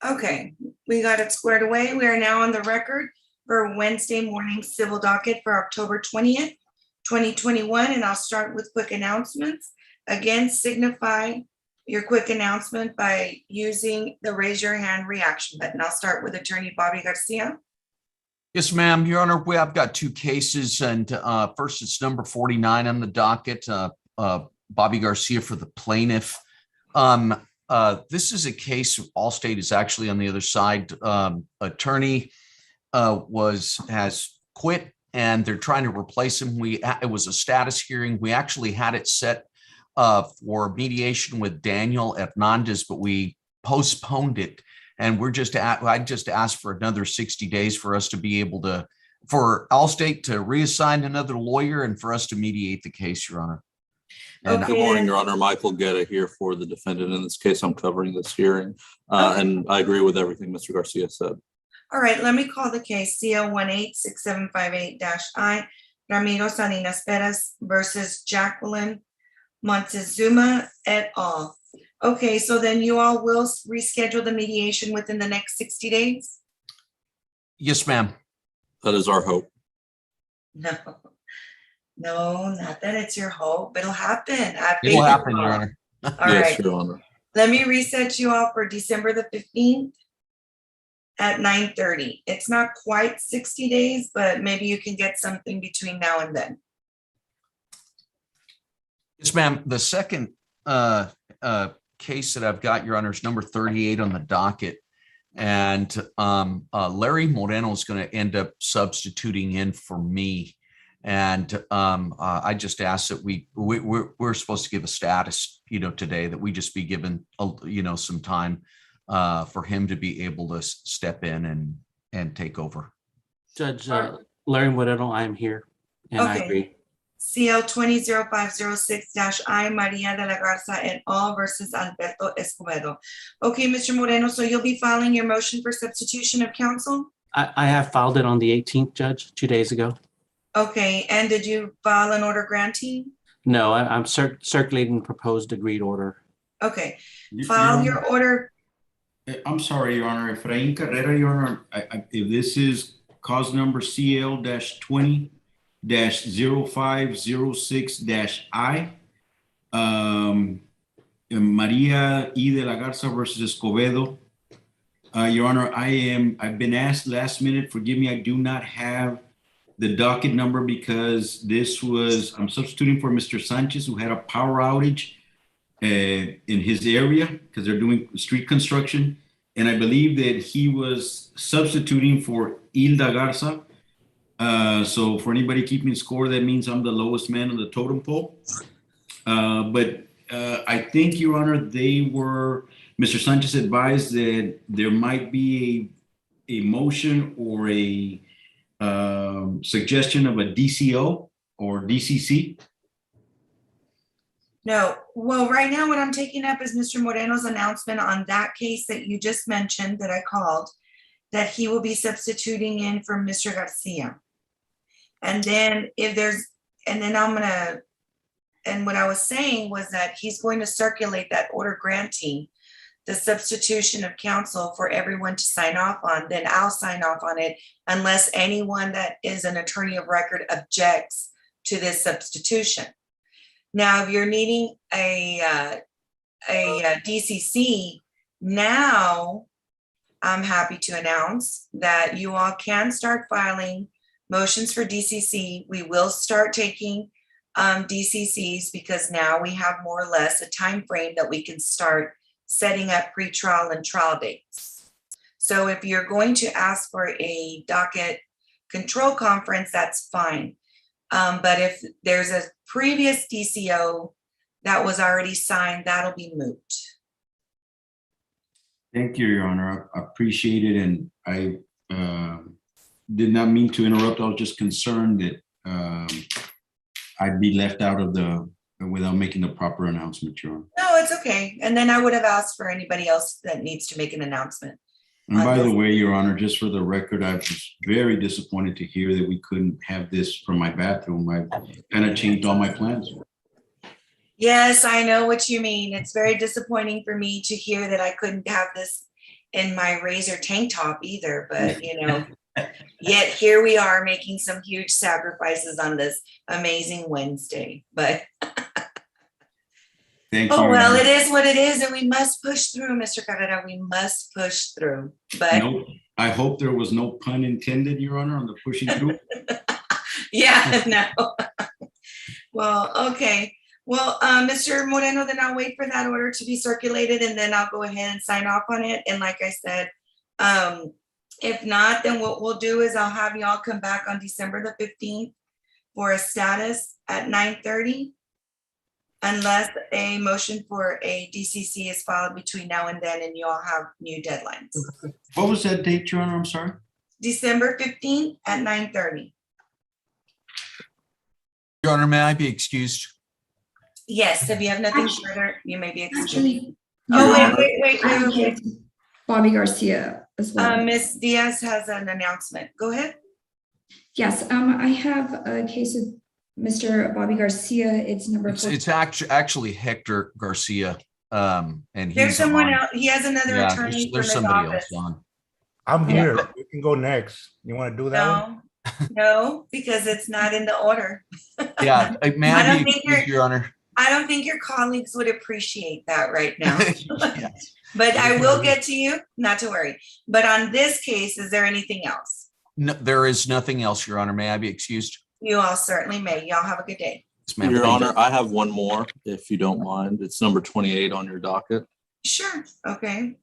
Okay, we got it squared away. We are now on the record for Wednesday morning civil docket for October 20th, 2021, and I'll start with quick announcements. Again, signify your quick announcement by using the raise your hand reaction button. I'll start with Attorney Bobby Garcia. Yes, ma'am. Your Honor, I've got two cases, and first it's number 49 on the docket, Bobby Garcia for the plaintiff. This is a case, Allstate is actually on the other side. Attorney has quit and they're trying to replace him. It was a status hearing. We actually had it set for mediation with Daniel Hernandez, but we postponed it. And I just asked for another 60 days for us to be able to, for Allstate to reassign another lawyer and for us to mediate the case, Your Honor. And good morning, Your Honor. Michael Guetta here for the defendant in this case. I'm covering this hearing, and I agree with everything Mr. Garcia said. All right, let me call the case CL 186758-I, Ramiro Salinas Perez versus Jacqueline Montezuma et al. Okay, so then you all will reschedule the mediation within the next 60 days? Yes, ma'am. That is our hope. No, not that it's your hope. It'll happen. It'll happen, Your Honor. All Yes, right. Your Honor. Let me reset you all for December the 15th at 9:30. It's not quite 60 days, but maybe you can get something between now and then. Yes, ma'am. The second case that I've got, Your Honor, is number 38 on the docket. And Larry Moreno is going to end up substituting in for me. And I just asked that we're supposed to give a status, today, that we just be given, some time for him to be able to step in and take over. Judge Larry Moreno, I am here, and I agree. CL 200506-I, Maria de la Garza et al. Versus Alberto Escobedo. Okay, Mr. Moreno, so you'll be filing your motion for substitution of counsel? I have filed it on the 18th, Judge, 2 days ago. Okay, and did you file an order granting? No, I'm circulating proposed agreed order. Okay, file your order. I'm sorry, Your Honor. Efrain Carrera, Your Honor, if this is cause number CL-20-0506-I, Maria E. de la Garza versus Escobedo. Your Honor, I've been asked last minute, forgive me, I do not have the docket number because I'm substituting for Mr. Sanchez, who had a power outage in his area because they're doing street construction. And I believe that he was substituting for Hilda Garza. So for anybody keeping score, that means I'm the lowest man on the totem pole. But I think, Your Honor, Mr. Sanchez advised that there might be a motion or a suggestion of a DCO or DCC. No, well, right now what I'm taking up is Mr. Moreno's announcement on that case that you just mentioned that I called, that he will be substituting in for Mr. Garcia. And then and what I was saying was that he's going to circulate that order granting the substitution of counsel for everyone to sign off on. Then I'll sign off on it unless anyone that is an attorney of record objects to this substitution. Now, if you're needing a DCC, now I'm happy to announce that you all can start filing motions for DCC. We will start taking DCCs because now we have more or less a time frame that we can start setting up pretrial and trial dates. So if you're going to ask for a docket control conference, that's fine. But if there's a previous DCO that was already signed, that'll be moot. Thank you, Your Honor. I appreciate it. And I did not mean to interrupt. I was just concerned that I'd be left out of without making the proper announcement, Your Honor. No, it's okay. And then I would have asked for anybody else that needs to make an announcement. And by the way, Your Honor, just for the record, I was very disappointed to hear that we couldn't have this from my bathroom. I kind of changed all my plans. Yes, I know what you mean. It's very disappointing for me to hear that I couldn't have this in my Razor tank top either, but yet here we are making some huge sacrifices on this amazing Wednesday. But Thank you. oh, Your well, Honor. it is what it is, and we must push through, Mr. Carrera. We must push through. But No, I hope there was no pun intended, Your Honor, on the pushing through. yeah, no. Well, okay. Well, Mr. Moreno, then I'll wait for that order to be circulated and then I'll go ahead and sign off on it. And like I said, if not, then what we'll do is I'll have y'all come back on December the 15th for a status at 9:30. Unless a motion for a DCC is filed between now and then and you all have new deadlines. What was that date, Your Honor? I'm sorry. December 15th at 9:30. Your Honor, may I be excused? Yes, if you have nothing further, you may be excused. Actually, Oh, Your wait. I have a case with Bobby Garcia as well. Ms. Diaz has an announcement. Go ahead. Yes, I have a case with Mr. Bobby Garcia. It's number four. It's actually Hector Garcia. And There's he's someone on. else. He has another Yeah, attorney from there's his somebody else office. on. I'm here. We can go next. You want to do that one? No, because it's not in the order. Yeah, may I I don't be think excused, Your Honor? I don't think your colleagues would appreciate that right now. Yes. But I will get to you, not to worry. But on this case, is there anything else? No, there is nothing else, Your Honor. May I be excused? You all certainly may. Y'all have a good day. Yes, ma'am. Your Thank you. Honor, I have one more, if you don't mind. It's number 28 on your docket. Sure, okay.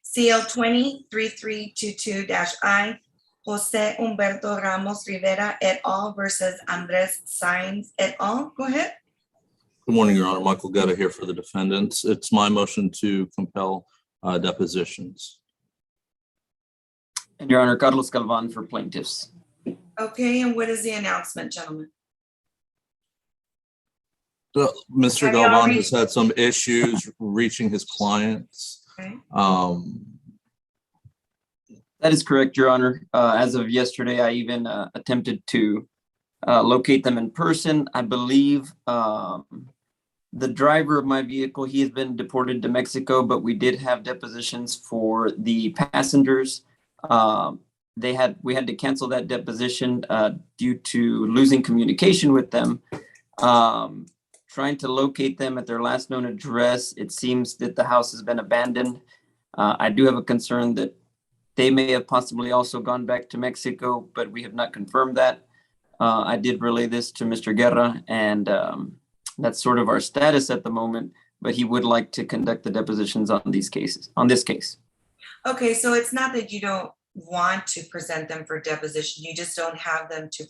CL 20-3322-I, Jose Humberto Ramos Rivera et al. Versus Andres Sainz et al. Go ahead. Good morning, Your Honor. Michael Guetta here for the defendants. It's my motion to compel depositions. And Your Honor, Carlos Galvan for plaintiffs. Okay, and what is the announcement, gentlemen? Mr. Have you Galvan already- has had some issues reaching his clients. Okay. That is correct, Your Honor. As of yesterday, I even attempted to locate them in person. I believe the driver of my vehicle, he has been deported to Mexico, but we did have depositions for the passengers. We had to cancel that deposition due to losing communication with them. Trying to locate them at their last known address. It seems that the house has been abandoned. I do have a concern that they may have possibly also gone back to Mexico, but we have not confirmed that. I did relay this to Mr. Guerra, and that's sort of our status at the moment, but he would like to conduct the depositions on this case. Okay, so it's not that you don't want to present them for deposition, you just don't have them to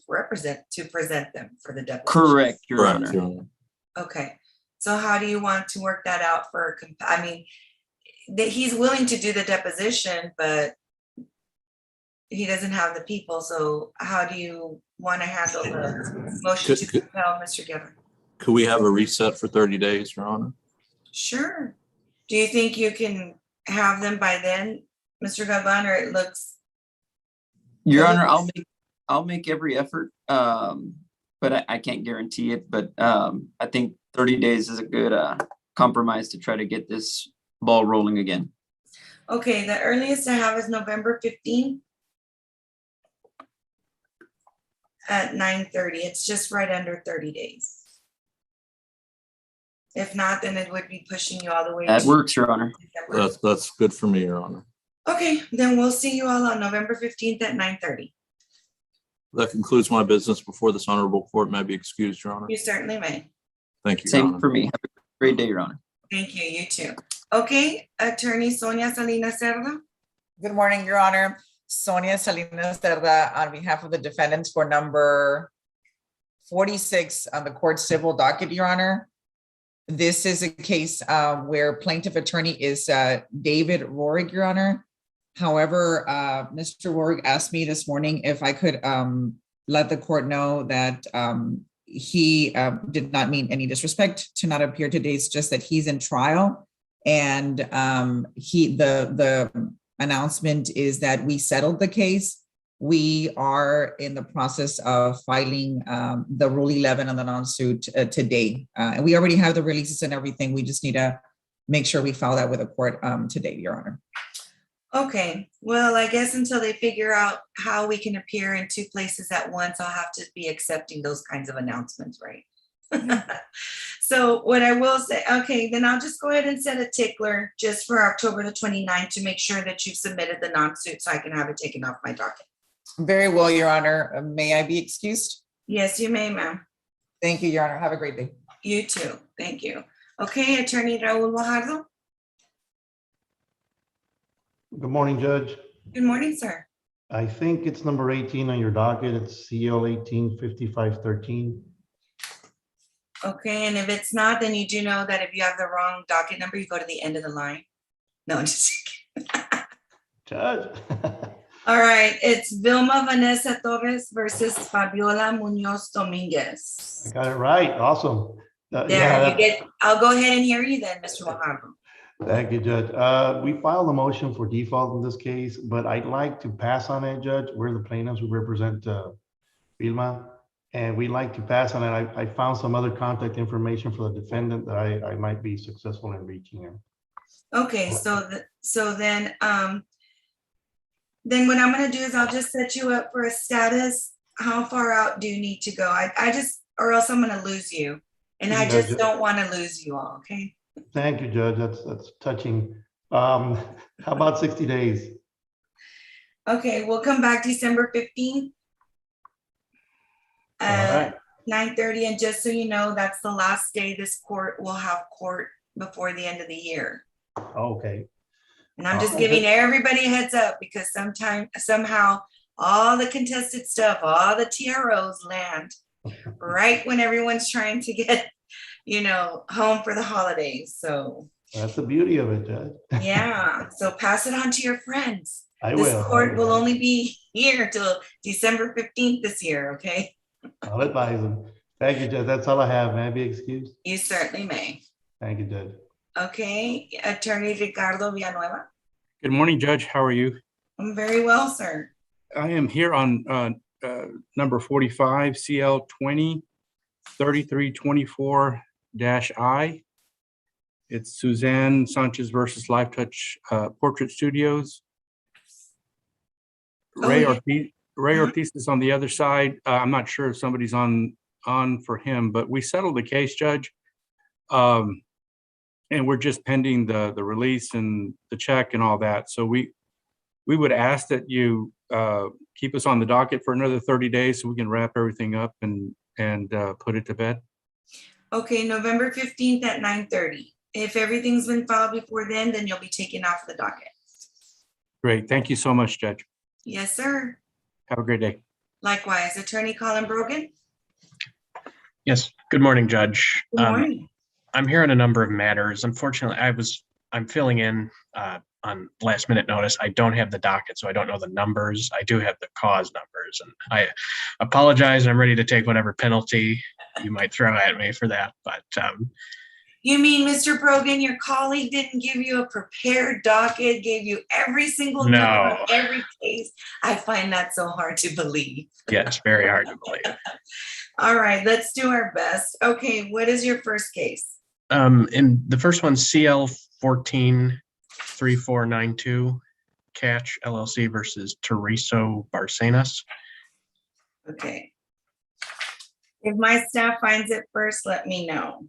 present them for the deposition. Correct, Your Correct, Honor. Your Honor. Okay, so how do you want to work that out for, I mean, that he's willing to do the deposition, but he doesn't have the people, so how do you want to handle the motion to compel, Mr. Giver? Could we have a reset for 30 days, Your Honor? Sure. Do you think you can have them by then, Mr. Galvan, or it looks? Your Honor, I'll make every effort, but I can't guarantee it. But I think 30 days is a good compromise to try to get this ball rolling again. Okay, the earliest I have is November 15th at 9:30. It's just right under 30 days. If not, then it would be pushing you all the way. That to works, Your Honor. December. That's good for me, Your Honor. Okay, then we'll see you all on November 15th at 9:30. That concludes my business before this honorable court. May I be excused, Your Honor? You certainly may. Thank you, Your Same Honor. for me. Have a great day, Your Honor. Thank you, you too. Okay, Attorney Sonia Salinas Cerda. Good morning, Your Honor. Sonia Salinas Cerda on behalf of the defendants for number 46 on the court civil docket, Your Honor. This is a case where plaintiff attorney is David Rohrig, Your Honor. However, Mr. Rohrig asked me this morning if I could let the court know that he did not mean any disrespect to not appear today. It's just that he's in trial. And the announcement is that we settled the case We are in the process of filing the Rule 11 on the non-suit today. And we already have the releases and everything. We just need to make sure we file that with the court today, Your Honor. Okay, well, I guess until they figure out how we can appear in two places at once, I'll have to be accepting those kinds of announcements, right? So what I will say, okay, then I'll just go ahead and set a tickler just for October the 29th to make sure that you've submitted the non-suit so I can have it taken off my docket. Very well, Your Honor. May I be excused? Yes, you may, ma'am. Thank you, Your Honor. Have a great day. You too. Thank you. Okay, Attorney Raul Guajardo. Good morning, Judge. Good morning, sir. I think it's number 18 on your docket. It's CL 185513. Okay, and if it's not, then you do know that if you have the wrong docket number, you go to the end of the line. No, I'm just kidding. Judge. All right, it's Vilma Vanessa Torres versus Fabiola Munoz Dominguez. I got it right. Awesome. There, you get, I'll go ahead and hear you then, Mr. Guajardo. Thank you, Judge. We filed a motion for default in this case, but I'd like to pass on it, Judge. We're the plaintiffs. We represent Vilma, and we'd like to pass on it. I found some other contact information for the defendant that I might be successful in reaching him. Okay, then what I'm gonna do is I'll just set you up for a status. How far out do you need to go? I just, or else I'm gonna lose you. And I just don't wanna lose you all, okay? Thank you, Judge. That's touching. How about 60 days? Okay, we'll come back December 15th. All right. 9:30, and just so you know, that's the last day this court will have court before the end of the year. Okay. And I'm just giving everybody a heads up because somehow all the contested stuff, all the TROs land right when everyone's trying to get, home for the holidays. So That's the beauty of it, Judge. yeah, so pass it on to your friends. I This will. court will only be here till December 15th this year, okay? I'll advise them. Thank you, Judge. That's all I have. May I be excused? You certainly may. Thank you, Judge. Okay, Attorney Ricardo Villanueva. Good morning, Judge. How are you? I'm very well, sir. I am here on number 45, CL 20-3324-I. It's Suzanne Sanchez versus Life Touch Portrait Studios. Ray Ortiz is on the other side. I'm not sure if somebody's on for him, but we settled the case, Judge. And we're just pending the release and the check and all that. So we would ask that you keep us on the docket for another 30 days so we can wrap everything up and put it to bed. Okay, November 15th at 9:30. If everything's been filed before then you'll be taken off the docket. Great. Thank you so much, Judge. Yes, sir. Have a great day. Likewise, Attorney Colin Brogan. Yes. Good morning, Judge. Good morning. I'm here on a number of matters. Unfortunately, I'm filling in on last minute notice. I don't have the docket, so I don't know the numbers. I do have the cause numbers, and I apologize. I'm ready to take whatever penalty you might throw at me for that. But you mean, Mr. Brogan, your colleague didn't give you a prepared docket, gave you every single number of every case? I find that so hard to believe. Yes, very hard to believe. All right, let's do our best. Okay, what is your first case? In the first one, CL 14-3492, Catch LLC versus Tereso Barcenas. Okay. If my staff finds it first, let me know.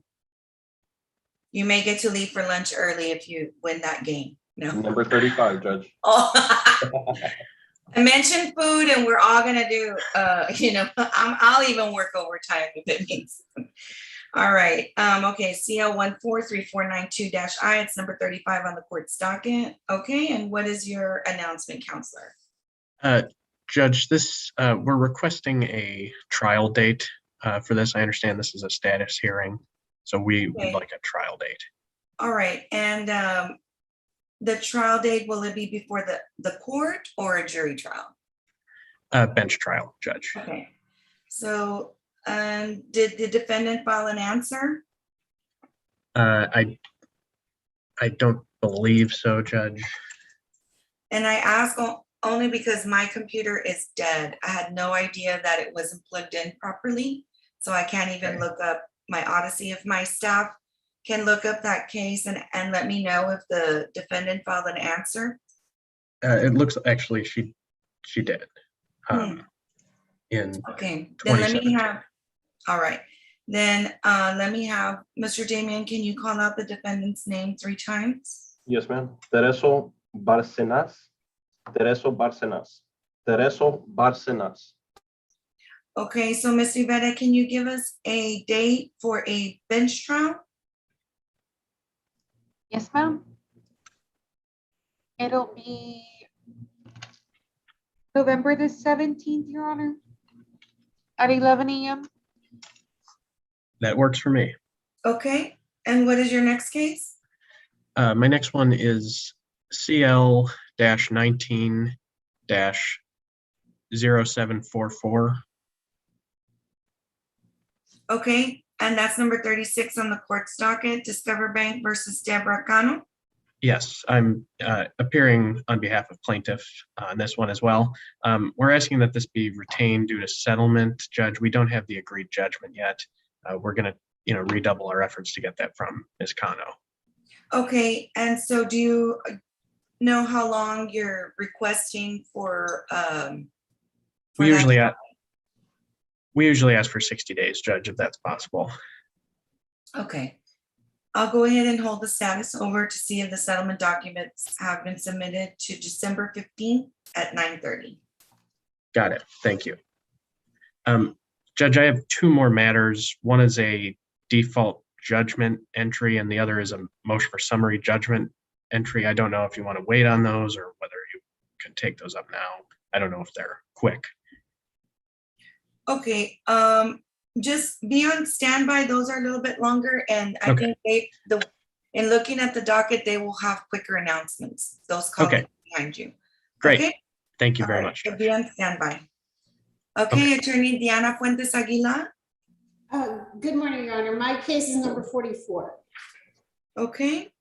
You may get to leave for lunch early if you win that game. No. Number 35, Judge. Oh. I mentioned food, and we're all gonna do. I'll even work overtime if it means. All right. Okay. CL 143492-I. It's number 35 on the court's docket. Okay. And what is your announcement, counselor? Judge, we're requesting a trial date for this. I understand this is a status hearing, so we would like a trial date. All right. And the trial date, will it be before the court or a jury trial? Bench trial, Judge. Okay. So did the defendant file an answer? I don't believe so, Judge. And I ask only because my computer is dead. I had no idea that it wasn't plugged in properly. So I can't even look up my Odyssey. If my staff can look up that case and let me know if the defendant filed an answer. It looks, actually, she did. In Okay, then let me 2017. have, all right. Then let me have, Mr. Damian, can you call out the defendant's name 3 times? Yes, ma'am. Tereso Barcenas. Tereso Barcenas. Tereso Barcenas. Okay, so Ms. Rivera, can you give us a date for a bench trial? Yes, ma'am. It'll be November the 17th, Your Honor, at 11 a.m. That works for me. Okay, and what is your next case? My next one is CL-19-0744. Okay, and that's number 36 on the court's docket, Discover Bank versus Deborah Cano. Yes, I'm appearing on behalf of plaintiff on this one as well. We're asking that this be retained due to settlement. Judge, we don't have the agreed judgment yet. We're going to, redouble our efforts to get that from Ms. Cano. Okay, and so do you know how long you're requesting for We that? usually ask for 60 days, Judge, if that's possible. Okay, I'll go ahead and hold the status over to see if the settlement documents have been submitted to December 15th at 9:30. Got it. Thank you. Judge, I have 2 more matters. One is a default judgment entry and the other is a motion for summary judgment entry. I don't know if you want to wait on those or whether you can take those up now. I don't know if they're quick. Okay, just be on standby. Those are a little bit longer, and I Okay. think in looking at the docket, they will have quicker announcements. Those columns behind you. Great. Okay? Thank you All very right, much, so Judge. be on standby. Okay, Attorney Diana Fuentes Aguilar. Good morning, Your Honor. My case is number 44. Okay,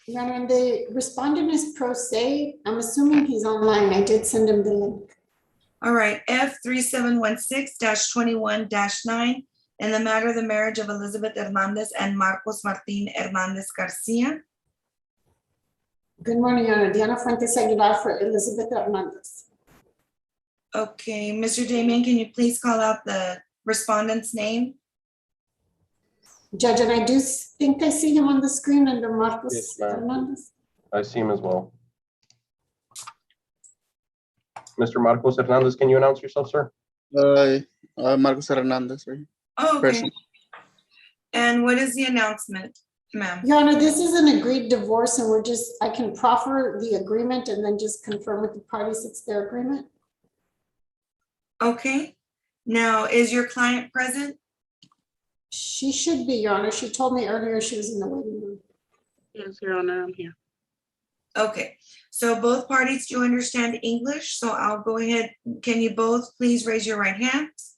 Your Honor, and the respondent is pro se. I'm assuming he's online. I did send him the link. all right, F3716-21-9 in the matter of the marriage of Elizabeth Hernandez and Marcos Martin Hernandez Garcia. Good morning, Your Honor. Diana Fuentes Aguilar for Elizabeth Hernandez. Okay, Mr. Damian, can you please call out the respondent's name? Judge, and I do think I see him on the screen under Marcos Yes, ma'am. Hernandez. I see him as well. Mr. Marcos Hernandez, can you announce yourself, sir? Marcos Hernandez, right? Oh, okay. Present. And what is the announcement, ma'am? Your Honor, this is an agreed divorce and I can proffer the agreement and then just confirm with the parties it's their agreement. Okay, now is your client present? She should be, Your Honor. She told me earlier she was in the waiting room. Yes, Your Honor, I'm here. Okay, so both parties do understand English, so I'll go ahead. Can you both please raise your right hands?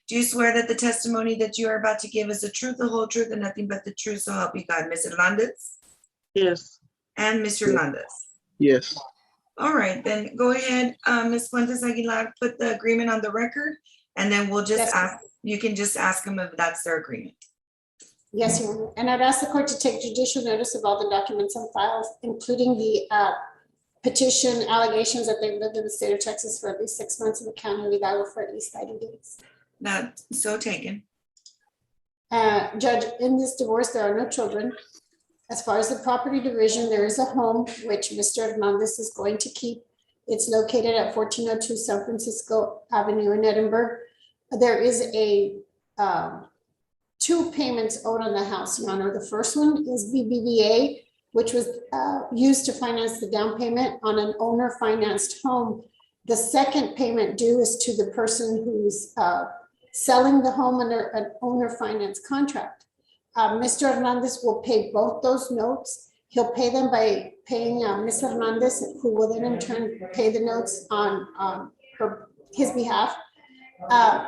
Do you swear that the testimony that you are about to give is the truth, the whole truth, and nothing but the truth, so help you God? Ms. Hernandez Yes. and Mr. Hernandez? Yes. All right, then go ahead, Ms. Fuentes Aguilar, put the agreement on the record, and then we'll just Yes. ask, you can just ask them if that's their agreement. Yes, Your Honor. And I'd ask the court to take judicial notice of all the documents and files, including the petition allegations that they've lived in the state of Texas for at least 6 months in the county without for at least 90 days. That's so taken. Judge, in this divorce, there are no children. As far as the property division, there is a home which Mr. Hernandez is going to keep. It's located at 1402 San Francisco Avenue in Edinburgh. There is a 2 payments owed on the house, Your Honor. The first one is BBVA, which was used to finance the down payment on an owner financed home. The second payment due is to the person who's selling the home under an owner finance contract. Mr. Hernandez will pay both those notes. He'll pay them by paying Ms. Hernandez, who will then in turn pay the notes on his behalf.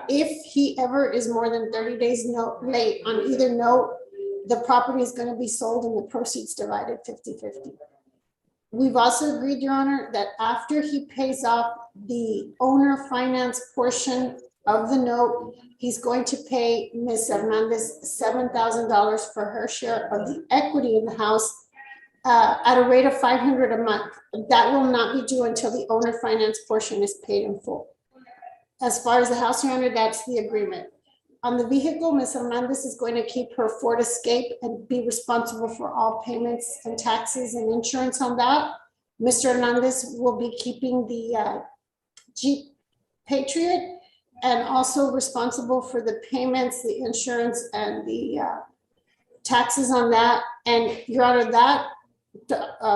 If he ever is more than 30 days late on either note, the property is going to be sold and the proceeds divided 50-50. We've also agreed, Your Honor, that after he pays off the owner finance portion of the note, he's going to pay Ms. Hernandez $7,000 for her share of the equity in the house at a rate of $500 a month. That will not be due until the owner finance portion is paid in full. As far as the house, Your Honor, that's the agreement. On the vehicle, Ms. Hernandez is going to keep her Ford Escape and be responsible for all payments and taxes and insurance on that. Mr. Hernandez will be keeping the Jeep Patriot and also responsible for the payments, the insurance, and the taxes on that. And Your Honor, that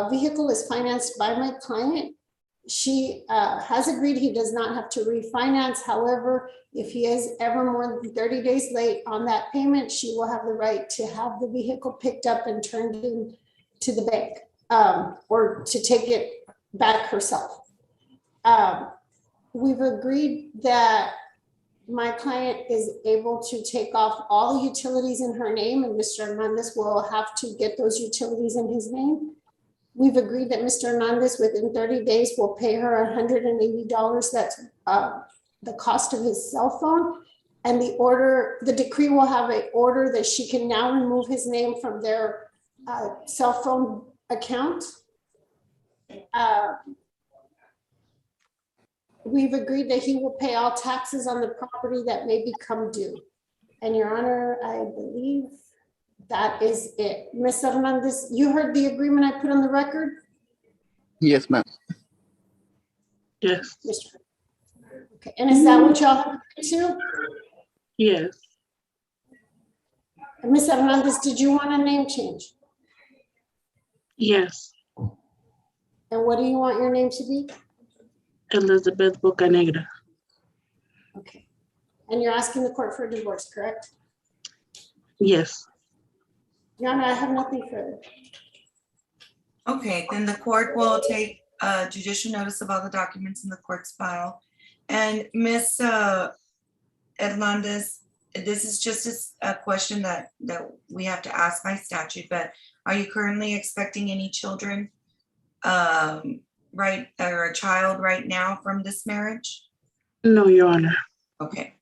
vehicle is financed by my client. She has agreed he does not have to refinance. However, if he is ever more than 30 days late on that payment, she will have the right to have the vehicle picked up and turned in to the bank or to take it back herself. We've agreed that my client is able to take off all the utilities in her name, and Mr. Hernandez will have to get those utilities in his name. We've agreed that Mr. Hernandez within 30 days will pay her $180. That's the cost of his cell phone. And the decree will have an order that she can now remove his name from their cell phone account. We've agreed that he will pay all taxes on the property that may become due. And Your Honor, I believe that is it. Ms. Hernandez, you heard the agreement I put on the record? Yes, ma'am. Yes. Okay, and is that what y'all have agreed to? Yes. And Ms. Hernandez, did you want a name change? Yes. And what do you want your name to be? Elizabeth Bocanegra. Okay. And you're asking the court for a divorce, correct? Yes. Your Honor, I have nothing further. Okay, then the court will take judicial notice of all the documents in the court's file. And Ms. Hernandez, this is just a question that we have to ask by statute, but are you currently expecting any children, right, or a child right now from this marriage? No, Your Honor. Okay.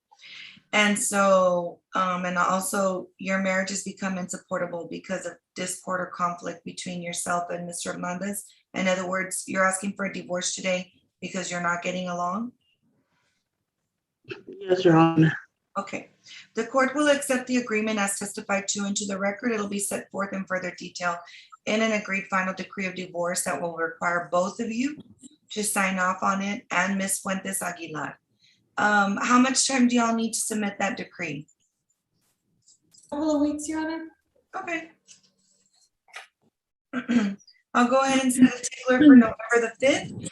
And so, and also your marriage has become insupportable because of discord or conflict between yourself and Mr. Hernandez. In other words, you're asking for a divorce today because you're not getting along? Yes, Your Honor. Okay. The court will accept the agreement as testified to into the record. It'll be set forth in further detail in an agreed final decree of divorce that will require both of you to sign off on it and Ms. Fuentes Aguilar. How much time do y'all need to submit that decree? A couple of weeks, Your Honor. Okay. I'll go ahead and set a tickler for November the 5th.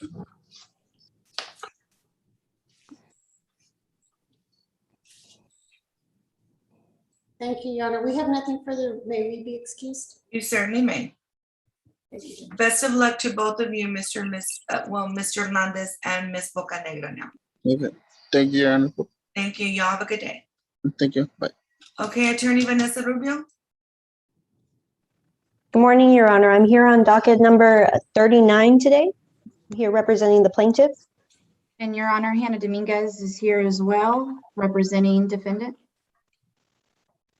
Thank you, Your Honor. We have nothing further. May we be excused? You certainly may. Thank you. Best of luck to both of you, Mr. Hernandez and Ms. Bocanegra now. Okay. Thank you, Your Honor. Thank you. Y'all have a good day. Thank you. Bye. Okay, Attorney Vanessa Rubio. Good morning, Your Honor. I'm here on docket number 39 today. I'm here representing the plaintiff. And Your Honor, Hannah Dominguez is here as well, representing defendant.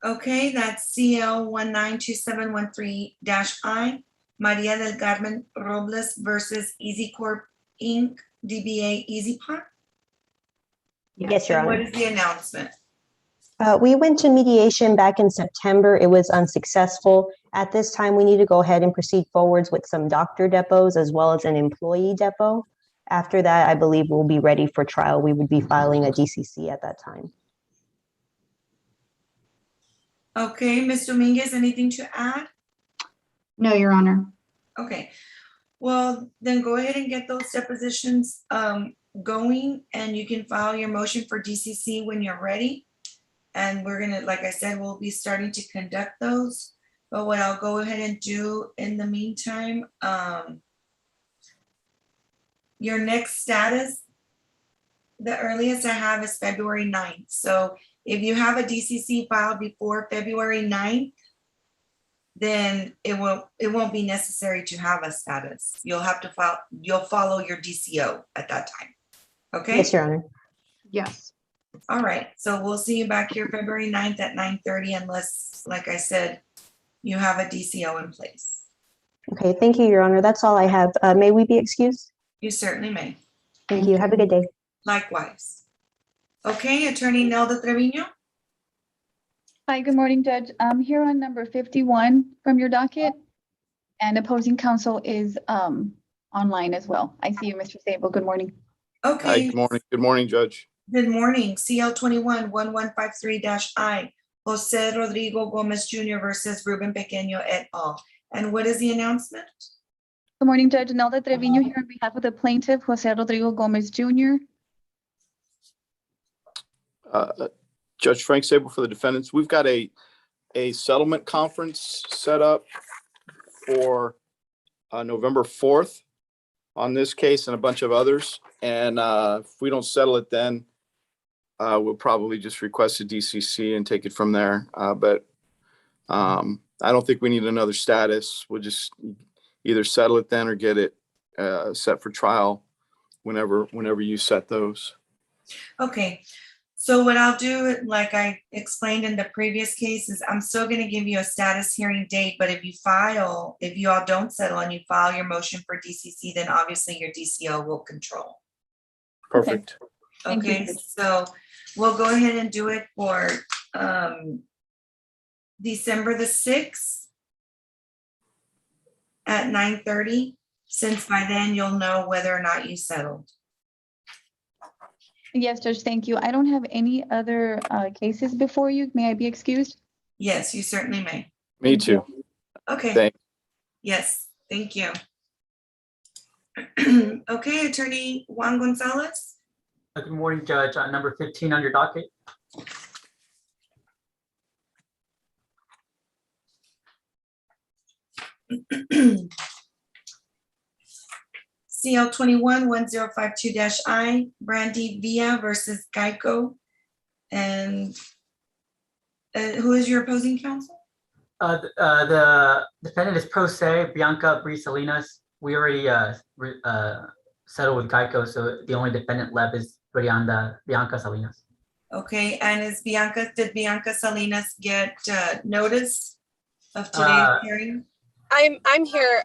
Okay, that's CL 192713-I, Maria del Carmen Robles versus Easy Corp Inc., DBA Easy Pot. Yes, Your And what Honor. is the announcement? We went to mediation back in September. It was unsuccessful. At this time, we need to go ahead and proceed forwards with some doctor depots as well as an employee depot. After that, I believe we'll be ready for trial. We would be filing a DCC at that time. Okay, Ms. Dominguez, anything to add? No, Your Honor. Okay, well, then go ahead and get those depositions going, and you can file your motion for DCC when you're ready. And we're gonna, like I said, we'll be starting to conduct those. But what I'll go ahead and do in the meantime, your next status, the earliest I have is February 9th. So if you have a DCC filed before February 9th, then it won't be necessary to have a status. You'll have to you'll follow your DCO at that time. Okay? Yes, Your Honor. Yes. All right, so we'll see you back here February 9th at 9:30 unless, like I said, you have a DCO in place. Okay, thank you, Your Honor. That's all I have. May we be excused? You certainly may. Thank you. Have a good day. Likewise. Okay, Attorney Nelda Trevino. Hi, good morning, Judge. I'm here on number 51 from your docket, and opposing counsel is online as well. I see you, Mr. Sable. Good morning. Okay. Hi, good morning. Good morning, Judge. Good morning. CL 21-1153-I, Jose Rodrigo Gomez Jr. versus Ruben Pequeño et al. And what is the announcement? Good morning, Judge. Nelda Trevino here on behalf of the plaintiff, Jose Rodrigo Gomez Jr. Judge Frank Sable for the defendants. We've got a settlement conference set up for November 4th on this case and a bunch of others. And if we don't settle it then, we'll probably just request a DCC and take it from there. But I don't think we need another status. We'll just either settle it then or get it set for trial whenever you set those. Okay. So what I'll do, like I explained in the previous case, is I'm still going to give you a status hearing date, but if you all don't settle and you file your motion for DCC, then obviously your DCO will control. Perfect. Okay, so we'll go ahead and do it for December the 6th at 9:30, since by then you'll know whether or not you settled. Yes, Judge, thank you. I don't have any other cases before you. May I be excused? Yes, you certainly may. Me too. Okay. Thanks. Yes, thank you. Okay, Attorney Juan Gonzalez. Good morning, Judge. Number 15 on your docket. CL 21-1052-I, Brandy Villa versus Geico. And who is your opposing counsel? The defendant is pro se, Bianca Bree Salinas. We already settled with Geico, so the only defendant left is Bianca Salinas. Okay, and did Bianca Salinas get notice of today's hearing? I'm here,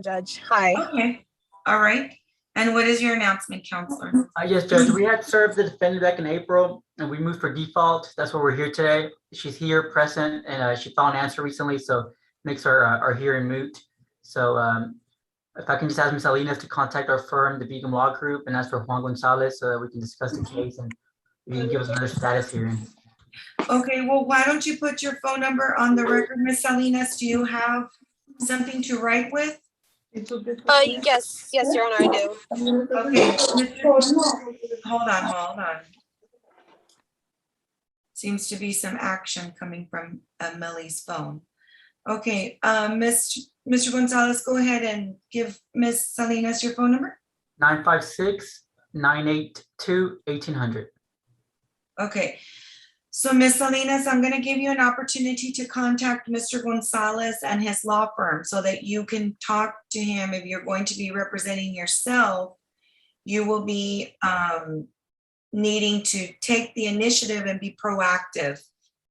Judge. Hi. Okay, all right. And what is your announcement, counselor? Yes, Judge. We had served the defendant back in April, and we moved for default. That's why we're here today. She's here, present, and she filed an answer recently, so makes our hearing moot. So if I can just ask Ms. Salinas to contact our firm, the Begum Law Group, and ask for Juan Gonzalez so that we can discuss the case and you can give us another status hearing. Okay, well, why don't you put your phone number on the record, Ms. Salinas? Do you have something to write with? Yes, Your Honor, I do. Okay, hold on. Seems to be some action coming from Millie's phone. Okay, Mr. Gonzalez, go ahead and give Ms. Salinas your phone number. 956-982-1800. Okay, so Ms. Salinas, I'm going to give you an opportunity to contact Mr. Gonzalez and his law firm so that you can talk to him. If you're going to be representing yourself, you will be needing to take the initiative and be proactive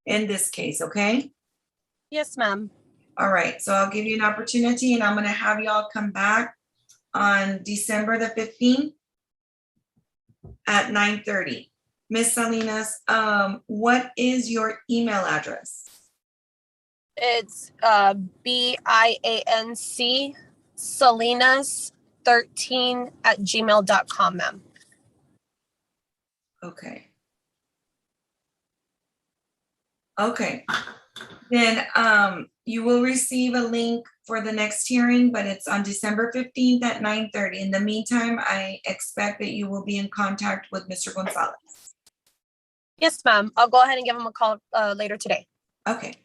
in this case, okay? Yes, ma'am. All right, so I'll give you an opportunity and I'm going to have y'all come back on December the 15th at 9:30. Ms. Salinas, what is your email address? It's BIANC Salinas13@gmail.com, ma'am. Okay. Okay. Then you will receive a link for the next hearing, but it's on December 15th at 9:30. In the meantime, I expect that you will be in contact with Mr. Gonzalez. Yes, ma'am. I'll go ahead and give him a call later today. Okay.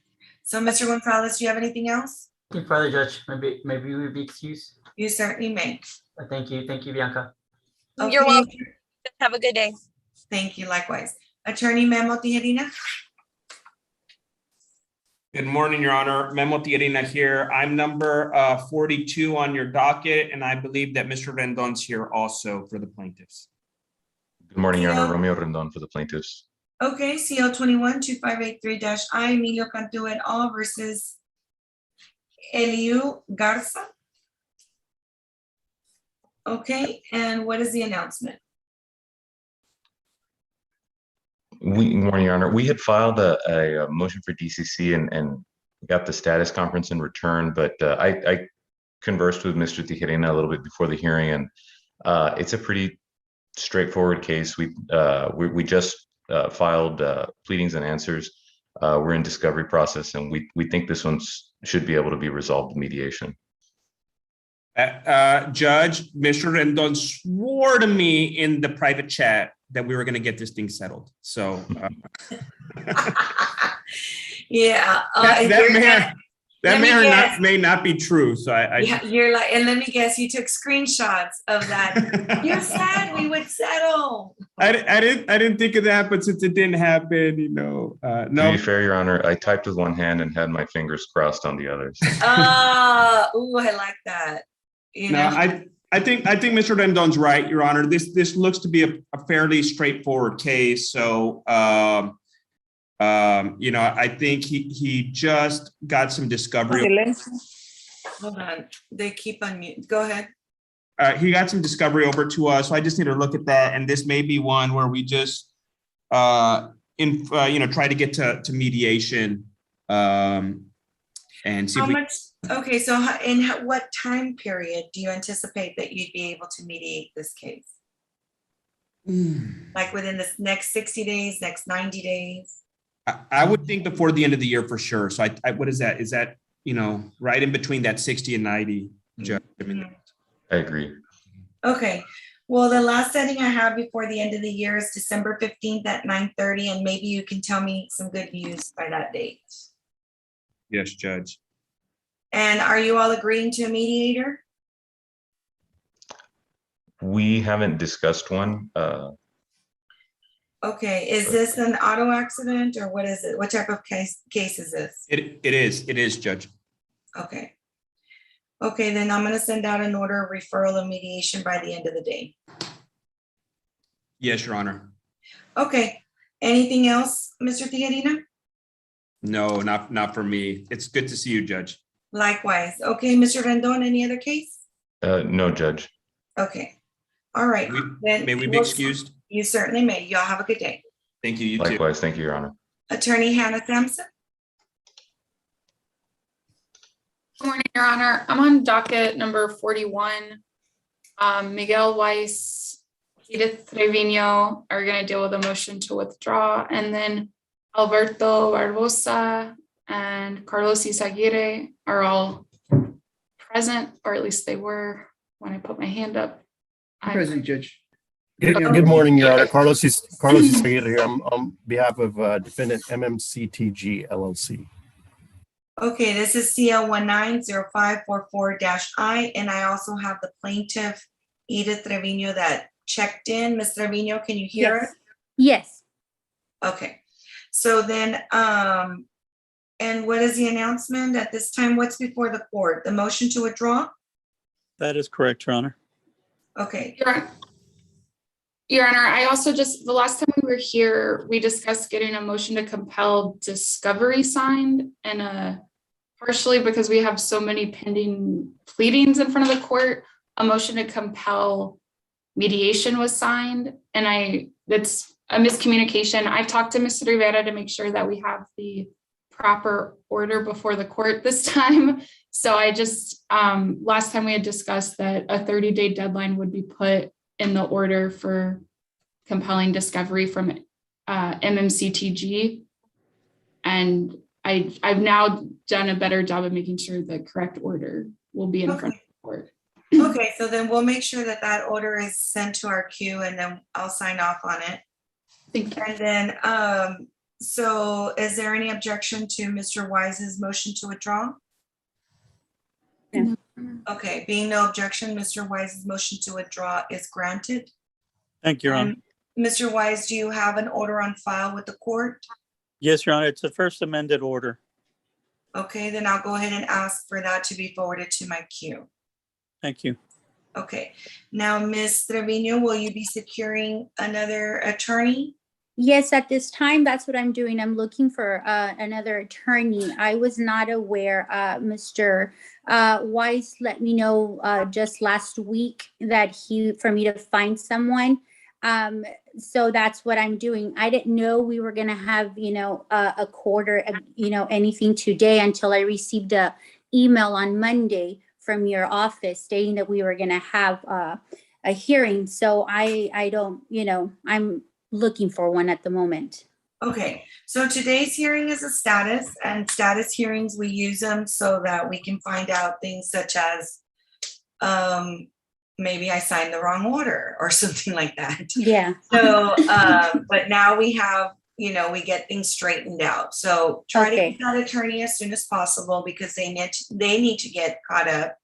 So Mr. Gonzalez, do you have anything else? Thank you, Further Judge. Maybe we would be excused. You certainly may. Thank you, Bianca. You're welcome. Have a good day. Thank you, likewise. Attorney Memo Tijerina? Good morning, Your Honor. Memo Tijerina here. I'm number 42 on your docket, and I believe that Mr. Rendon's here also for the plaintiffs. Good morning, Your Honor. Yeah. Romeo Rendon for the plaintiffs. Okay, CL 21-2583-I, Emilio Cantu et al. Versus Eliu Garza. Okay, and what is the announcement? Good morning, Your Honor. We had filed a motion for DCC and got the status conference in return, but I conversed with Mr. Tijerina a little bit before the hearing, and it's a pretty straightforward case. We just filed pleadings and answers. We're in discovery process, and we think this one should be able to be resolved in mediation. Judge, Mr. Rendon swore to me in the private chat that we were going to get this thing settled. So Yeah. that may not be true. So yeah, you're like, and let me guess, you took screenshots of that. You said we would settle. I didn't think of that, but since it didn't happen, no. To be fair, Your Honor, I typed with one hand and had my fingers crossed on the others. Ooh, I like that. I think Mr. Rendon's right, Your Honor. This looks to be a fairly straightforward case. So I think he just got some discovery. Hold on, they keep on mute. Go ahead. He got some discovery over to us, so I just need to look at that. And this may be one where we just, try to get to mediation and see How if we. much? Okay, so in what time period do you anticipate that you'd be able to mediate this case? Like within this next 60 days, next 90 days? I would think before the end of the year for sure. So I what is that? Is that, right in between that 60 and 90, Judge? I agree. Okay, well, the last setting I have before the end of the year is December 15th at 9:30, and maybe you can tell me some good news by that date. Yes, Judge. And are you all agreeing to a mediator? We haven't discussed one. Okay, is this an auto accident or what is it? What type of case is this? It is, Judge. Okay. Okay, then I'm gonna send out an order of referral and mediation by the end of the day. Yes, Your Honor. Okay, anything else, Mr. Tijerina? No, not for me. It's good to see you, Judge. Likewise. Okay, Mr. Rendon, any other case? No, Judge. Okay, all right. Then May we be excused? You certainly may. Y'all have a good day. Thank you, you too. Likewise, thank you, Your Honor. Attorney Hannah Sampson. Good morning, Your Honor. I'm on docket number 41. Miguel Weiss, Edith Trevino are going to deal with a motion to withdraw, and then Alberto Barbosa and Carlos Izaguirre are all present, or at least they were when I put my hand up. Present, Judge. Good morning, Your Honor. Carlos Izaguirre here. I'm on behalf of defendant MMCTG LLC. Okay, this is CL 190544-I, and I also have the plaintiff, Edith Trevino, that checked in. Ms. Trevino, can you hear us? Yes. Okay, so then, and what is the announcement at this time? What's before the court? The motion to withdraw? That is correct, Your Honor. Okay. Your Honor, I also the last time we were here, we discussed getting a motion to compel discovery signed, and partially because we have so many pending pleadings in front of the court, a motion to compel mediation was signed, and that's a miscommunication. I've talked to Mr. Rivera to make sure that we have the proper order before the court this time. So I just, last time we had discussed that a 30-day deadline would be put in the order for compelling discovery from MMCTG. And I've now done a better job of making sure the correct order will be in front of the court. Okay, so then we'll make sure that that order is sent to our queue, and then I'll sign off on it. Thank you. And then, so is there any objection to Mr. Wise's motion to withdraw? No. Okay, being no objection, Mr. Wise's motion to withdraw is granted. Thank you, Your Honor. Mr. Wise, do you have an order on file with the court? Yes, Your Honor. It's the first amended order. Okay, then I'll go ahead and ask for that to be forwarded to my queue. Thank you. Okay, now, Ms. Trevino, will you be securing another attorney? Yes, at this time, that's what I'm doing. I'm looking for another attorney. I was not aware, Mr. Weiss let me know just last week that for me to find someone. So that's what I'm doing. I didn't know we were gonna have, a quarter, anything today until I received a email on Monday from your office stating that we were gonna have a hearing. So I don't, I'm looking for one at the moment. Okay, so today's hearing is a status, and status hearings, we use them so that we can find out things such as maybe I signed the wrong order or something like that. Yeah. So, but now we have, we get things straightened out. So try to get that attorney as soon as possible because they need to get caught up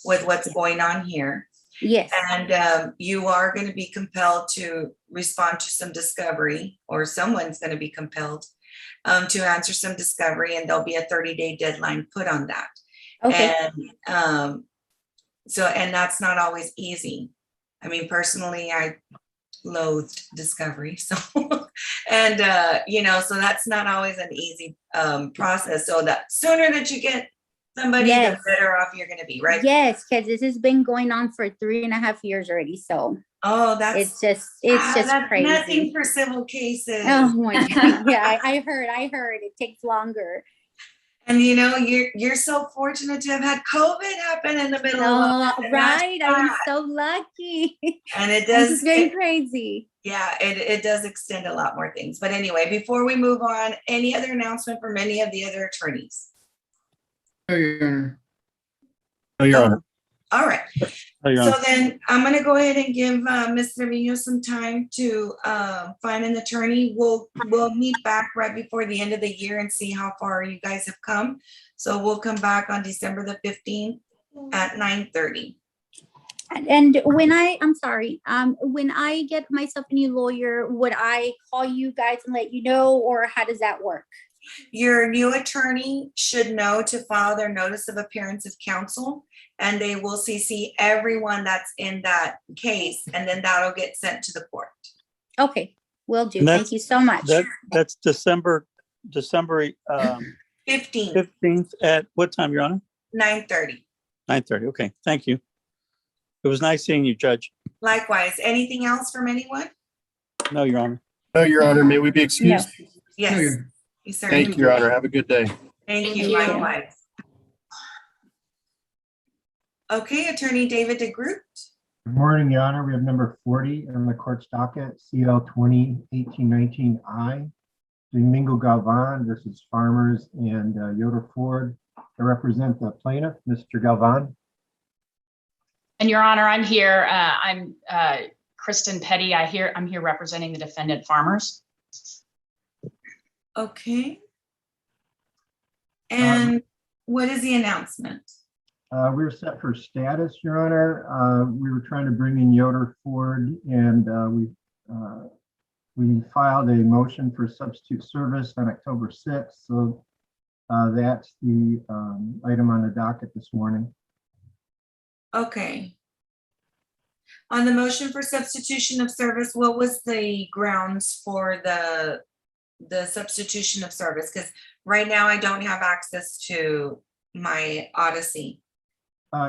with what's going on here. Yes. And you are going to be compelled to respond to some discovery, or someone's going to be compelled to answer some discovery, and there'll be a 30-day deadline put on that. Okay. And and that's not always easy. I mean, personally, I loathed discovery. So, and, so that's not always an easy process. So the sooner that you get somebody, the better off you're going to be, right? Yes, because this has been going on for 3.5 years already. So it's just that's crazy. Nothing for civil cases. Oh my God. Yeah, I heard it takes longer. And you're so fortunate to have had COVID happen in the middle of it. Right. I'm so lucky. And it does. It's very crazy. Yeah, it does extend a lot more things. But anyway, before we move on, any other announcement from any of the other attorneys? No, Your Honor. No, Your Honor. All right. No, Your So Honor. then I'm going to go ahead and give Ms. Trevino some time to find an attorney. We'll meet back right before the end of the year and see how far you guys have come. So we'll come back on December the 15th at 9:30. And when I'm sorry, when I get myself a new lawyer, would I call you guys and let you know, or how does that work? Your new attorney should know to file their notice of appearance of counsel, and they will CC everyone that's in that case, and then that'll get sent to the court. Okay, will do. Thank you so much. That's December 15th at what time, Your Honor? 9:30. 9:30. Okay, thank you. It was nice seeing you, Judge. Likewise. Anything else from anyone? No, Your Honor. No, Your Honor. May we be excused? Yes. You certainly Thank you, Your Honor. Have a good day. Thank you. Likewise. Okay, Attorney David DeGroot. Good morning, Your Honor. We have number 40 on the court's docket, CL 20-1819I, Domingo Galvan versus Farmers and Yoder Ford. I represent the plaintiff, Mr. Galvan. And Your Honor, I'm here. I'm Kristen Petty. I'm here representing the defendant Farmers. Okay. And what is the announcement? We're set for status, Your Honor. We were trying to bring in Yoder Ford, and we filed a motion for substitute service on October 6th. So that's the item on the docket this morning. Okay. On the motion for substitution of service, what was the grounds for the substitution of service? Because right now I don't have access to my Odyssey.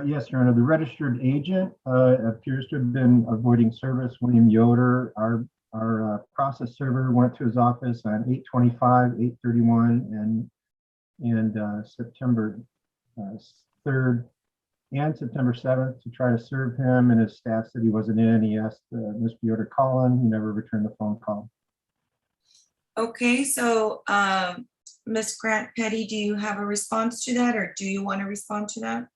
Yes, Your Honor. The registered agent appears to have been avoiding service. William Yoder, our process server, went to his office on 8/25, 8/31, and September 3rd and September 7th to try to serve him, and his staff said he wasn't in. He asked Mr. Yoder to call him. He never returned the phone call. Okay, so Ms. Grant Petty, do you have a response to that, or do you want to respond to that?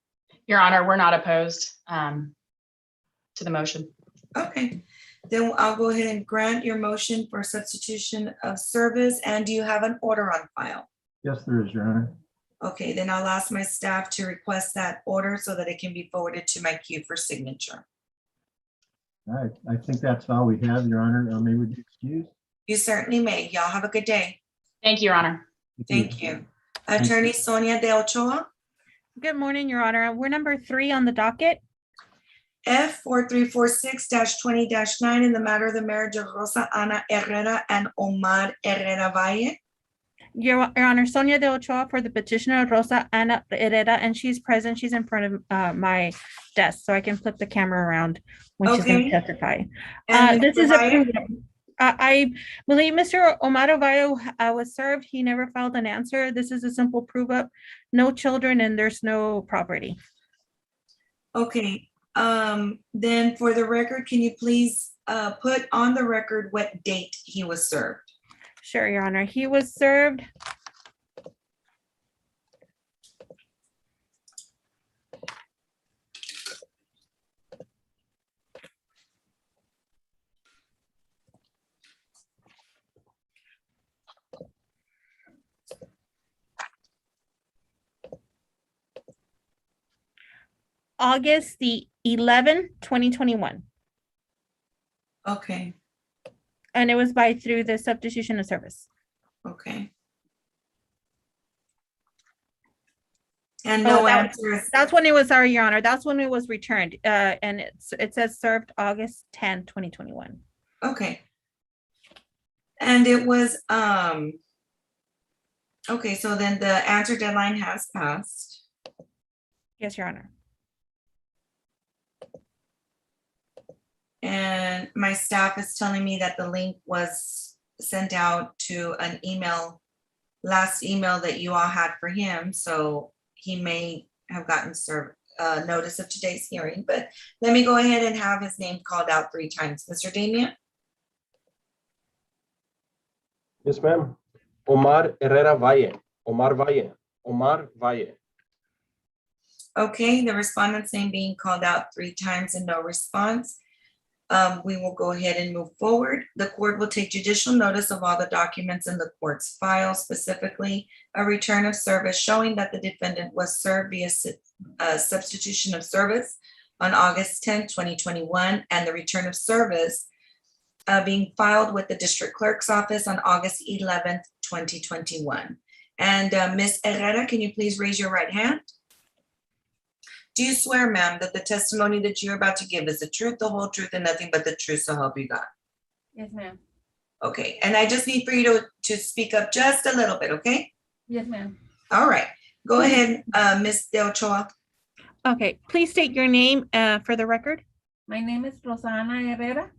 Your Honor, we're not opposed to the motion. Okay, then I'll go ahead and grant your motion for substitution of service. And do you have an order on file? Yes, there is, Your Honor. Okay, then I'll ask my staff to request that order so that it can be forwarded to my queue for signature. All right, I think that's all we have, Your Honor. May we be excused? You certainly may. Y'all have a good day. Thank you, Your Honor. Thank you. Attorney Sonia De Ochoa, Good morning, Your Honor. We're number 3 on the docket. F 4346-20-9 in the matter of the marriage of Rosa Ana Herrera and Omar Herrera Valle. Your Honor, Sonia De Ochoa for the petitioner Rosa Ana Herrera, and she's present. She's in front of my desk, so I can flip the camera around when she's going to Okay. testify. And This Mr. is a Valle? proof. I believe Mr. Omar Valle was served. He never filed an answer. This is a simple prove up. No children and there's no property. Okay, then for the record, can you please put on the record what date he was served? Sure, Your Honor. He was served August the 11th, 2021. Okay, And it was by through the substitution of service. okay. And no answers. That's when it was, sorry, Your Honor, that's when it was returned. And it says served August 10, 2021. Okay. And it was, okay, so then the answer deadline has passed. Yes, Your Honor. And my staff is telling me that the link was sent out to an email, last email that you all had for him. So he may have gotten served notice of today's hearing, but let me go ahead and have his name called out 3 times. Mr. Damian? Yes, ma'am. Omar Herrera Valle. Omar Valle. Omar Valle. Okay, the respondent's name being called out 3 times and no response. We will go ahead and move forward. The court will take judicial notice of all the documents in the court's file, specifically a return of service showing that the defendant was served via substitution of service on August 10, 2021, and the return of service being filed with the district clerk's office on August 11th, 2021. And Ms. Herrera, can you please raise your right hand? Do you swear, ma'am, that the testimony that you're about to give is the truth, the whole truth, and nothing but the truth, so help you God? Yes, ma'am. Okay, and I just need for you to speak up just a little bit, okay? Yes, ma'am. All right, go ahead, Ms. De Ochoa. Okay, please state your name for the record. My name is Rosana Herrera.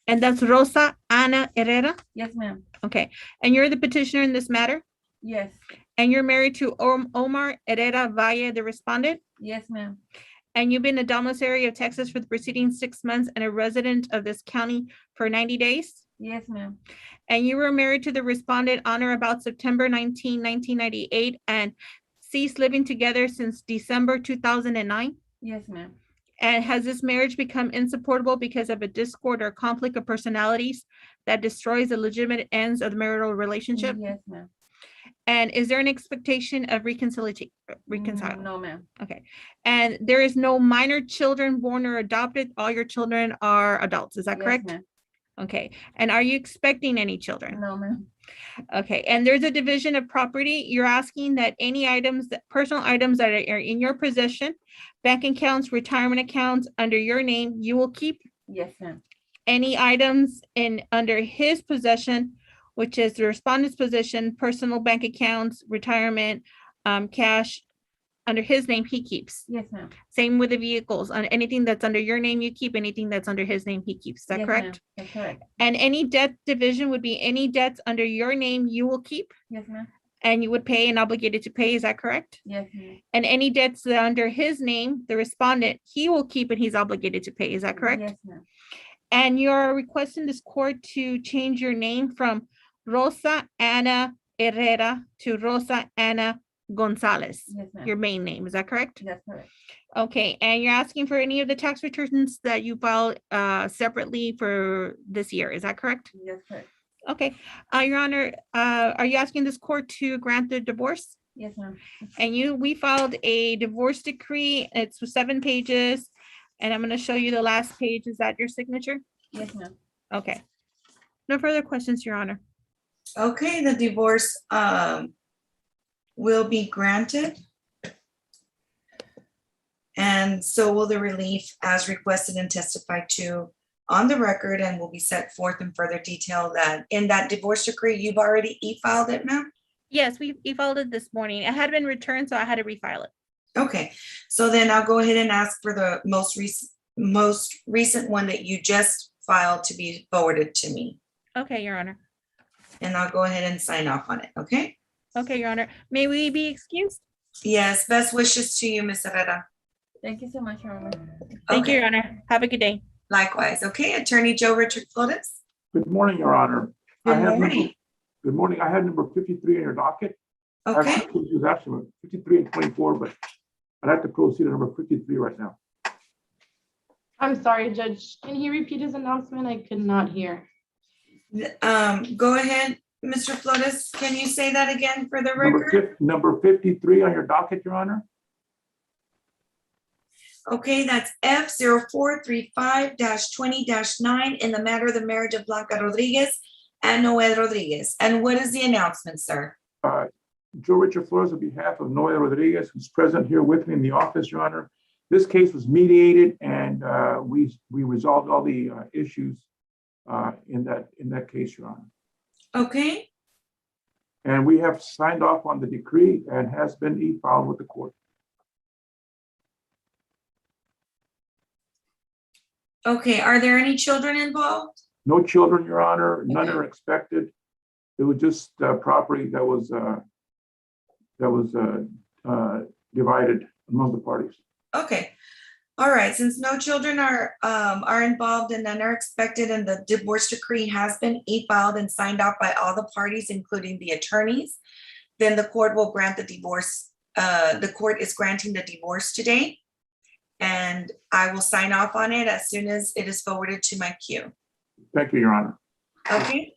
And that's Rosa Ana Herrera. Yes, ma'am. Okay, and you're the petitioner in this matter? Yes. And you're married to Omar Herrera Valle, the respondent? Yes, ma'am. And you've been a domiciliary of Texas for the preceding 6 months and a resident of this county for 90 days? Yes, ma'am. And you were married to the respondent on or about September 19, 1998 and ceased living together since December 2009? Yes, ma'am. And has this marriage become insupportable because of a discord or conflict of personalities that destroys the legitimate ends of the marital relationship? Yes, ma'am. And is there an expectation of reconciliation? No, ma'am. Okay. And there is no minor children born or adopted. All your children are adults. Is that Yes, correct? ma'am. Okay. And are you expecting any children? No, ma'am. Okay. And there's a division of property. You're asking that any items, personal items that are in your possession, bank accounts, retirement accounts under your name, you will keep. Yes, ma'am. Any items under his possession, which is the respondent's possession, personal bank accounts, retirement, cash, under his name, he keeps. Yes, ma'am. Same with the vehicles. On anything that's under your name, you keep. Anything that's under his name, he keeps. Is that Yes, correct? ma'am. That's correct. And any debt division would be any debts under your name, you will keep. Yes, ma'am. And you would pay and obligated to pay. Is that correct? Yes, ma'am. And any debts that are under his name, the respondent, he will keep and he's obligated to pay. Is that correct? Yes, ma'am. And you're requesting this court to change your name from Rosa Ana Herrera to Rosa Ana Gonzalez. Yes, ma'am. Your main name, is that correct? That's correct. Okay, and you're asking for any of the tax returns that you filed separately for this year, is that correct? Yes, correct. Okay, Your Honor, are you asking this court to grant the divorce? Yes, ma'am. And we filed a divorce decree, it's 7 pages, and I'm gonna show you the last page, is that your signature? Yes, ma'am. Okay. No further questions, Your Honor. Okay, the divorce will be granted. And so will the relief as requested and testified to on the record, and will be set forth in further detail that in that divorce decree, you've already e-filed it, ma'am? Yes, we filed it this morning. It had been returned, so I had to refile it. Okay, so then I'll go ahead and ask for the most recent one that you just filed to be forwarded to me. Okay, Your Honor. And I'll go ahead and sign off on it, okay? Okay, Your Honor. May we be excused? Yes, best wishes to you, Ms. Herrera. Thank you so much, Your Honor. Thank you, Okay. Your Honor. Have a good day. Likewise, okay, Attorney Joe Richard Flores. Good morning, Your Honor. Good morning. Good morning. I have number 53 on your docket. I have Okay, two issues, actually, 53 and 24, but I'd like to proceed to number 53 right now. I'm sorry, Judge. Can he repeat his announcement? I could not hear. go ahead, Mr. Flores. Can you say that again for the record? Number 53 on your docket, Your Honor. Okay, that's F0435-20-9 in the matter of the marriage of Blanca Rodriguez and Noel Rodriguez. And what is the announcement, sir? Joe Richard Flores, on behalf of Noel Rodriguez, who's present here with me in the office, Your Honor. This case was mediated, and we resolved all the issues in that case, Your Honor. Okay, And we have signed off on the decree and has been e-filed with the court. okay. Are there any children involved? No children, Your Honor. None are expected. It was just property that was divided among the parties. Okay, all right. Since no children are involved and none are expected, and the divorce decree has been e-filed and signed off by all the parties, including the attorneys, then the court will grant the divorce. The court is granting the divorce today, and I will sign off on it as soon as it is forwarded to my queue. Thank you, Your Honor. Okay,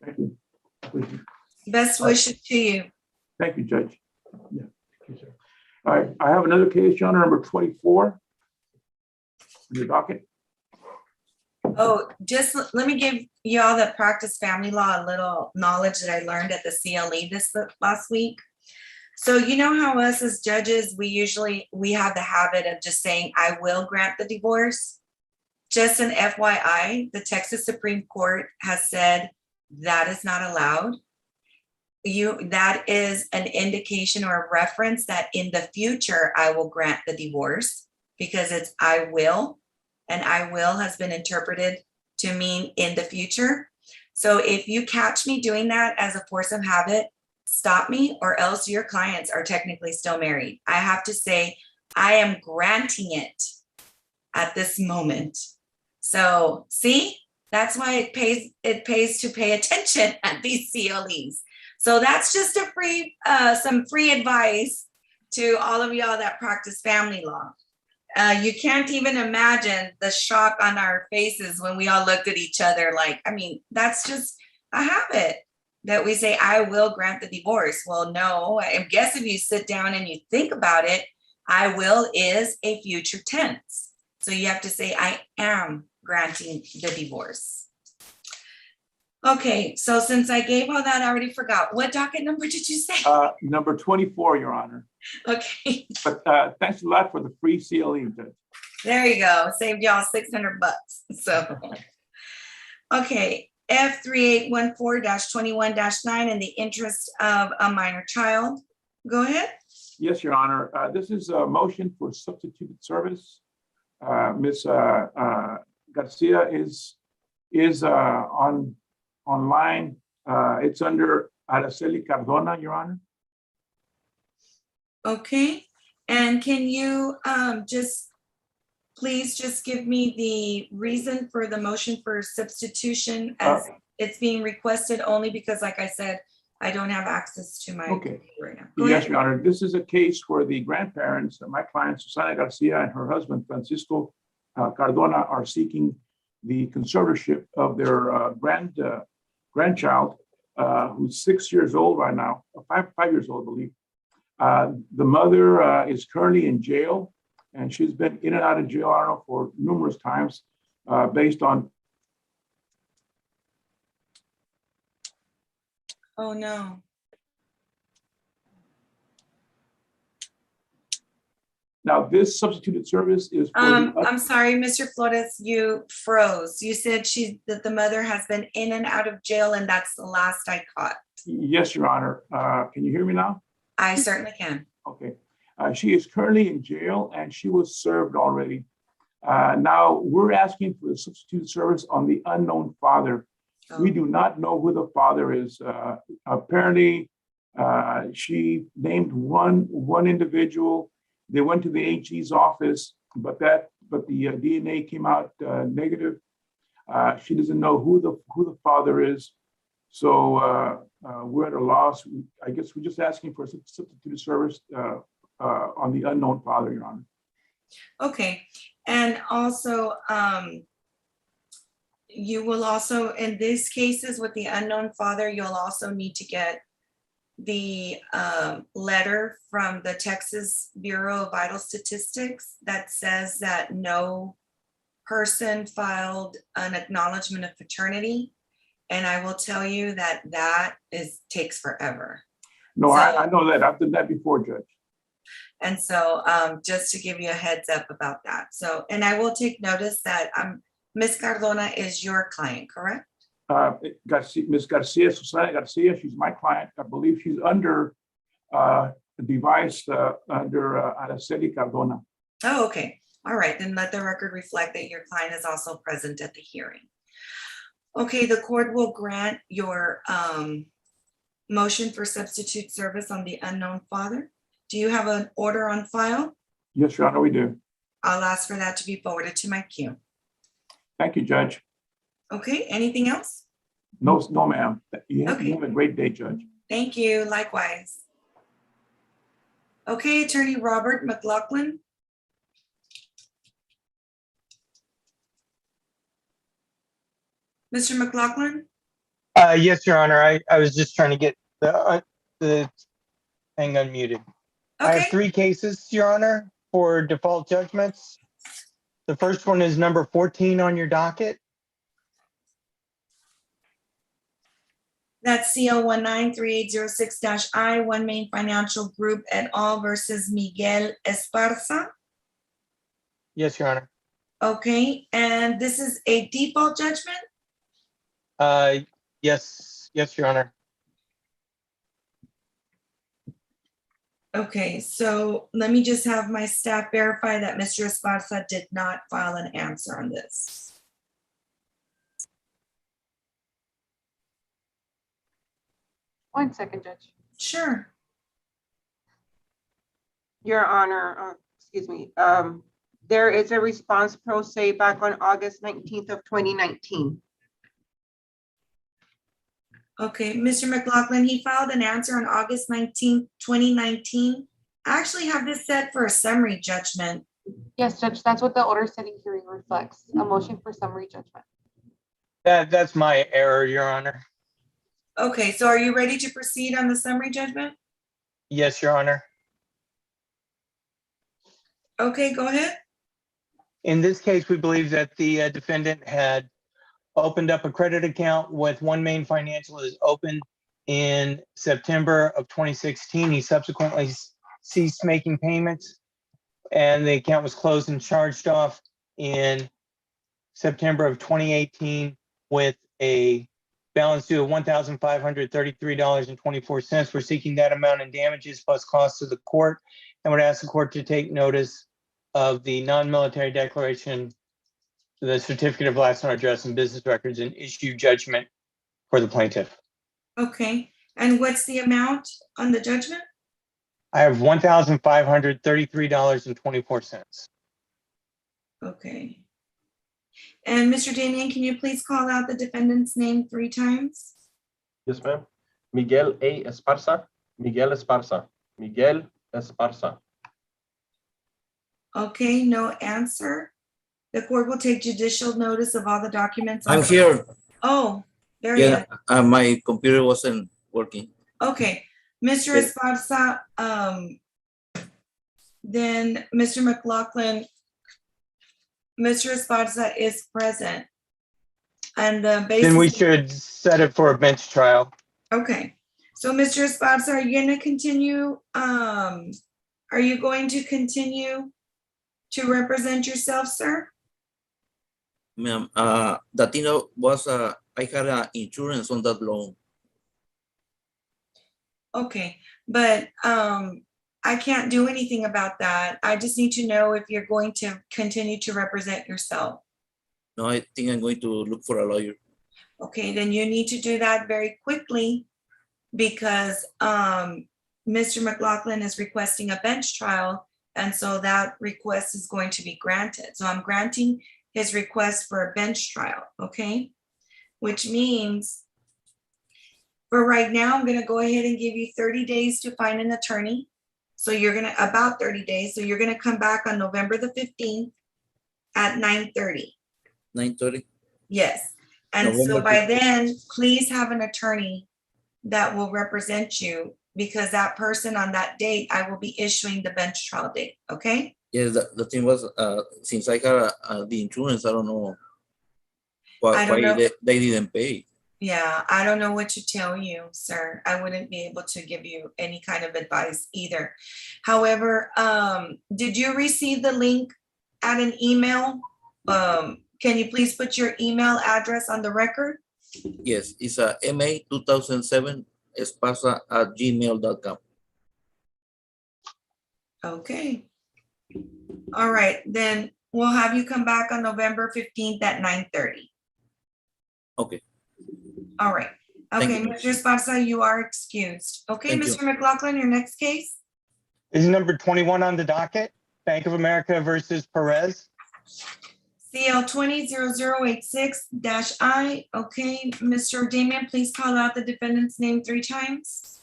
Thank you. Appreciate it. best wishes to you. Thank you, Judge. Yeah. Thank you, sir. All right, I have another case, Your Honor, number 24 on your docket. Oh, just let me give y'all that practice family law a little knowledge that I learned at the CLE this last week. So you know how us as judges, we have the habit of just saying, I will grant the divorce. Just an FYI, the Texas Supreme Court has said that is not allowed. That is an indication or a reference that in the future, I will grant the divorce, because it's I will, and I will has been interpreted to mean in the future. So if you catch me doing that as a force of habit, stop me, or else your clients are technically still married. I have to say, I am granting it at this moment. So see, that's why it pays to pay attention at these CLEs. So that's just a some free advice to all of y'all that practice family law. You can't even imagine the shock on our faces when we all looked at each other like, I mean, that's just a habit that we say, I will grant the divorce. Well, no, I guess if you sit down and you think about it, I will is a future tense. So you have to say, I am granting the divorce. Okay, so since I gave all that, I already forgot. What docket number did you say? Number 24, Your Honor. Okay, But thanks a lot for the free CLE, Judge. there you go. Saved y'all $600. So, okay, F3814-21-9 in the interest of a minor child. Go ahead. Yes, Your Honor. This is a motion for substituted service. Ms. Garcia is online. It's under Araceli Cardona, Your Honor. Okay, and can you please just give me the reason for the motion for substitution, as it's being requested, only because, like I said, I don't have access to my computer right now. Go Yes, ahead. Your Honor. This is a case where the grandparents, my client Susana Garcia and her husband Francisco Cardona, are seeking the conservatorship of their grandchild, who's 6 years old right now, 5 years old, I believe. The mother is currently in jail, and she's been in and out of jail, I don't know, for numerous times, based on. Oh, no. Now, this substituted service is for I'm sorry, Mr. Flores, you froze. You said that the mother has been in and out of jail, and that's the last I caught. Yes, Your Honor. Can you hear me now? I certainly can. Okay. She is currently in jail and she was served already. Now, we're asking for a substitute service on the unknown father. We do not know who the father is. Apparently, she named one individual. They went to the AG's office, but the DNA came out negative. She doesn't know who the father is. So we're at a loss. I guess we're just asking for a substitute service on the unknown father, Your Honor. Okay, and also, you will also, in these cases with the unknown father, you'll also need to get the letter from the Texas Bureau of Vital Statistics that says that no person filed an acknowledgement of paternity. And I will tell you that takes forever. No, I know that. I've done that before, Judge. And so just to give you a heads up about that. So, and I will take notice that Ms. Cardona is your client, correct? Ms. Garcia, Susana Garcia, she's my client. I believe she's under the device under Araceli Cardona. Oh, okay. All right, then let the record reflect that your client is also present at the hearing. Okay, the court will grant your motion for substitute service on the unknown father. Do you have an order on file? Yes, Your Honor, we do. I'll ask for that to be forwarded to my queue. Thank you, Judge. Okay, anything else? No, ma'am. You have Okay. a great day, Judge. Thank you, likewise. Okay, Attorney Robert McLaughlin. Mr. McLaughlin? Yes, Your Honor. I was just trying to get the thing unmuted. I have 3 cases, Your Honor, for default judgments. The first one is number 14 on your docket. That's CO 193806-I, One Main Financial Group et al. Versus Miguel Esparza. Yes, Your Honor. Okay, and this is a default judgment? Yes, Your Honor. Okay, so let me just have my staff verify that Mr. Esparza did not file an answer on this. One second, Judge. Sure. Your Honor, excuse me, there is a response pro se back on August 19th of 2019. Okay, Mr. McLaughlin, he filed an answer on August 19th, 2019. I actually have this set for a summary judgment. Yes, Judge, that's what the order setting hearing reflects, a motion for summary judgment. That's my error, Your Honor. Okay, so are you ready to proceed on the summary judgment? Yes, Your Honor. Okay, go ahead. In this case, we believe that the defendant had opened up a credit account with One Main Financial. Is opened in September of 2016. He subsequently ceased making payments, and the account was closed and charged off in September of 2018 with a balance due of $1,533.24. We're seeking that amount in damages plus costs to the court, and would ask the court to take notice of the non-military declaration, the certificate of last known address and business records, and issue judgment for the plaintiff. Okay, and what's the amount on the judgment? I have $1,533.24. Okay. And Mr. Damian, can you please call out the defendant's name 3 times? Yes, ma'am. Miguel A. Esparza, Miguel Esparza, Miguel Esparza. Okay, no answer. The court will take judicial notice of all the documents. I'm here. Oh, there he is. My computer wasn't working. Okay, Mr. Esparza, then Mr. McLaughlin, Mr. Esparza is present. And the basis. Then we should set it for a bench trial. Okay, so Mr. Esparza, are you gonna continue? Are are you going to continue to represent yourself, sir? Ma'am, the thing was, I had insurance on that loan. Okay, but I can't do anything about that. I just need to know if you're going to continue to represent yourself. No, I think I'm going to look for a lawyer. Okay, then you need to do that very quickly because Mr. McLaughlin is requesting a bench trial, and so that request is going to be granted. So I'm granting his request for a bench trial, okay? Which means for right now, I'm gonna go ahead and give you 30 days to find an attorney. So you're gonna, about 30 days, so you're gonna come back on November the 15th at 9:30. 9:30. Yes, and so November by 15th. then, please have an attorney that will represent you because that person on that date, I will be issuing the bench trial date, okay? Yes, the thing was, since I got the insurance, I don't know I don't know. why they didn't pay. Yeah, I don't know what to tell you, sir. I wouldn't be able to give you any kind of advice either. However, did you receive the link at an email? Can you please put your email address on the record? Yes, it's a MA 2007 espasa@gmail.com. Okay. All right, then we'll have you come back on November 15th at 9:30. Okay. All right. Thank Okay, you. Mr. Esparza, you are excused. Okay, Thank you. Mr. McLaughlin, your next case? This is number 21 on the docket, Bank of America versus Perez. CL 200086-I. Okay, Mr. Damian, please call out the defendant's name 3 times.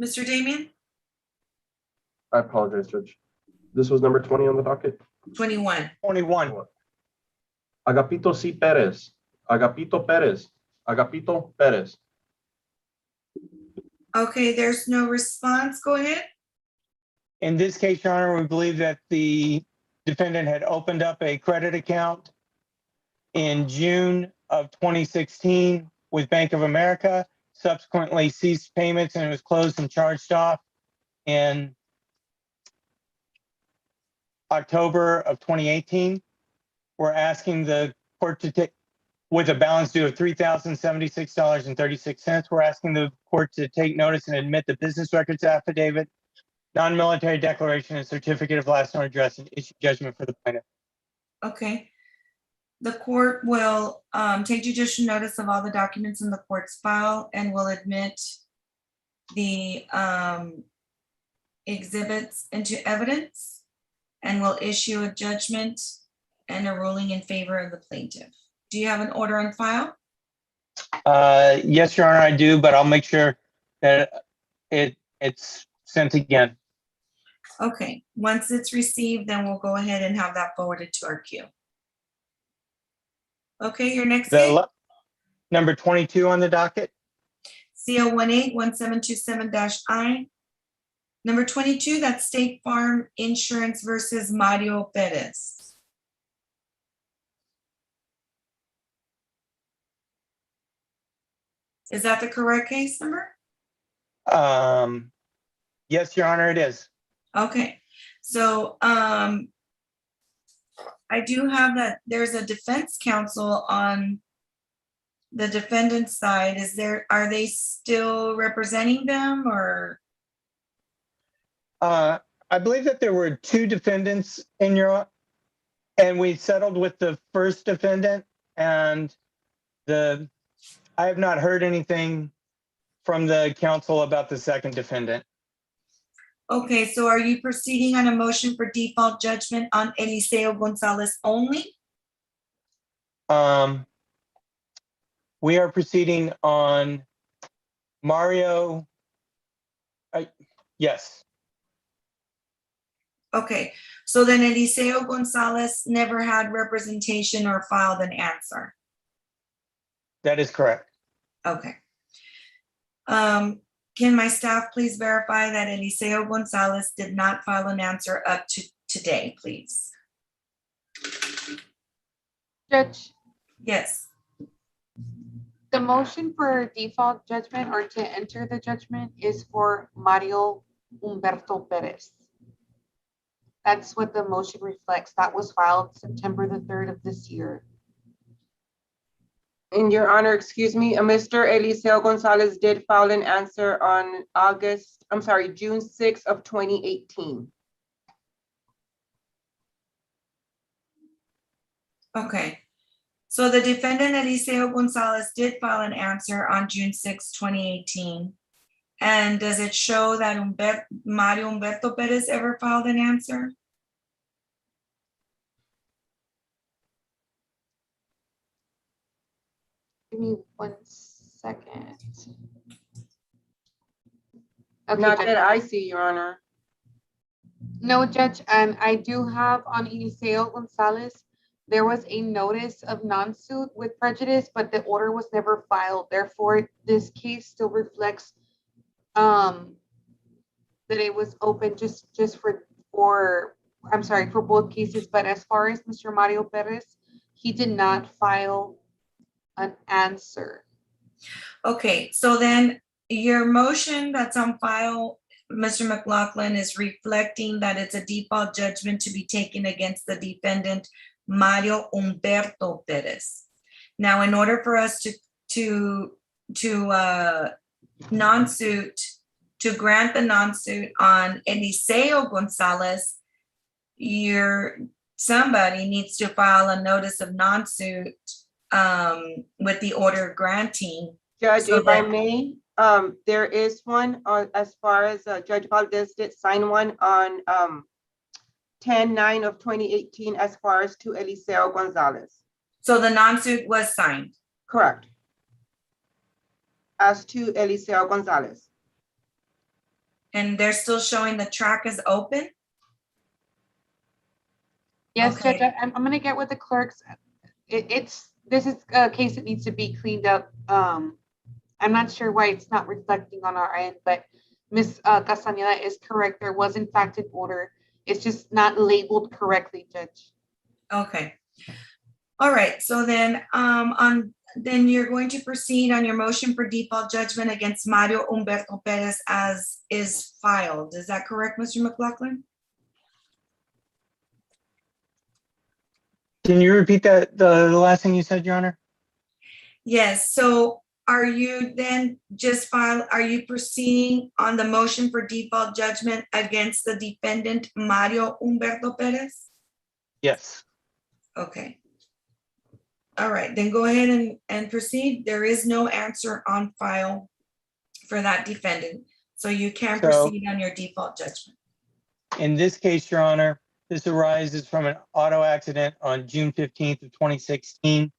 Mr. Damian? I apologize, Judge. This was number 20 on the docket. 21. 21. Agapito C. Perez. Agapito Perez. Agapito Perez. Okay, there's no response. Go ahead. In this case, Your Honor, we believe that the defendant had opened up a credit account in June of 2016 with Bank of America, subsequently ceased payments and it was closed and charged off in October of 2018. We're asking the court to take, with a balance due of $3,076.36, we're asking the court to take notice and admit the business records affidavit, non-military declaration, and certificate of last known address and issue judgment for the plaintiff. Okay. The court will take judicial notice of all the documents in the court's file and will admit the exhibits into evidence and will issue a judgment and a ruling in favor of the plaintiff. Do you have an order on file? Yes, Your Honor, I do, but I'll make sure that it's sent again. Okay, once it's received, then we'll go ahead and have that forwarded to our queue. Okay, your next case, Number 22 on the docket. CO 181727-I. Number 22, that's State Farm Insurance versus Mario Perez. Is that the correct case number? Yes, Your Honor, it is. Okay, so I do have that there's a defense counsel on the defendant's side. Are they still representing them or? I believe that there were 2 defendants in and we settled with the first defendant and I have not heard anything from the counsel about the second defendant. Okay, so are you proceeding on a motion for default judgment on Eliseo Gonzalez only? We are proceeding on Mario. Yes. Okay, so then Eliseo Gonzalez never had representation or filed an answer. That is correct. Okay. Can my staff please verify that Eliseo Gonzalez did not file an answer up to today, please? Judge, Yes. The motion for default judgment or to enter the judgment is for Mario Humberto Perez. That's what the motion reflects. That was filed September the 3rd of this year. In your honor, excuse me, Mr. Eliseo Gonzalez did file an answer on June 6th of 2018. Okay. So the defendant Eliseo Gonzalez did file an answer on June 6, 2018. And does it show that Mario Humberto Perez ever filed an answer? Give me 1 second. Okay, not that I see, your honor. No, Judge, and I do have on Eliseo Gonzalez, there was a notice of non-suit with prejudice, but the order was never filed. Therefore, this case still reflects that it was open just for both cases. But as far as Mr. Mario Perez, he did not file an answer. Okay, so then your motion that's on file, Mr. McLaughlin, is reflecting that it's a default judgment to be taken against the defendant Mario Humberto Perez. Now, in order for us to non-suit, to grant the non-suit on Eliseo Gonzalez, somebody needs to file a notice of non-suit with the order granting. Judge, so if I may, there is one as far as Judge Valdez did sign one on 10/9 of 2018 as far as to Eliseo Gonzalez. So the non-suit was signed? Correct. As to Eliseo Gonzalez. And they're still showing the track is open? Yes, okay. Judge, I'm going to get with the clerks. This is a case that needs to be cleaned up. I'm not sure why it's not reflecting on our end, but Ms. Castañeda is correct. There was in fact an order. It's just not labeled correctly, Judge. Okay. All right. So then then you're going to proceed on your motion for default judgment against Mario Humberto Perez as is filed. Is that correct, Mr. McLaughlin? Can you repeat that, the last thing you said, Your Honor? Yes. So are you then are you proceeding on the motion for default judgment against the defendant Mario Humberto Perez? Yes. Okay. All right, then go ahead and proceed. There is no answer on file for that defendant. So you can proceed on your default judgment. In this case, Your Honor, this arises from an auto accident on June 15th of 2016.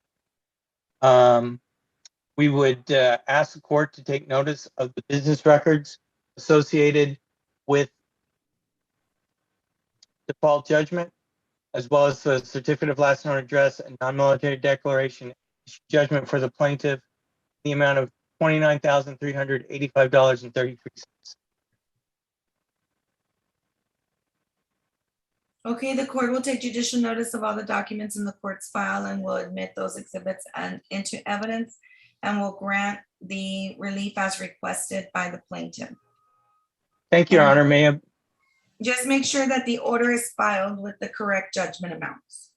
We would ask the court to take notice of the business records associated with default judgment, as well as the certificate of last known address and non-military declaration judgment for the plaintiff, the amount of $29,385.33. Okay, the court will take judicial notice of all the documents in the court's file and will admit those exhibits into evidence and will grant the relief as requested by the plaintiff. Thank you, Your Honor. May I? Just make sure that the order is filed with the correct judgment amounts.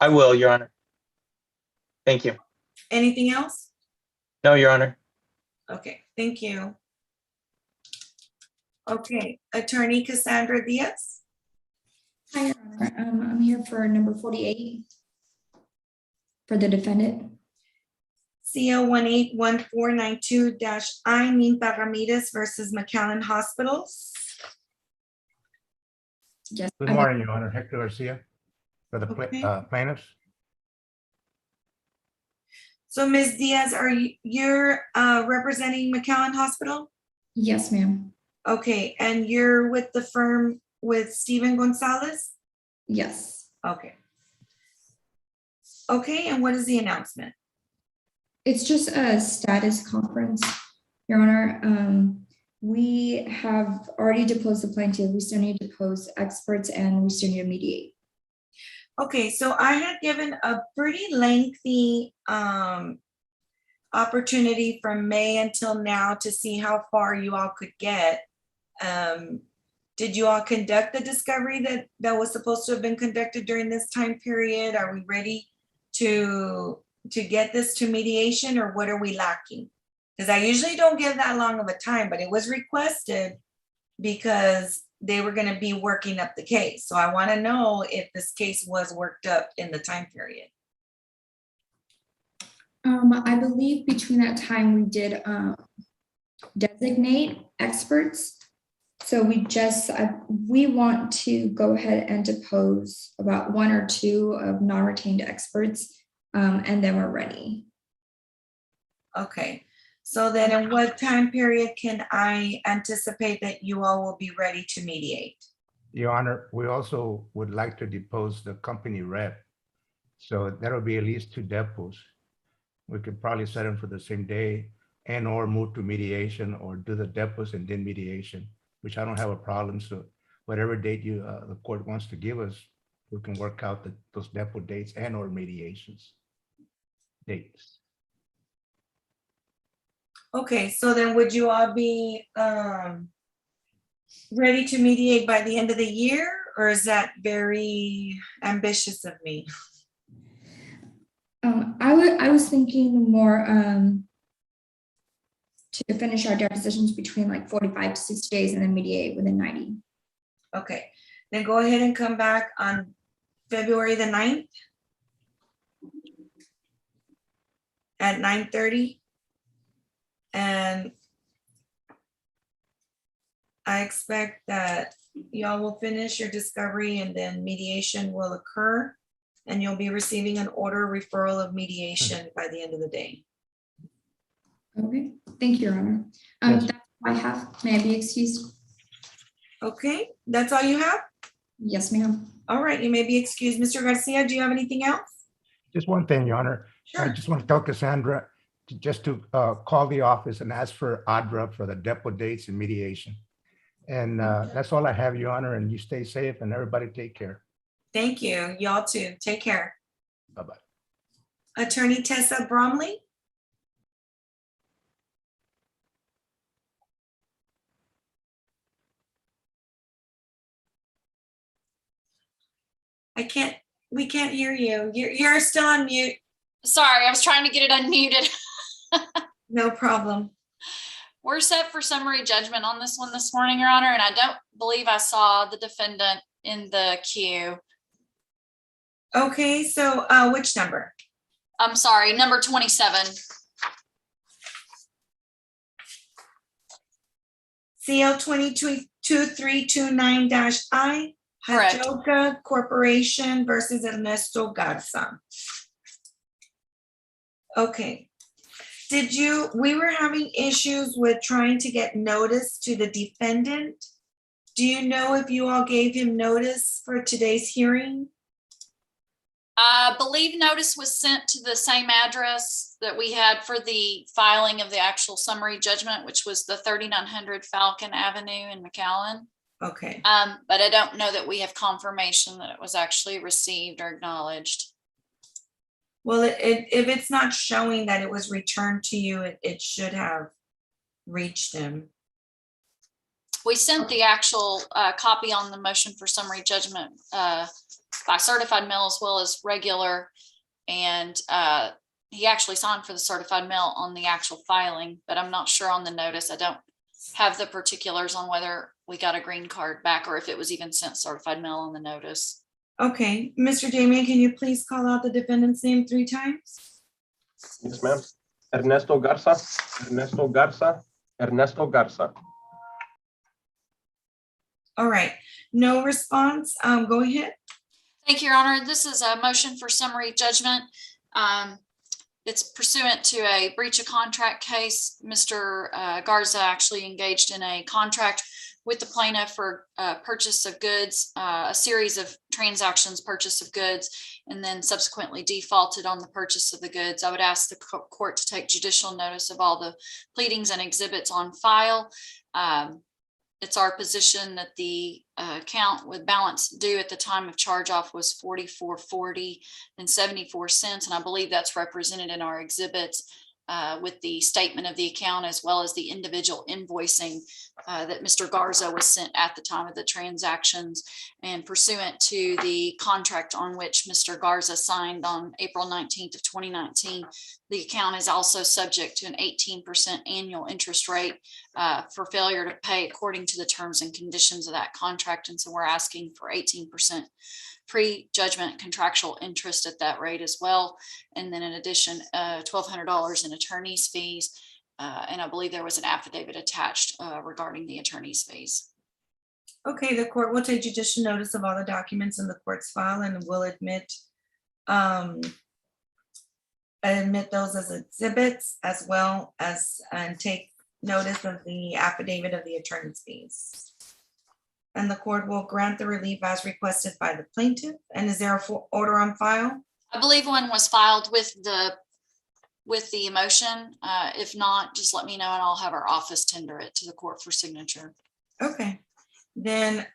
I will, Your Honor. Thank you. Anything else? No, Your Honor. Okay, thank you. Okay, Attorney Cassandra Diaz. Hi, Your Honor. I'm here for number 48 for the defendant. CO 181492-I Ninfa Ramirez versus McAllen Hospitals. Yes. Good morning, Your Honor. Hector Garcia for the plaintiffs. So Ms. Diaz, you're representing McAllen Hospital? Yes, ma'am. Okay, and you're with the firm with Steven Gonzalez? Yes. Okay. Okay, and what is the announcement? It's just a status conference, Your Honor. We have already deposed the plaintiff. We still need to depose experts and we still need to mediate. Okay, so I had given a pretty lengthy opportunity from May until now to see how far you all could get. Did you all conduct the discovery that was supposed to have been conducted during this time period? Are we ready to get this to mediation, or what are we lacking? Because I usually don't give that long of a time, but it was requested because they were going to be working up the case. So I want to know if this case was worked up in the time period. I believe between that time we did designate experts. So we want to go ahead and depose about 1 or 2 of non-retained experts, and then we're ready. Okay, so then in what time period can I anticipate that you all will be ready to mediate? Your Honor, we also would like to depose the company rep. So that'll be at least 2 depots. We could probably set them for the same day and or move to mediation, or do the depots and then mediation, which I don't have a problem. So whatever date the court wants to give us, we can work out those depot dates and or mediations dates. Okay, so then would you all be ready to mediate by the end of the year, or is that very ambitious of me? I was thinking more to finish our depositions between like 45 to 60 days and then mediate within 90. Okay, then go ahead and come back on February the 9th at 9:30. And I expect that y'all will finish your discovery and then mediation will occur, and you'll be receiving an order referral of mediation by the end of the day. Okay, thank you, Your Honor. Yes. That's all I have. May I be excused? Okay, that's all you have? Yes, ma'am. All right, you may be excused. Mr. Garcia, do you have anything else? Just one thing, Your Honor. I Sure. just want to tell Cassandra to call the office and ask for ADRA for the depot dates and mediation. And that's all I have, Your Honor, and you stay safe and everybody take care. Thank you. Y'all too. Take care. Bye-bye. Attorney Tessa Bromley. We can't hear you. You're still on mute. Sorry, I was trying to get it unmuted. No problem. We're set for summary judgment on this one this morning, Your Honor, and I don't believe I saw the defendant in the queue. Okay, so which number? I'm sorry, number 27. CL 222329-I, Correct. Hajoka Corporation versus Ernesto Garza. Okay. We were having issues with trying to get notice to the defendant. Do you know if you all gave him notice for today's hearing? I believe notice was sent to the same address that we had for the filing of the actual summary judgment, which was the 3900 Falcon Avenue in McAllen. Okay. But I don't know that we have confirmation that it was actually received or acknowledged. Well, if it's not showing that it was returned to you, it should have reached him. We sent the actual copy on the motion for summary judgment by certified mail as well as regular. And he actually signed for the certified mail on the actual filing, but I'm not sure on the notice. I don't have the particulars on whether we got a green card back or if it was even sent certified mail on the notice. Okay, Mr. Damian, can you please call out the defendant's name 3 times? Yes, ma'am. Ernesto Garza, Ernesto Garza, Ernesto Garza. All right, no response. Go ahead. Thank you, Your Honor. This is a motion for summary judgment. It's pursuant to a breach of contract case. Mr. Garza actually engaged in a contract with the plaintiff for purchase of goods, a series of transactions, purchase of goods, and then subsequently defaulted on the purchase of the goods. I would ask the court to take judicial notice of all the pleadings and exhibits on file. It's our position that the account with balance due at the time of charge off was $44.40 and 74 cents. And I believe that's represented in our exhibits. with the statement of the account as well as the individual invoicing that Mr. Garza was sent at the time of the transactions. And pursuant to the contract on which Mr. Garza signed on April 19th of 2019, the account is also subject to an 18% annual interest rate for failure to pay according to the terms and conditions of that contract. And so we're asking for 18% pre-judgment contractual interest at that rate as well. And then in addition, $1,200 in attorney's fees. And I believe there was an affidavit attached regarding the attorney's fees. Okay, the court will take judicial notice of all the documents in the court's file and will admit those as exhibits, as well as and take notice of the affidavit of the attorney's fees. And the court will grant the relief as requested by the plaintiff. And is there a order on file? I believe one was filed with the motion. If not, just let me know and I'll have our office tender it to the court for signature. Okay, then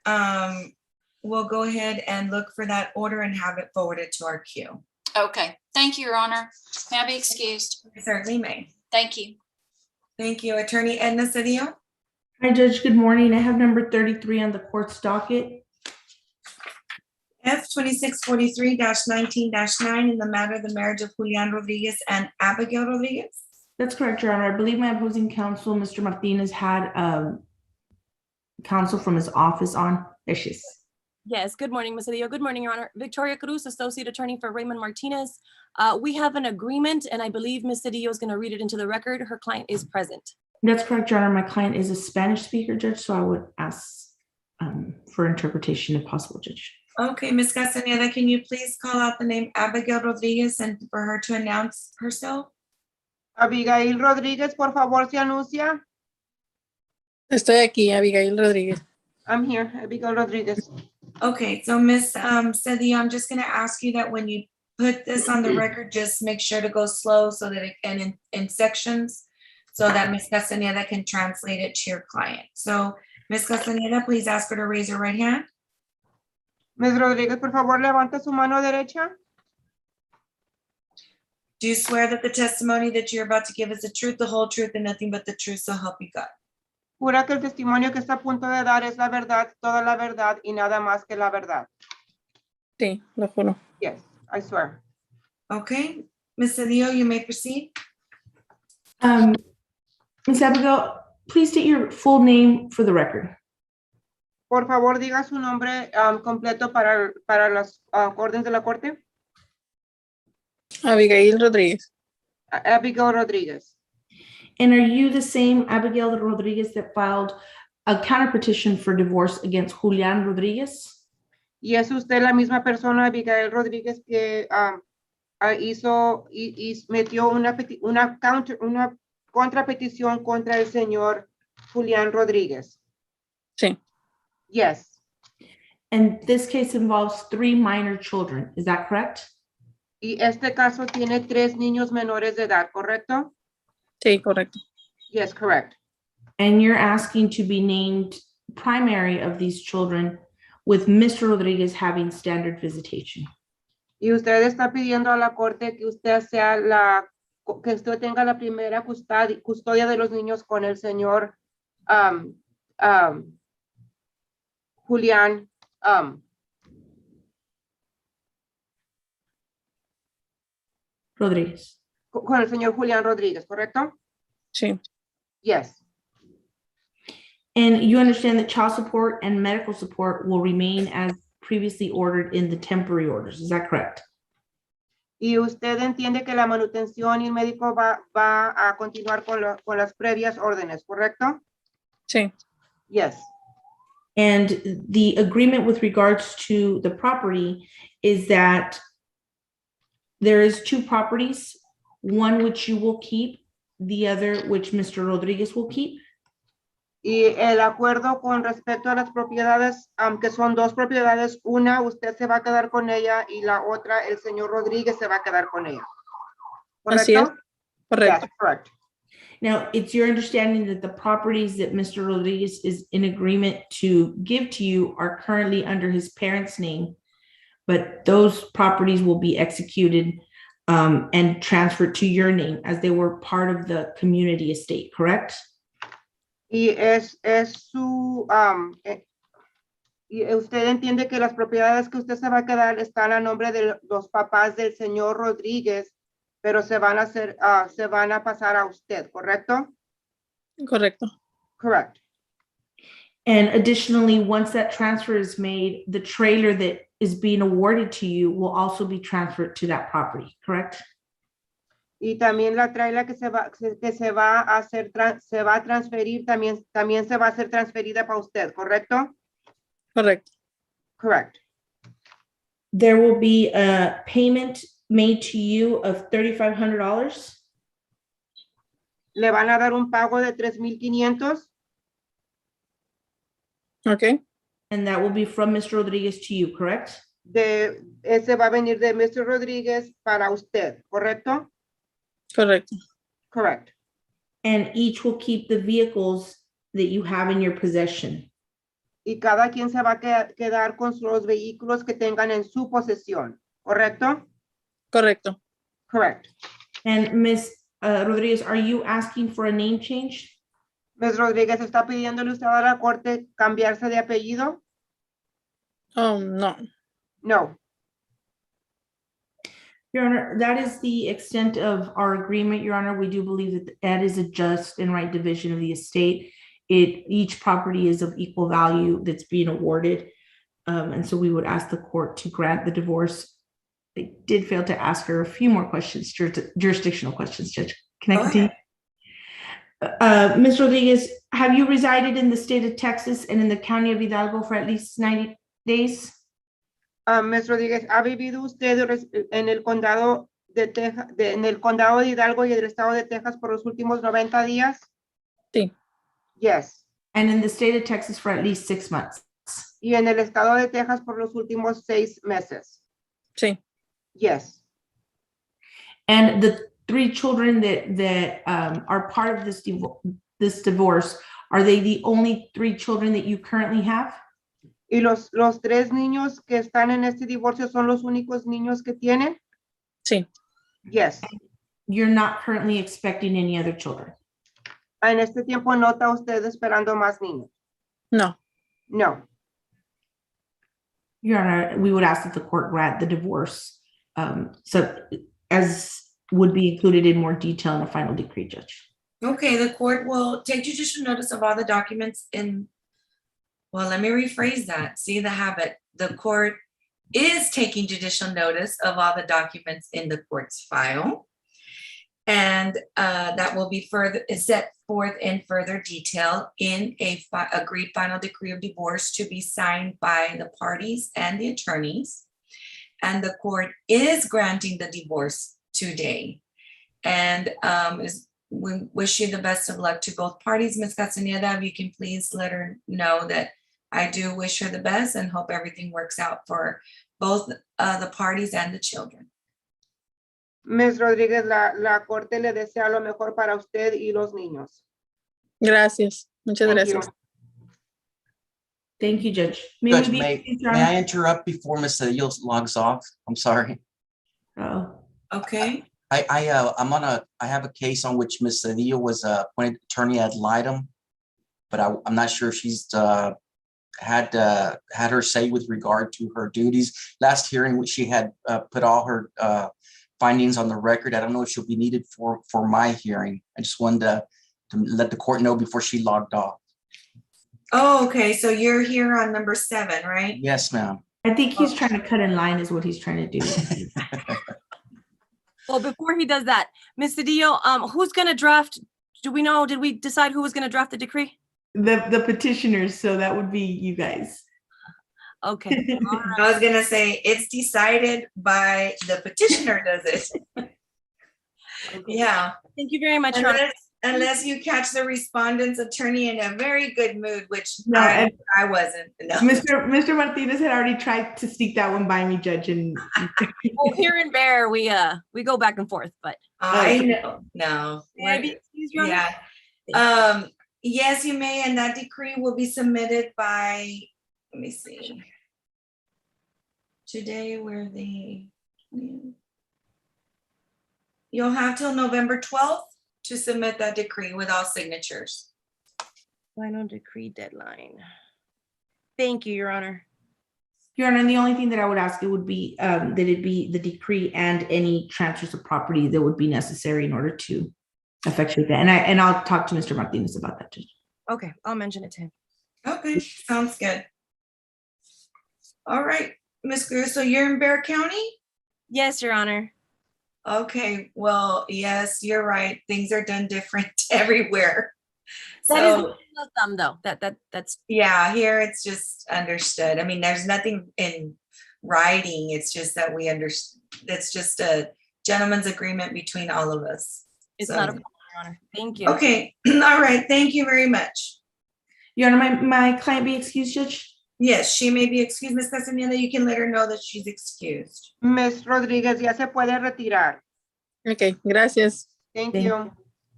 we'll go ahead and look for that order and have it forwarded to our queue. Okay, thank you, Your Honor. May I be excused? You certainly may. Thank you. Thank you. Attorney Edna Cedillo. Hi, Judge. Good morning. I have number 33 on the court's docket. F 2643-19-9 in the matter of the marriage of Julian Rodriguez and Abigail Rodriguez. That's correct, Your Honor. I believe my opposing counsel, Mr. Martinez, had counsel from his office on. There she is. Yes, good morning, Ms. Cedillo. Good morning, Your Honor. Victoria Cruz, Associate Attorney for Raymond Martinez. We have an agreement, and I believe Ms. Cedillo is going to read it into the record. Her client is present. That's correct, Your Honor. My client is a Spanish speaker, Judge, so I would ask for interpretation if possible, Judge. Okay, Ms. Castaneda, can you please call out the name Abigail Rodriguez and for her to announce herself? Abigail Rodriguez, por favor, se anuncia. Estoy aquí, Abigail Rodriguez. I'm here, Abigail Rodriguez. Okay, so Ms. Cedillo, I'm just gonna ask you that when you put this on the record, just make sure to go slow so that it can in sections so that Ms. Castaneda can translate it to your client. So Ms. Castaneda, please ask her to raise her right hand. Ms. Rodriguez, por favor, levanta su mano derecha. Do you swear that the testimony that you're about to give is the truth, the whole truth, and nothing but the truth, so help you God? Jura que el testimonio que está a punto de dar es la verdad, toda la verdad y nada más que la verdad. Sí, lo juro. Yes, I swear. Okay, Ms. Cedillo, you may proceed. Ms. Abigail, please state your full name for the record. Por favor, diga su nombre completo para las órdenes de la corte. Abigail Rodriguez. Abigail Rodriguez. And are you the same Abigail Rodriguez that filed a counter petition for divorce against Julian Rodriguez? Y es usted la misma persona, Abigail Rodriguez, que metió una contrapetición contra el señor Julián Rodríguez. Sí. Yes. And this case involves 3 minor children, is that correct? Y este caso tiene 3 niños menores de edad, ¿correcto? Sí, correcto. Yes, correct. And you're asking to be named primary of these children with Mr. Rodriguez having standard visitation. Y usted está pidiendo a la corte que usted sea que usted tenga la primera custodia de los niños con el señor Julián Rodriguez. Con el señor Julián Rodríguez, ¿correcto? Sí. Yes. And you understand that child support and medical support will remain as previously ordered in the temporary orders, is that correct? Y usted entiende que la manutención y el médico va a continuar con las previas órdenes, ¿correcto? Sí. Yes. And the agreement with regards to the property is that there is 2 properties, one which you will keep, the other which Mr. Rodriguez will keep. Y el acuerdo con respecto a las propiedades, aunque son 2 propiedades, una usted se va a quedar con ella y la otra el señor Rodríguez se va a quedar con ella. ¿Correcto? Así es. Correcto. Yes, correct. Now, it's your understanding that the properties that Mr. Rodriguez is in agreement to give to you are currently under his parents' name, but those properties will be executed and transferred to your name as they were part of the community estate, correct? Y y usted entiende que las propiedades que usted se va a quedar están a nombre de los papás del señor Rodríguez, pero se van a pasar a usted, ¿correcto? Correcto. Correct. And additionally, once that transfer is made, the trailer that is being awarded to you will also be transferred to that property, correct? Y también la trailer que se va a transferir, también se va a hacer transferida para usted, ¿correcto? Correcto. Correct. There will be a payment made to you of $3,500. Le van a dar un pago de $3,500. Okay. And that will be from Mr. Rodriguez to you, correct? Ese va a venir de Mr. Rodríguez para usted, ¿correcto? Correcto. Correct. And each will keep the vehicles that you have in your possession. Y cada quien se va a quedar con los vehículos que tengan en su posesión, ¿correcto? Correcto. Correct. And Ms. Rodriguez, are you asking for a name change? Ms. Rodríguez, ¿está pidiéndole usted a la corte cambiarse de apellido? No. No. Your Honor, that is the extent of our agreement, Your Honor. We do believe that that is a just and right division of the estate. Each property is of equal value that's being awarded. And so we would ask the court to grant the divorce. I did fail to ask her a few more questions, jurisdictional questions, Judge. Can I continue? Ms. Rodriguez, have you resided in the state of Texas and in the county of Hidalgo for at least 90 days? Ms. Rodríguez, ¿ha vivido usted en el condado de Texas, en el condado de Hidalgo y el estado de Texas por los últimos 90 días? Sí. Yes. And in the state of Texas for at least 6 months? Y en el estado de Texas por los últimos 6 meses? Sí. Yes. And the 3 children that are part of this divorce, are they the only 3 children that you currently have? ¿Y los 3 niños que están en este divorcio son los únicos niños que tienen? Sí. Yes. You're not currently expecting any other children? En este tiempo no está usted esperando más niños? No. No. Your Honor, we would ask that the court grant the divorce, so as would be included in more detail in a final decree, Judge. Okay, the court will take judicial notice of all the documents in, well, let me rephrase that. See the habit. The court is taking judicial notice of all the documents in the court's file. And that will be set forth in further detail in a agreed final decree of divorce to be signed by the parties and the attorneys. And the court is granting the divorce today. And we wish you the best of luck to both parties. Ms. Castaneda, if you can please let her know that I do wish her the best and hope everything works out for both the parties and the children. Ms. Rodríguez, la corte le desea lo mejor para usted y los niños. Gracias. Muchas gracias. Thank you, Judge. Judge, may I interrupt before Ms. Cedillo logs off? I'm sorry. Okay. I have a case on which Ms. Cedillo was appointed attorney ad litem, but I'm not sure if she's had her say with regard to her duties. Last hearing, which she had put all her findings on the record. I don't know if she'll be needed for my hearing. I just wanted to let the court know before she logged off. Oh, okay. So you're here on number 7, right? Yes, ma'am. I think he's trying to cut in line is what he's trying to do. Well, before he does that, Ms. Cedillo, who's going to draft? Do we know? Did we decide who was going to draft the decree? The petitioners. So that would be you guys. Okay. I was going to say it's decided by the petitioner does it. Okay. Yeah. Thank you very much, Your Honor. Unless you catch the respondent's attorney in a very good mood, which No, I wasn't. No. Mr. Martinez had already tried to sneak that one by me, Judge, and Well, here in Bear, we go back and forth, but I know. No. maybe excuse Your Honor? Yeah. Yes, you may, and that decree will be submitted by, let me see. Today we're the You'll have till November 12th to submit that decree with all signatures. Final decree deadline. Thank you, Your Honor. Your Honor, and the only thing that I would ask, it would be that it be the decree and any transfers of property that would be necessary in order to effectuate that. And I'll talk to Mr. Martinez about that, Judge. Okay, I'll mention it to him. Okay, sounds good. All right, Ms. Caruso, you're in Bear County? Yes, Your Honor. Okay, well, yes, you're right. Things are done different everywhere. That is So, the rule of thumb, though. That's yeah, here it's just understood. I mean, there's nothing in writing. It's just that we understand. It's just a gentleman's agreement between all of us. it's So- not a problem, Your Honor. Thank you. Okay, all right, thank you very much. Your Honor, my client be excused, Judge? Yes, she may be excused, Ms. Castañeda. You can let her know that she's excused. Ms. Rodriguez, ya se puede retirar. Ok, gracias. Thank Thank you.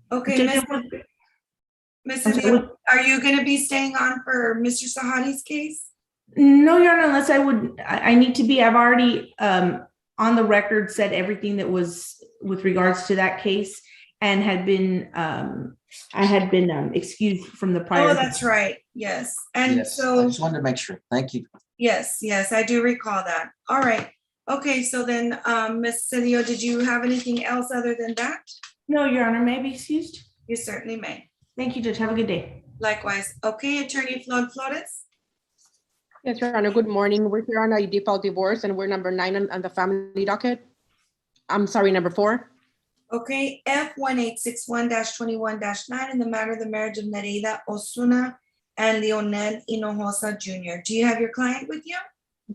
Okay, Judge, Ms. I'm sorry, Cedillo, are you gonna be staying on for Mr. Sahadi's case? no, Your Honor, unless I need to be. I've already on the record said everything that was with regards to that case and had been I had been excused from the prior. Oh, that's right. Yes. And Yes, I so, just wanted to make sure. Thank you. yes, I do recall that. All right. Okay, so then, Ms. Cedillo, did you have anything else other than that? No, Your Honor, may I be excused? You certainly may. Thank you, Judge. Have a good day. Likewise. Okay, Attorney Flores? Yes, Your Honor, good morning. We're here on a default divorce and we're number 9 on the family docket. I'm sorry, number 4. Okay, F1861-21-9 in the matter of the marriage of Nereida Osuna and Leonel Hinojosa Jr. Do you have your client with you?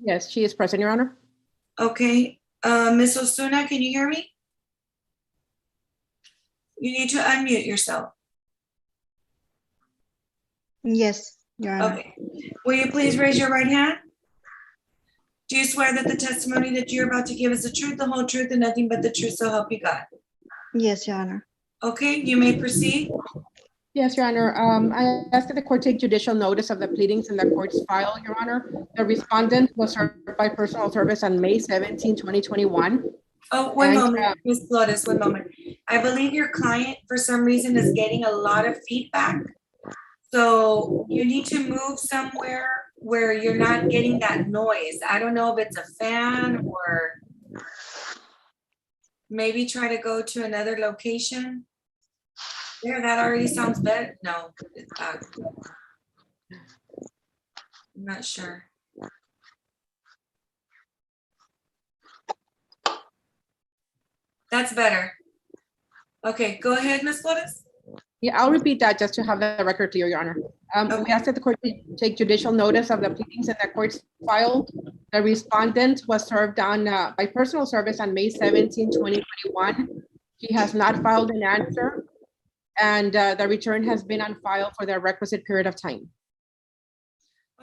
Yes, she is present, Your Honor. Okay, Ms. Osuna, can you hear me? You need to unmute yourself. Yes, Your Honor. Okay, will you please raise your right hand? Do you swear that the testimony that you're about to give is the truth, the whole truth, and nothing but the truth, so help you God? Yes, Your Honor. Okay, you may proceed. Yes, Your Honor. I ask that the court take judicial notice of the pleadings in the court's file, Your Honor. The respondent was served by personal service on May 17, 2021. Oh, one And, moment, Ms. Flores, one moment. I believe your client, for some reason, is getting a lot of feedback. So you need to move somewhere where you're not getting that noise. I don't know if it's a fan or maybe try to go to another location. There, that already sounds better. No, it's back. I'm not sure. That's better. Okay, go ahead, Ms. Flores. Yeah, I'll repeat that just to have the record clear, Your Honor. We ask that the court take judicial notice of the pleadings in the court's file. The respondent was served on by personal service on May 17, 2021. He has not filed an answer, and the return has been on file for the requisite period of time.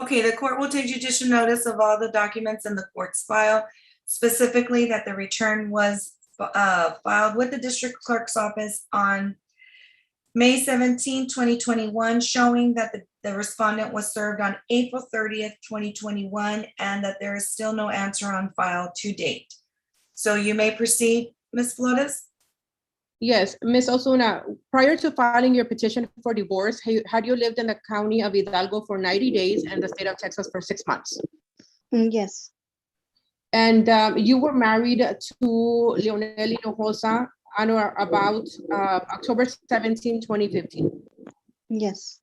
Okay, the court will take judicial notice of all the documents in the court's file, specifically that the return was filed with the district clerk's office on May 17, 2021, showing that the respondent was served on April 30th, 2021, and that there is still no answer on file to date. So you may proceed, Ms. Flores. Yes, Ms. Osuna, prior to filing your petition for divorce, had you lived in the county of Hidalgo for 90 days and the state of Texas for 6 months? Yes. And you were married to Leonel Hinojosa on or about October 17, 2015. Yes.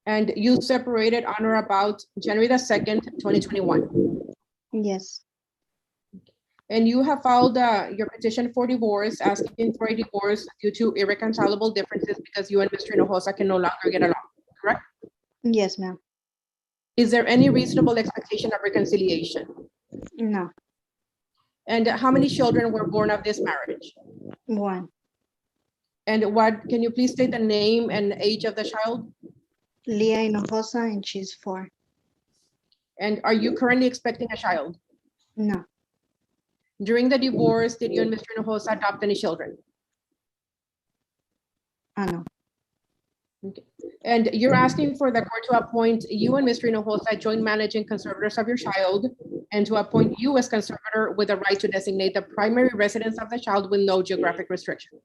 And you separated on or about January the 2nd, 2021. Yes. And you have filed your petition for divorce, asking for a divorce due to irreconcilable differences because you and Mr. Hinojosa can no longer get along, correct? Yes, ma'am. Is there any reasonable expectation of reconciliation? No. And how many children were born of this marriage? 1. And what, can you please state the name and age of the child? Leah Hinojosa, and she's 4. And are you currently expecting a child? No. During the divorce, did you and Mr. Hinojosa adopt any children? No. Okay. And you're asking for the court to appoint you and Mr. Hinojosa joint managing conservators of your child, and to appoint you as conservator with the right to designate the primary residence of the child with no geographic restriction.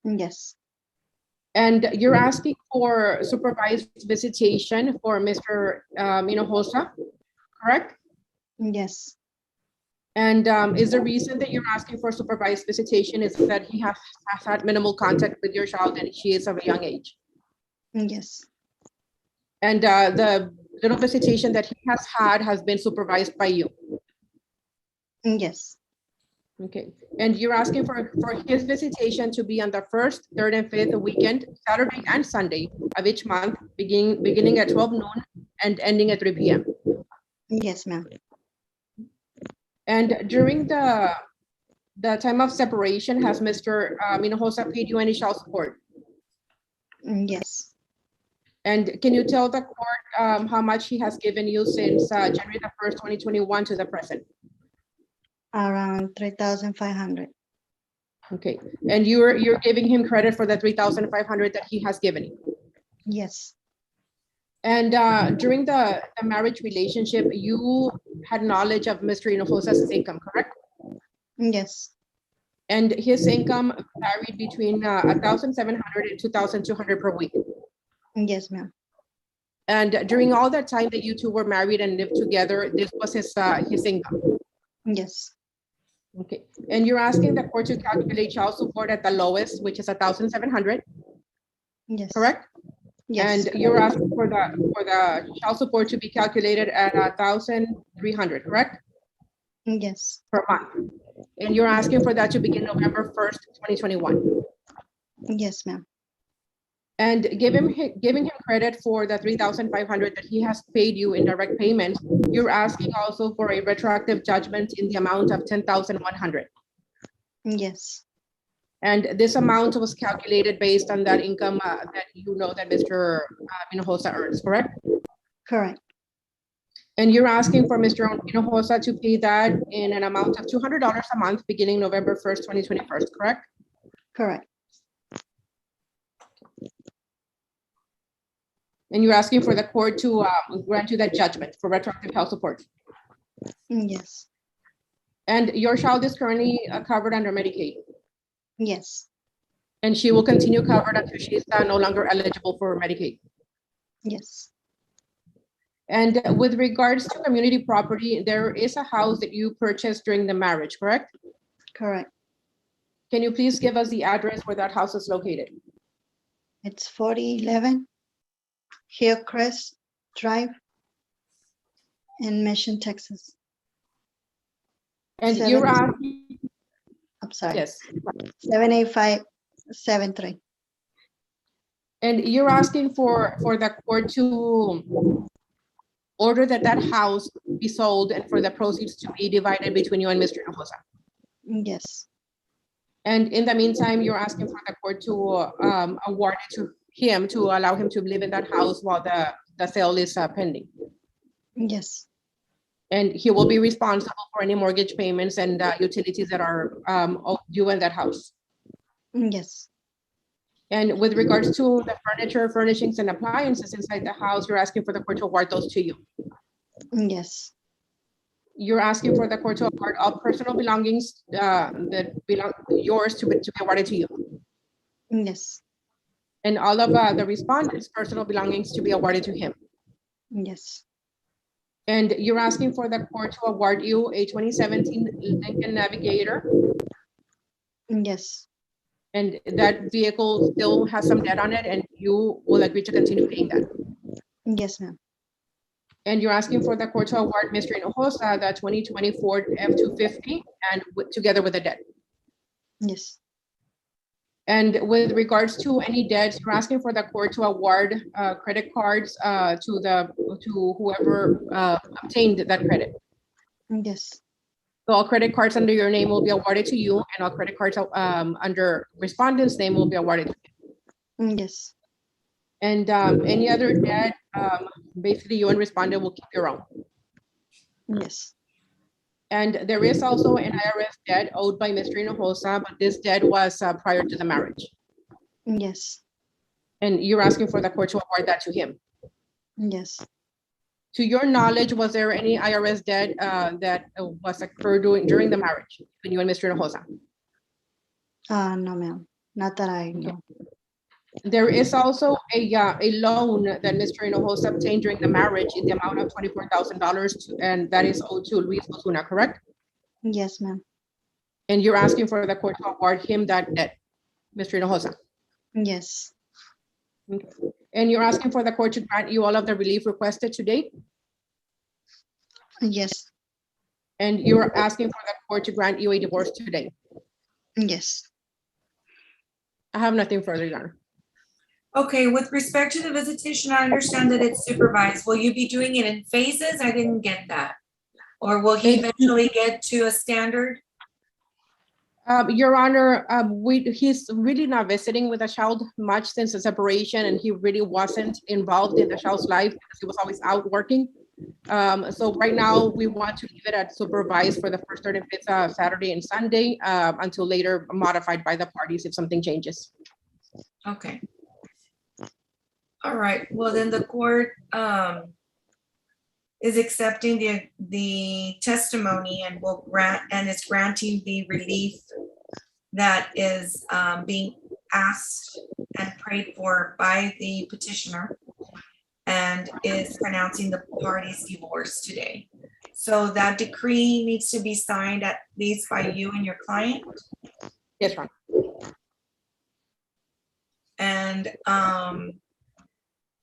Yes. And you're asking for supervised visitation for Mr. Hinojosa, correct? Yes. And is the reason that you're asking for supervised visitation is that he has had minimal contact with your child and she is of a young age? Yes. And the little visitation that he has had has been supervised by you? Yes. Okay, and you're asking for his visitation to be on the first, third, and fifth weekend, Saturday and Sunday of each month, beginning at 12 noon and ending at 3 p.m. Yes, ma'am. And during the time of separation, has Mr. Hinojosa paid you any child support? Yes. And can you tell the court how much he has given you since January the 1st, 2021 to the present? Around 3,500. Okay, and you're giving him credit for the 3,500 that he has given you? Yes. And during the marriage relationship, you had knowledge of Mr. Hinojosa's income, correct? Yes. And his income varied between 1,700 and 2,200 per week? Yes, ma'am. And during all that time that you two were married and lived together, this was his income? Yes. Okay, and you're asking the court to calculate child support at the lowest, which is 1,700? Yes. Correct? Yes. And you're asking for the child support to be calculated at 1,300, correct? Yes. Per month. And you're asking for that to begin November 1st, 2021? Yes, ma'am. And giving him credit for the 3,500 that he has paid you in direct payment, you're asking also for a retroactive judgment in the amount of 10,100. Yes. And this amount was calculated based on that income that you know that Mr. Hinojosa earns, correct? Correct. And you're asking for Mr. Hinojosa to pay that in an amount of $200 a month beginning November 1st, 2021, correct? Correct. And you're asking for the court to grant you that judgment for retroactive health support? Yes. And your child is currently covered under Medicaid? Yes. And she will continue covered until she is no longer eligible for Medicaid? Yes. And with regards to community property, there is a house that you purchased during the marriage, correct? Correct. Can you please give us the address where that house is located? It's 4011 Hillcrest Drive in Mission, Texas. And you're asking, I'm sorry. yes. 78573. And you're asking for the court to order that house be sold and for the proceeds to be divided between you and Mr. Hinojosa? Yes. And in the meantime, you're asking for the court to award it to him to allow him to live in that house while the sale is pending? Yes. And he will be responsible for any mortgage payments and utilities that are due in that house? Yes. And with regards to the furniture, furnishings, and appliances inside the house, you're asking for the court to award those to you? Yes. You're asking for the court to award all personal belongings that belong yours to be awarded to you? Yes. And all of the respondents' personal belongings to be awarded to him? Yes. And you're asking for the court to award you a 2017 Lincoln Navigator? Yes. And that vehicle still has some debt on it and you will agree to continue paying that? Yes, ma'am. And you're asking for the court to award Mr. Hinojosa the 2020 Ford F-250 and together with the debt? Yes. And with regards to any debts, you're asking for the court to award credit cards to whoever obtained that credit? Yes. So all credit cards under your name will be awarded to you, and all credit cards under respondent's name will be awarded to you? Yes. And any other debt, basically you and respondent will keep your own? Yes. And there is also an IRS debt owed by Mr. Hinojosa, but this debt was prior to the marriage? Yes. And you're asking for the court to award that to him. Yes. To your knowledge, was there any IRS debt that was occurred during the marriage between you and Mr. Hinojosa? No, ma'am. Not that I know. There is also a loan that Mr. Hinojosa obtained during the marriage in the amount of $24,000, and that is owed to Luis Osuna, correct? Yes, ma'am. And you're asking for the court to award him that debt, Mr. Hinojosa? Yes. Okay. And you're asking for the court to grant you all of the relief requested to date? Yes. And you're asking for the court to grant you a divorce today? Yes. I have nothing further, Your Honor. Okay, with respect to the visitation, I understand that it's supervised. Will you be doing it in phases? I didn't get that. Or will he eventually get to a standard? Your Honor, he's really not visiting with the child much since the separation, and he really wasn't involved in the child's life because he was always out working. So right now we want to leave it at supervised for the first, third, and fifth Saturday and Sunday until later modified by the parties if something changes. Okay. All right, well then the court is accepting the testimony and will grant, and is granting the relief that is being asked and prayed for by the petitioner, and is pronouncing the parties divorce today. So that decree needs to be signed at least by you and your client. Yes, Your Honor. And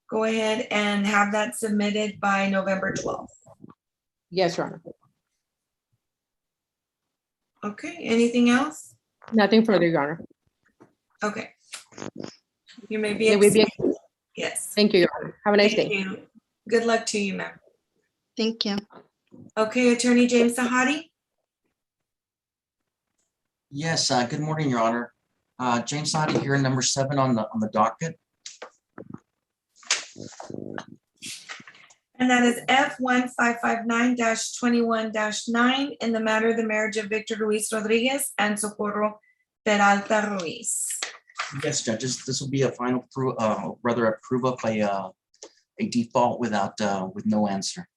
go ahead and have that submitted by November 12th. Yes, Your Honor. Okay, anything else? Nothing further, Your Honor. Okay. You may be It will be excused. Yes. Thank you, Your Honor. Have a nice Thank day. you. Good luck to you, ma'am. Thank you. Okay, Attorney James Sahadi. Yes, good morning, Your Honor. James Sadi here, number 7 on the docket. And that is F1559-21-9 in the matter of the marriage of Victor Luis Rodriguez and Socorro Peralta Ruiz. Yes, judges, this will be a final approve of a default without with no answer.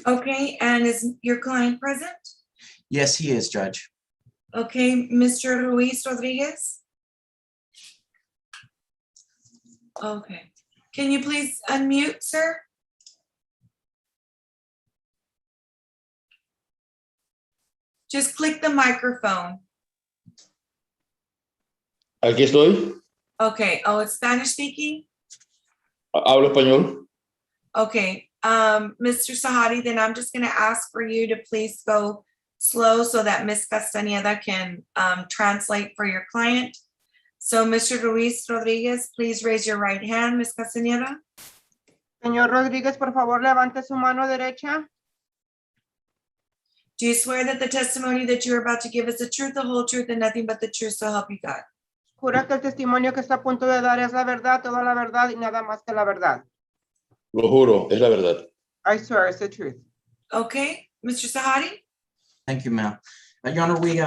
Okay, and is your client present? Yes, he is, Judge. Okay, Mr. Ruiz Rodriguez. Okay, can you please unmute, sir? Just click the microphone. Aquí estoy. Okay, oh, it's Spanish speaking? Hablo español. Okay, Mr. Sahadi, then I'm just gonna ask for you to please go slow so that Ms. Castañeda can translate for your client. So Mr. Luis Rodriguez, please raise your right hand, Ms. Castañeda. Señor Rodríguez, por favor, levante su mano derecha. Do you swear that the testimony that you're about to give is the truth, the whole truth, and nothing but the truth, so help you God? Jura que el testimonio que está a punto de dar es la verdad, toda la verdad y nada más que la verdad. Lo juro, es la verdad. I swear it's the truth. Okay, Mr. Sahadi? Thank you, ma'am. Your Honor, we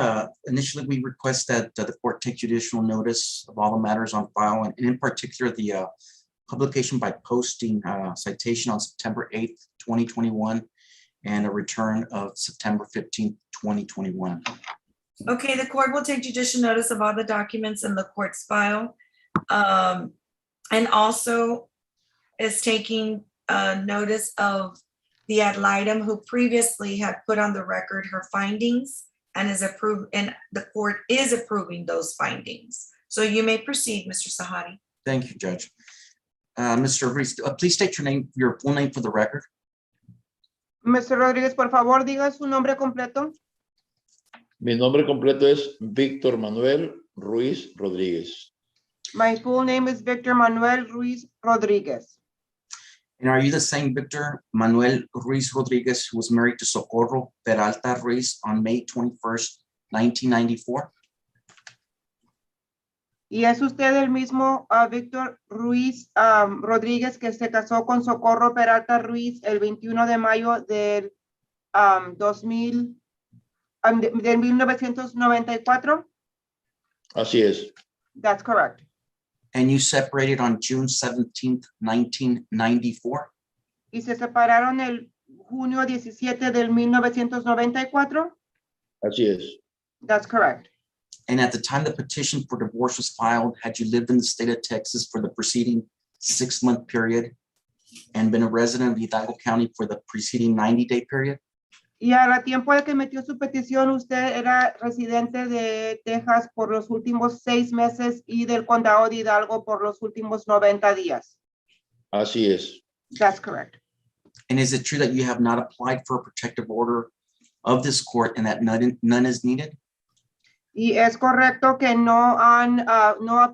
initially we request that the court take judicial notice of all the matters on file, and in particular the publication by posting citation on September 8th, 2021, and a return of September 15th, 2021. Okay, the court will take judicial notice of all the documents in the court's file, and also is taking notice of the ad litem who previously had put on the record her findings and is approved, and the court is approving those findings. So you may proceed, Mr. Sahadi. Thank you, Judge. Mr. Reese, please state your name, your full name for the record. Mr. Rodríguez, por favor, diga su nombre completo. Mi nombre completo es Víctor Manuel Ruiz Rodríguez. My full name is Victor Manuel Ruiz Rodríguez. And are you the same Victor Manuel Ruiz Rodriguez who was married to Socorro Peralta Ruiz on May 21st, 1994? ¿Y es usted el mismo Víctor Ruiz Rodríguez que se casó con Socorro Peralta Ruiz el 21 de mayo del 1994? Así es. That's correct. And you separated on June 17th, 1994? Y se separaron el junio 17 del 1994. Así es. That's correct. And at the time the petition for divorce was filed, had you lived in the state of Texas for the preceding 6-month period and been a resident of Hidalgo County for the preceding 90-day period? Y al tiempo de que metió su petición, usted era residente de Texas por los últimos 6 meses y del condado de Hidalgo por los últimos 90 días. Así es. That's correct. And is it true that you have not applied for a protective order of this court and that none is needed? Y es correcto que no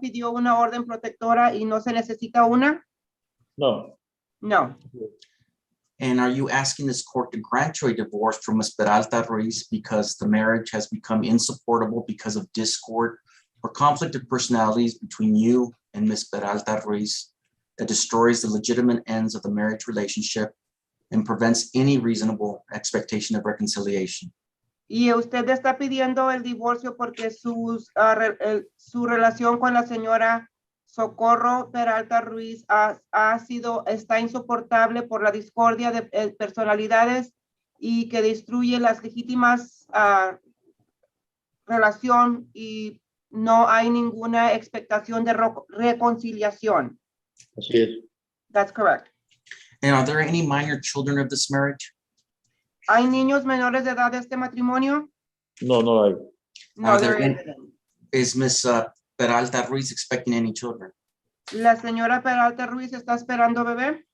pidió una orden protectora y no se necesita una. No. No. And are you asking this court to grant you a divorce from Ms. Peralta Ruiz because the marriage has become insupportable because of discord or conflict of personalities between you and Ms. Peralta Ruiz that destroys the legitimate ends of the marriage relationship and prevents any reasonable expectation of reconciliation? Y usted está pidiendo el divorcio porque su relación con la señora Socorro Peralta Ruiz está insoportable por la discordia de personalidades y que destruye las legítimas relación y no hay ninguna expectación de reconciliación. Así es. That's correct. And are there any minor children of this marriage? ¿Hay niños menores de edad de este matrimonio? No, no hay. No, Are there there any- isn't. Is Ms. Peralta Ruiz expecting any children? ¿La señora Peralta Ruiz está esperando bebé?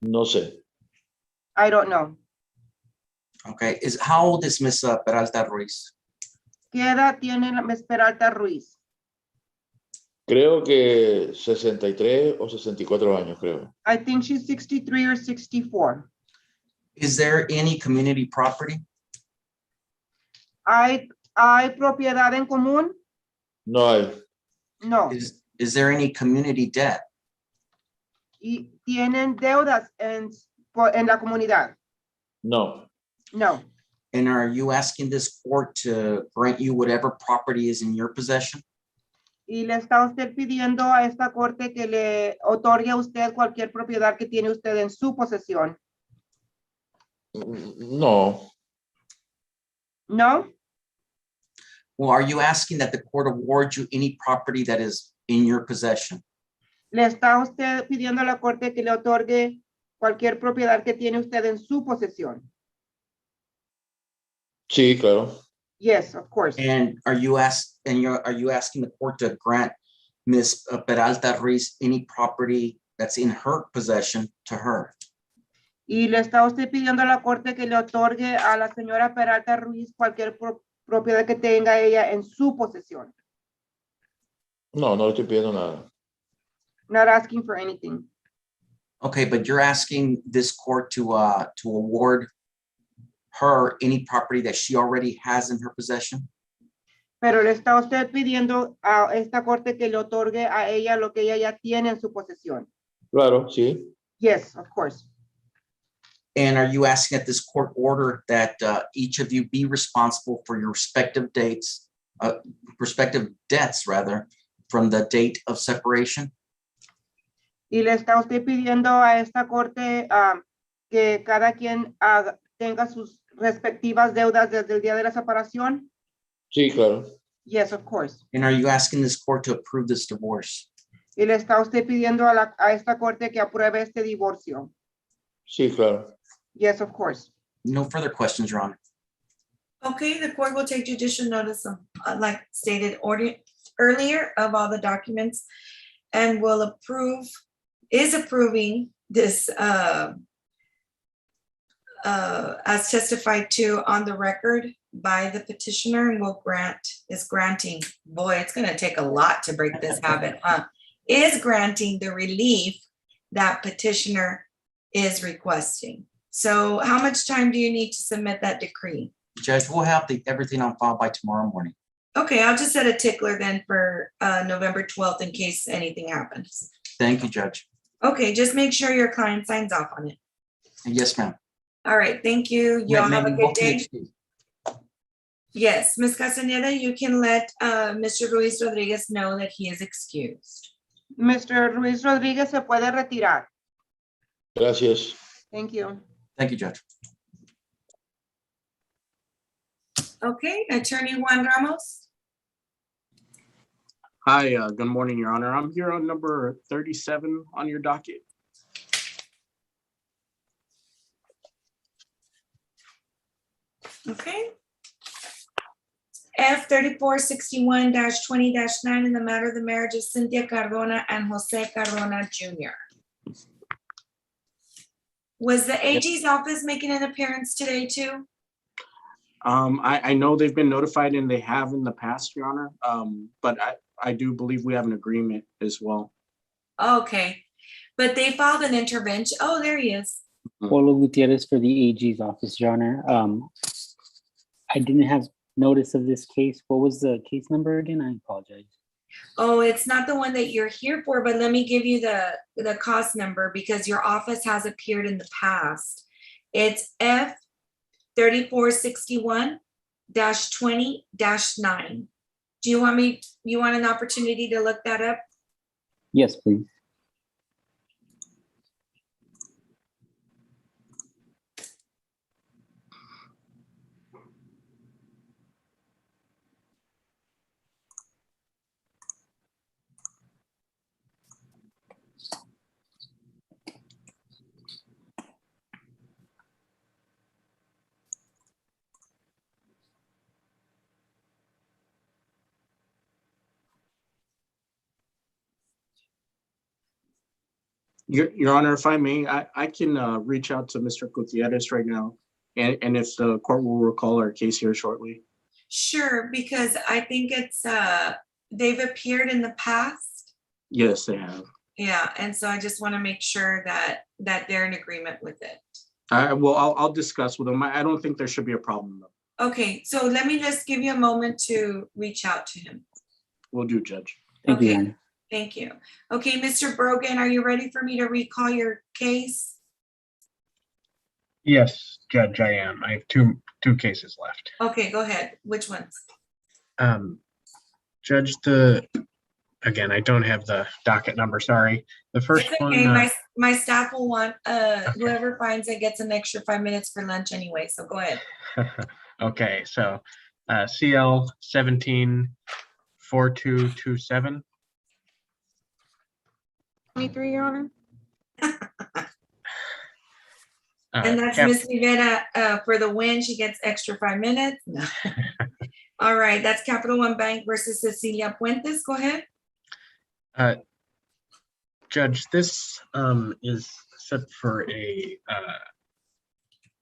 No sé. I don't know. Okay, how old is Ms. Peralta Ruiz? ¿Qué edad tiene la Ms. Peralta Ruiz? Creo que 63 o 64 años, creo. I think she's 63 or 64. Is there any community property? ¿Hay propiedad en común? No hay. No. Is there any community debt? ¿Y tienen deudas en la comunidad? No. No. And are you asking this court to grant you whatever property is in your possession? ¿Y le está usted pidiendo a esta corte que le otorgue a usted cualquier propiedad que tiene usted en su posesión? No. No. Well, are you asking that the court award you any property that is in your possession? ¿Le está usted pidiendo a la corte que le otorgue cualquier propiedad que tiene usted en su posesión? Sí, claro. Yes, of course. And are you asking the court to grant Ms. Peralta Ruiz any property that's in her possession to her? Y le está usted pidiendo a la corte que le otorgue a la señora Peralta Ruiz cualquier propiedad que tenga ella en su posesión. No, no le estoy pidiendo nada. Not asking for anything. Okay, but you're asking this court to award her any property that she already has in her possession? Pero le está usted pidiendo a esta corte que le otorgue a ella lo que ella ya tiene en su posesión. Claro, sí. Yes, of course. And are you asking that this court order that each of you be responsible for your respective debts rather, from the date of separation? Y le está usted pidiendo a esta corte que cada quien tenga sus respectivas deudas desde el día de la separación? Sí, claro. Yes, of course. And are you asking this court to approve this divorce? Y le está usted pidiendo a esta corte que apruebe este divorcio? Sí, claro. Yes, of course. No further questions, Your Honor. Okay, the court will take judicial notice of, like stated earlier, of all the documents and is approving this as testified to on the record by the petitioner and is granting, boy, it's gonna take a lot to break this habit, is granting the relief that petitioner is requesting. So how much time do you need to submit that decree? Judge, we'll have everything on file by tomorrow morning. Okay, I'll just set a tickler then for November 12th in case anything happens. Thank you, Judge. Okay, just make sure your client signs off on it. Yes, ma'am. All right, thank you. You all have a Maybe good both be day. excused. Yes, Ms. Castaneda, you can let Mr. Ruiz Rodriguez know that he is excused. Mr. Ruiz Rodríguez se puede retirar. Gracias. Thank you. Thank you, Judge. Okay, Attorney Juan Ramos. Hi, good morning, Your Honor. I'm here on number 37 on your docket. Okay. F 3461-20-9 in the matter of the marriage of Cynthia Cardona and Jose Cardona Jr. Was the AG's office making an appearance today too? I know they've been notified and they have in the past, Your Honor, but I do believe we have an agreement as well. Okay, but they filed an intervention. Oh, there he is. Polo Gutierrez for the AG's office, Your Honor. I didn't have notice of this case. What was the case number again? I apologize. Oh, it's not the one that you're here for, but let me give you the cost number because your office has appeared in the past. It's F 3461-20-9. Do you want an opportunity to look that up? Yes, please. Your Honor, if I may, I can reach out to Mr. Gutierrez right now, and if the court will recall our case here shortly. Sure, because I think it's they've appeared in the past. Yes, they have. Yeah, and so I just want to make sure that they're in agreement with it. I'll discuss with them. I don't think there should be a problem though. Okay, so let me just give you a moment to reach out to him. Will do, Judge. Thank you, Your Okay, Honor. thank you. Okay, Mr. Brogan, are you ready for me to recall your case? Yes, Judge, I am. I have two cases left. Okay, go ahead. Which ones? Judge, again, I don't have the docket number, sorry. The first It's okay, one. my staff will want, whoever finds it gets an extra 5 minutes for lunch anyway, so go ahead. Okay, so CL 174227. 23, Your Honor. And that's Miss Rivera for the win. She gets extra 5 minutes. No. All right, that's Capital One Bank versus Cecilia Puentes. Go ahead. Judge, this is set for a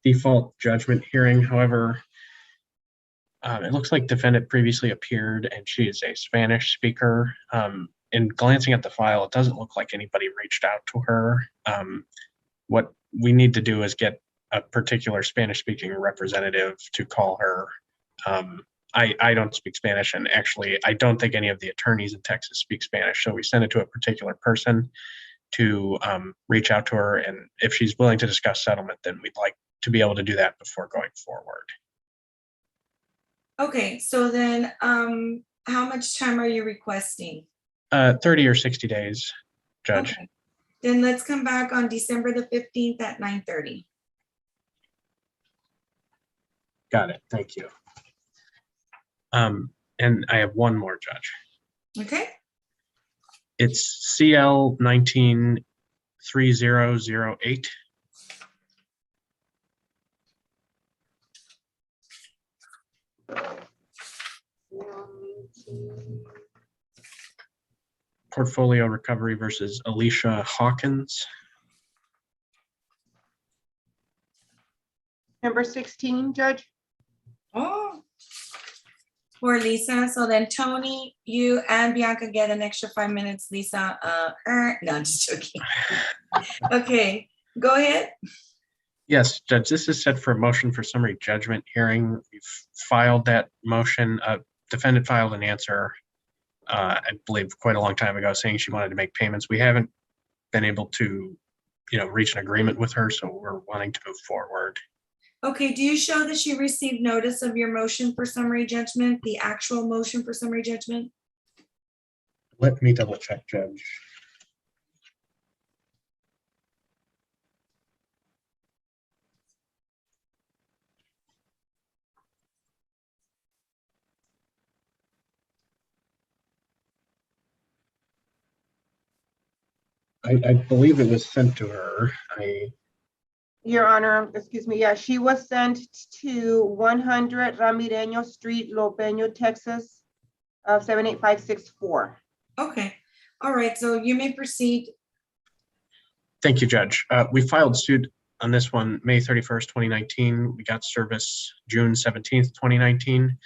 default judgment hearing. However, it looks like defendant previously appeared and she is a Spanish speaker. In glancing at the file, it doesn't look like anybody reached out to her. What we need to do is get a particular Spanish speaking representative to call her. I don't speak Spanish, and actually I don't think any of the attorneys in Texas speak Spanish. So we send it to a particular person to reach out to her. And if she's willing to discuss settlement, then we'd like to be able to do that before going forward. Okay, so then how much time are you requesting? 30 or 60 days, Judge. Okay. Then let's come back on December the 15th at 9:30. Got it. Thank you. And I have one more, Judge. Okay. It's CL 193008. Portfolio recovery versus Alicia Hawkins. Number 16, Judge. Oh, for Lisa. So then Tony, you and Bianca get an extra 5 minutes. Lisa, no, I'm just joking. Okay, go ahead. Yes, Judge, this is set for a motion for summary judgment hearing. We've filed that motion. Defendant filed an answer, I believe quite a long time ago, saying she wanted to make payments. We haven't been able to, reach an agreement with her, so we're wanting to move forward. Okay, do you show that she received notice of your motion for summary judgment, the actual motion for summary judgment? Let me double check, Judge. I believe it was sent to her. Your Honor, excuse me, yeah, she was sent to 100 Ramireño Street, Lobeño, Texas, 78564. Okay, all right, so you may proceed. Thank you, Judge. We filed suit on this one, May 31st, 2019. We got service June 17th, 2019.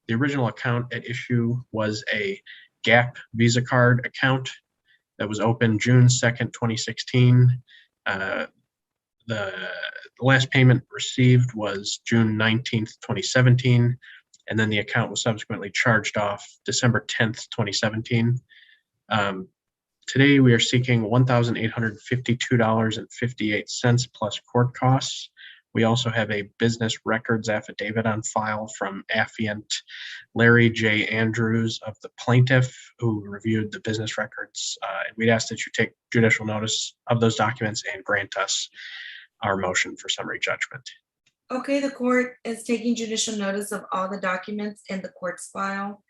The original account at issue was a Gap Visa card account that was opened June 2nd, 2016. The last payment received was June 19th, 2017, and then the account was subsequently charged off December 10th, 2017. Today, we are seeking $1,852.58 plus court costs. We also have a business records affidavit on file from affiant Larry J. Andrews of the plaintiff, who reviewed the business records. And we'd ask that you take judicial notice of those documents and grant us our motion for summary judgment. Okay, the court is taking judicial notice of all the documents in the court's file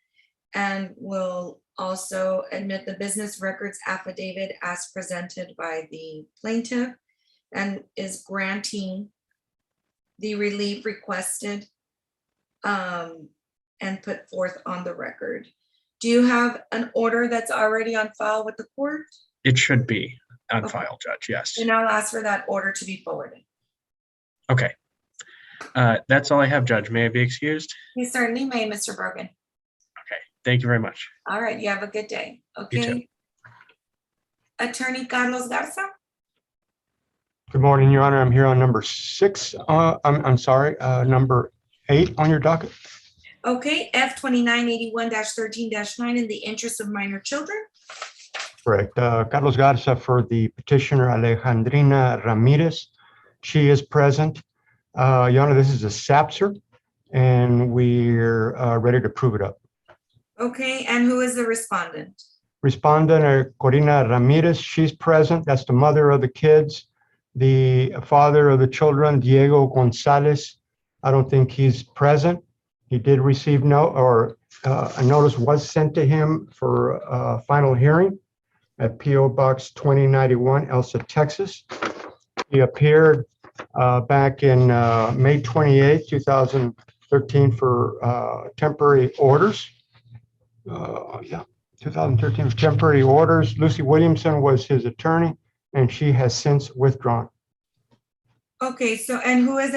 and will also admit the business records affidavit as presented by the plaintiff and is granting the relief requested and put forth on the record. Do you have an order that's already on file with the court? It should be on file, Judge, yes. And I'll ask for that order to be forwarded. Okay. That's all I have, Judge. May I be excused? You certainly may, Mr. Brogan. Okay, thank you very much. All right, you have a good day. You too. Okay. Attorney Carlos Garza. Good morning, Your Honor. I'm here on number 6. I'm sorry, number 8 on your docket. Okay, F 2981-13-9 in the interest of minor children. Correct. Carlos Garza for the petitioner Alejandrina Ramirez. She is present. Your Honor, this is a SAPSER, and we're ready to prove it up. Okay, and who is the respondent? Respondent Corina Ramirez, she's present. That's the mother of the kids. The father of the children, Diego Gonzalez, I don't think he's present. He did receive a notice was sent to him for a final hearing at P.O. Box 2091, Elsa, Texas. He appeared back in May 28, 2013 for temporary orders. 2013 for temporary orders. Lucy Williamson was his attorney, and she has since withdrawn. Okay, so and who is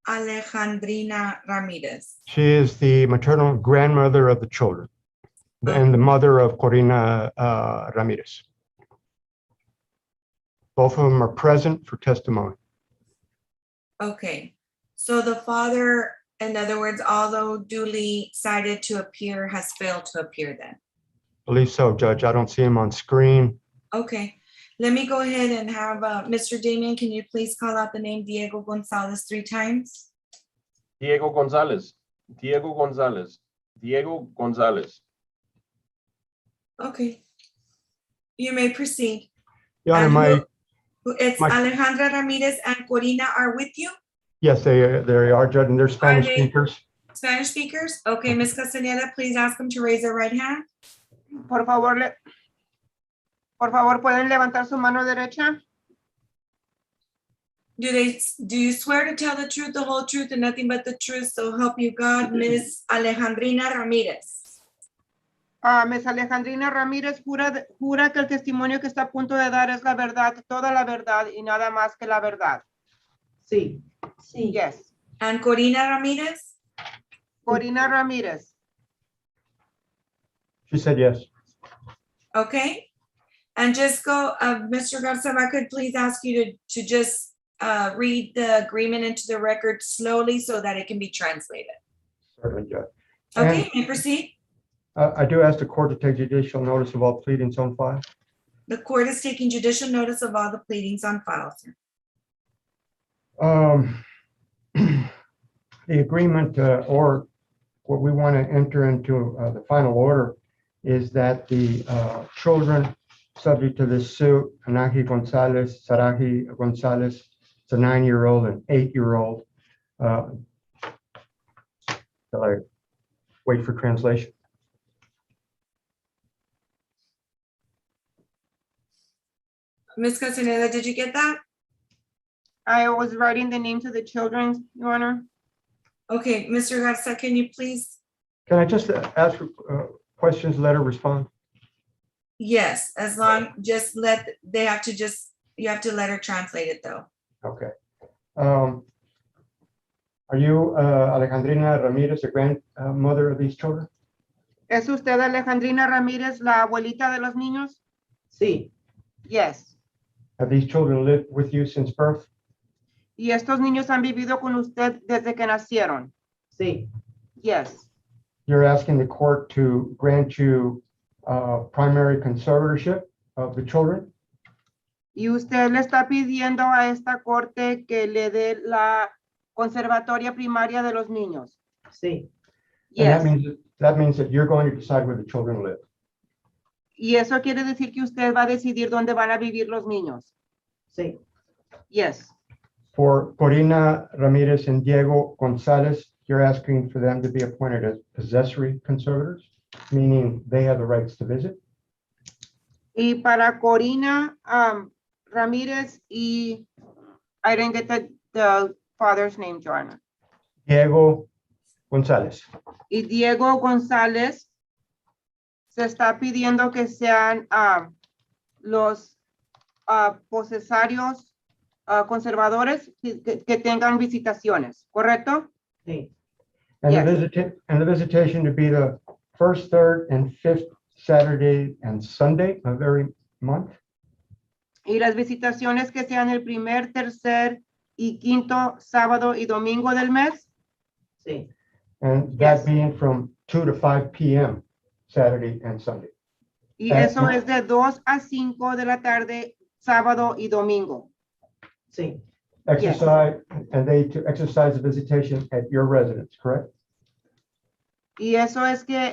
Alejandrina Ramirez? She is the maternal grandmother of the children and the mother of Corina Ramirez. Both of them are present for testimony. Okay, so the father, in other words, although duly cited to appear, has failed to appear then? I believe so, Judge. I don't see him on screen. Okay, let me go ahead and have Mr. Damian, can you please call out the name Diego Gonzalez 3 times? Diego Gonzalez, Diego Gonzalez, Diego Gonzalez. Okay, you may proceed. Your Honor, It's Alejandra Ramirez and Corina are with you? yes, they are, Judge, and they're Spanish speakers. Spanish speakers? Okay, Ms. Castaneda, please ask them to raise their right hand. Por favor, ¿pueden levantar su mano derecha? Do you swear to tell the truth, the whole truth, and nothing but the truth, so help you God, Ms. Alejandrina Ramirez? Ms. Alejandrina Ramírez jura que el testimonio que está a punto de dar es la verdad, toda la verdad y nada más que la verdad. Sí. Sí. Yes. And Corina Ramirez? Corina Ramírez. She said yes. Okay. And just go, Mr. Garza, if I could please ask you to just read the agreement into the record slowly so that it can be translated. Certainly, Judge. Okay, you may proceed. I do ask the court to take judicial notice of all pleadings on file. The court is taking judicial notice of all the pleadings on file, sir. The agreement or what we want to enter into the final order is that the children subject to this suit, Anahi Gonzalez, Sarahi Gonzalez, it's a 9-year-old and 8-year-old. Shall I wait for translation? Ms. Castaneda, did you get that? I was writing the names of the children, Your Honor. Okay, Mr. Garza, can you please? Can I just ask questions, let her respond? Yes, as long, just let, they have to just, you have to let her translate it though. Okay. Are you Alejandrina Ramirez, the grandmother of these children? ¿Es usted Alejandrina Ramírez, la abuelita de los niños? Sí. Yes. Have these children lived with you since birth? ¿Y estos niños han vivido con usted desde que nacieron? Sí. Yes. You're asking the court to grant you primary conservatorship of the children? Y usted le está pidiendo a esta corte que le dé la conservatoria primaria de los niños. Sí. And that means that you're going to decide where the children live. Y eso quiere decir que usted va a decidir dónde van a vivir los niños. Sí. Yes. For Corina Ramirez and Diego Gonzalez, you're asking for them to be appointed as possessory conservators, meaning they have the rights to visit? Y para Corina Ramírez y I didn't get the father's name, Joanna. Diego Gonzalez. Y Diego González se está pidiendo que sean los posesarios conservadores que tengan visitaciones, ¿correcto? Sí. And, Yes. the visitation to be the first, third, and fifth Saturday and Sunday of every month? Y las visitaciones que sean el primer, tercer y quinto sábado y domingo del mes. Sí. And that being from 2 to 5 p.m. Saturday and Sunday. Y eso es de 2 a 5 de la tarde, sábado y domingo. Sí. Exercise, and they to exercise the visitation at your residence, correct? Y eso es que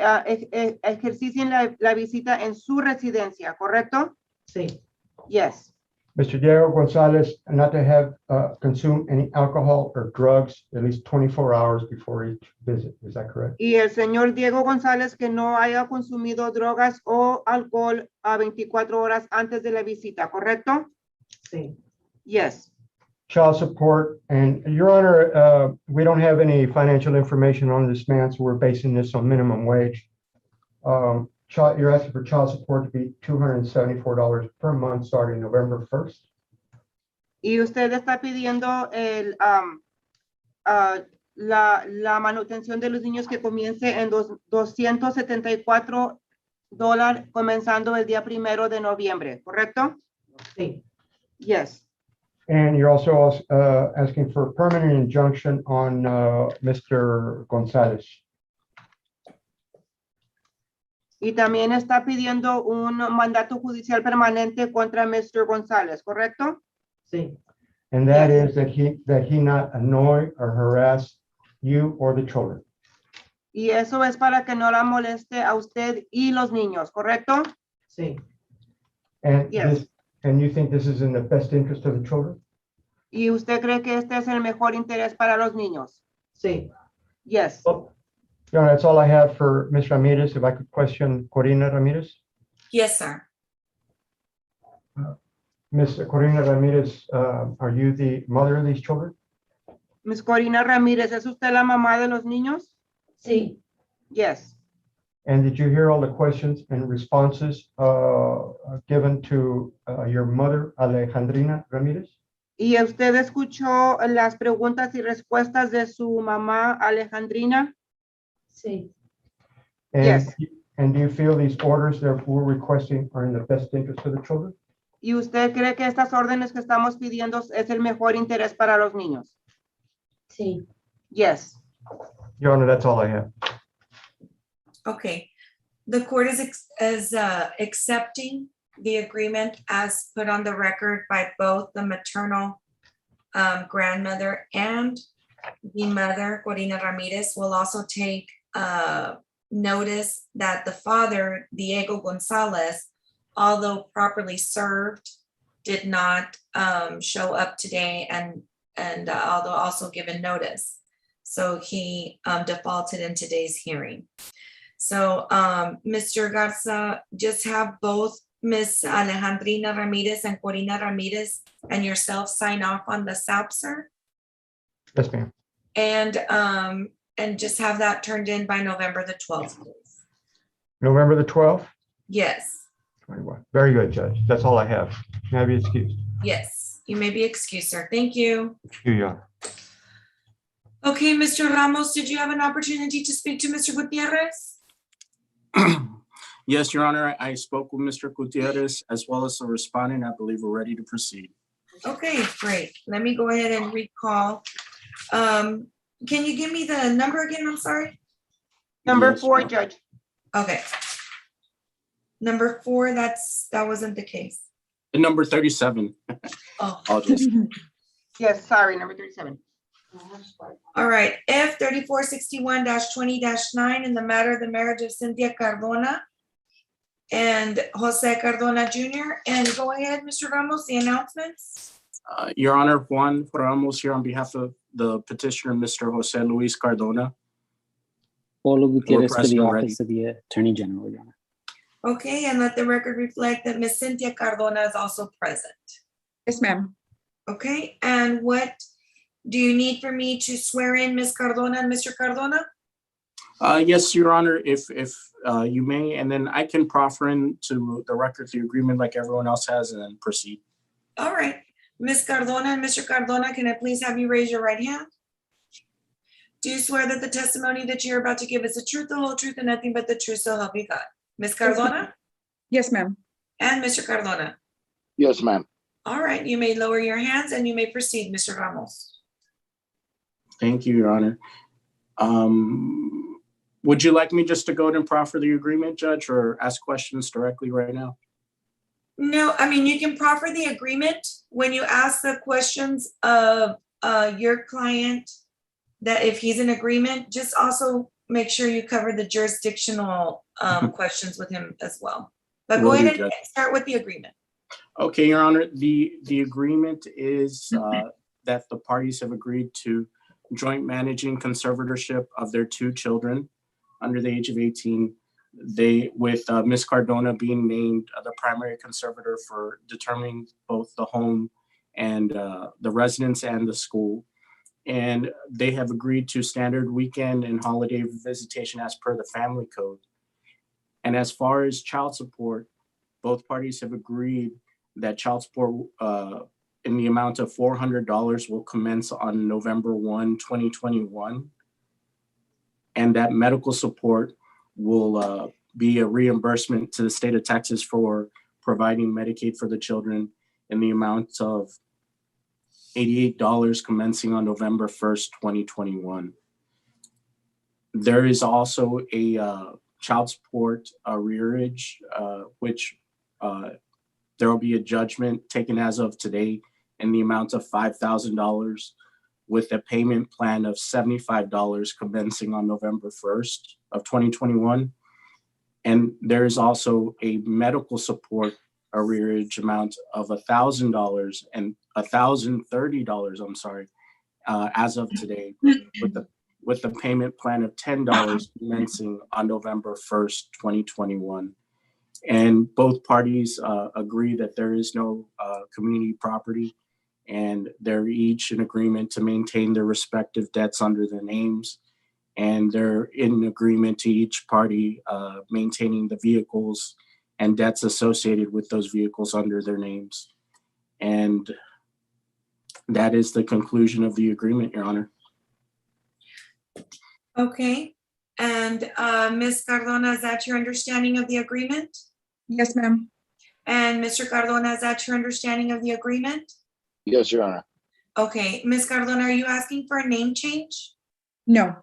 ejercicien la visita en su residencia, ¿correcto? Sí. Yes. Mr. Diego Gonzalez, not to have consumed any alcohol or drugs at least 24 hours before each visit, is that correct? Y el señor Diego González que no haya consumido drogas o alcohol a 24 horas antes de la visita, ¿correcto? Sí. Yes. Child support, and Your Honor, we don't have any financial information on this man, so we're basing this on minimum wage. You're asking for child support to be $274 per month starting November 1st. Y usted está pidiendo la manutención de los niños que comience en $274 comenzando el día 1 de noviembre, ¿correcto? Sí. Yes. And you're also asking for a permanent injunction on Mr. Gonzalez. Y también está pidiendo un mandato judicial permanente contra Mr. González, ¿correcto? Sí. And that is that he not annoy or harass you or the children. Y eso es para que no la moleste a usted y los niños, ¿correcto? Sí. And Yes. and you think this is in the best interest of the children? ¿Y usted cree que este es el mejor interés para los niños? Sí. Yes. Your Honor, that's all I have for Ms. Ramirez. If I could question Corina Ramirez. Yes, sir. Ms. Corina Ramirez, are you the mother of these children? Ms. Corina Ramírez, ¿es usted la mamá de los niños? Sí. Yes. And did you hear all the questions and responses given to your mother, Alejandrina Ramirez? ¿Y usted escuchó las preguntas y respuestas de su mamá, Alejandrina? Sí. And, Yes. And do you feel these orders that we're requesting are in the best interest of the children? ¿Y usted cree que estas órdenes que estamos pidiendo es el mejor interés para los niños? Sí. Yes. Your Honor, that's all I have. Okay. The court is accepting the agreement as put on the record by both the maternal grandmother and the mother, Corina Ramirez. Will also take notice that the father, Diego Gonzalez, although properly served, did not show up today and although also given notice. So he defaulted in today's hearing. So Mr. Garza, just have both Miss Alejandrina Ramirez and Corina Ramirez and yourself sign off on the SAP, sir? Yes, ma'am. And just have that turned in by November the 12th, please. November the 12th? Yes, 21. Very good, Judge. That's all I have. May I be excused? yes, you may be excused, sir. Thank you. Thank you, Your Honor. Okay, Mr. Ramos, did you have an opportunity to speak to Mr. Gutierrez? Yes, Your Honor, I spoke with Mr. Gutierrez as well as the respondent. I believe we're ready to proceed. Okay, great. Let me go ahead and recall. Can you give me the number again? I'm sorry. Number Yes, 4, ma'am. Judge. Okay. Number 4, that wasn't the case. And number 37. Oh, Apologies. Yes, sorry, number 37. all right. F 3461-20-9 in the matter of the marriage of Cynthia Cardona and Jose Cardona Jr. And go ahead, Mr. Ramos, the announcements. Your Honor, Juan Ramos here on behalf of the petitioner, Mr. Jose Luis Cardona. Paulo Gutierrez for present the and ready. Office of the Attorney General, Your Honor. Okay, and let the record reflect that Miss Cynthia Cardona is also present. Yes, ma'am. Okay, and what do you need for me to swear in Ms. Cardona and Mr. Cardona? Yes, Your Honor, if you may, and then I can proffer into the record the agreement like everyone else has and then proceed. All right, Ms. Cardona and Mr. Cardona, can I please have you raise your right hand? Do you swear that the testimony that you're about to give is the truth, the whole truth, and nothing but the truth, so help you God? Ms. Cardona Yes, ma'am. and Mr. Cardona. Yes, ma'am. All right, you may lower your hands and you may proceed, Mr. Ramos. Thank you, Your Honor. Would you like me just to go ahead and proffer the agreement, Judge, or ask questions directly right now? No, I mean, you can proffer the agreement when you ask the questions of your client, that if he's in agreement, just also make sure you cover the jurisdictional questions with him as well. But go Will do, ahead and Judge. start with the agreement. Okay, Your Honor, the agreement is that the parties have agreed to joint managing conservatorship of their 2 children under the age of 18. They, with Ms. Cardona being named the primary conservator for determining both the home and the residence and the school. And they have agreed to standard weekend and holiday visitation as per the family code. And as far as child support, both parties have agreed that child support in the amount of $400 will commence on November 1, 2021. And that medical support will be a reimbursement to the state of Texas for providing Medicaid for the children in the amount of $88 commencing on November 1st, 2021. There is also a child support arrearage, which there will be a judgment taken as of today in the amount of $5,000 with a payment plan of $75 commencing on November 1st of 2021. And there is also a medical support arrearage amount of $1,000 and $1,030, I'm sorry, as of today, with the payment plan of $10 commencing on November 1st, 2021. And both parties agree that there is no community property, and they're each in agreement to maintain their respective debts under their names. And they're in agreement to each party maintaining the vehicles and debts associated with those vehicles under their names. And that is the conclusion of the agreement, Your Honor. Okay, and Ms. Cardona, is that your understanding of the agreement? Yes, ma'am. And Mr. Cardona, is that your understanding of the agreement? Yes, Your Honor. Okay, Ms. Cardona, are you asking for a name change? No.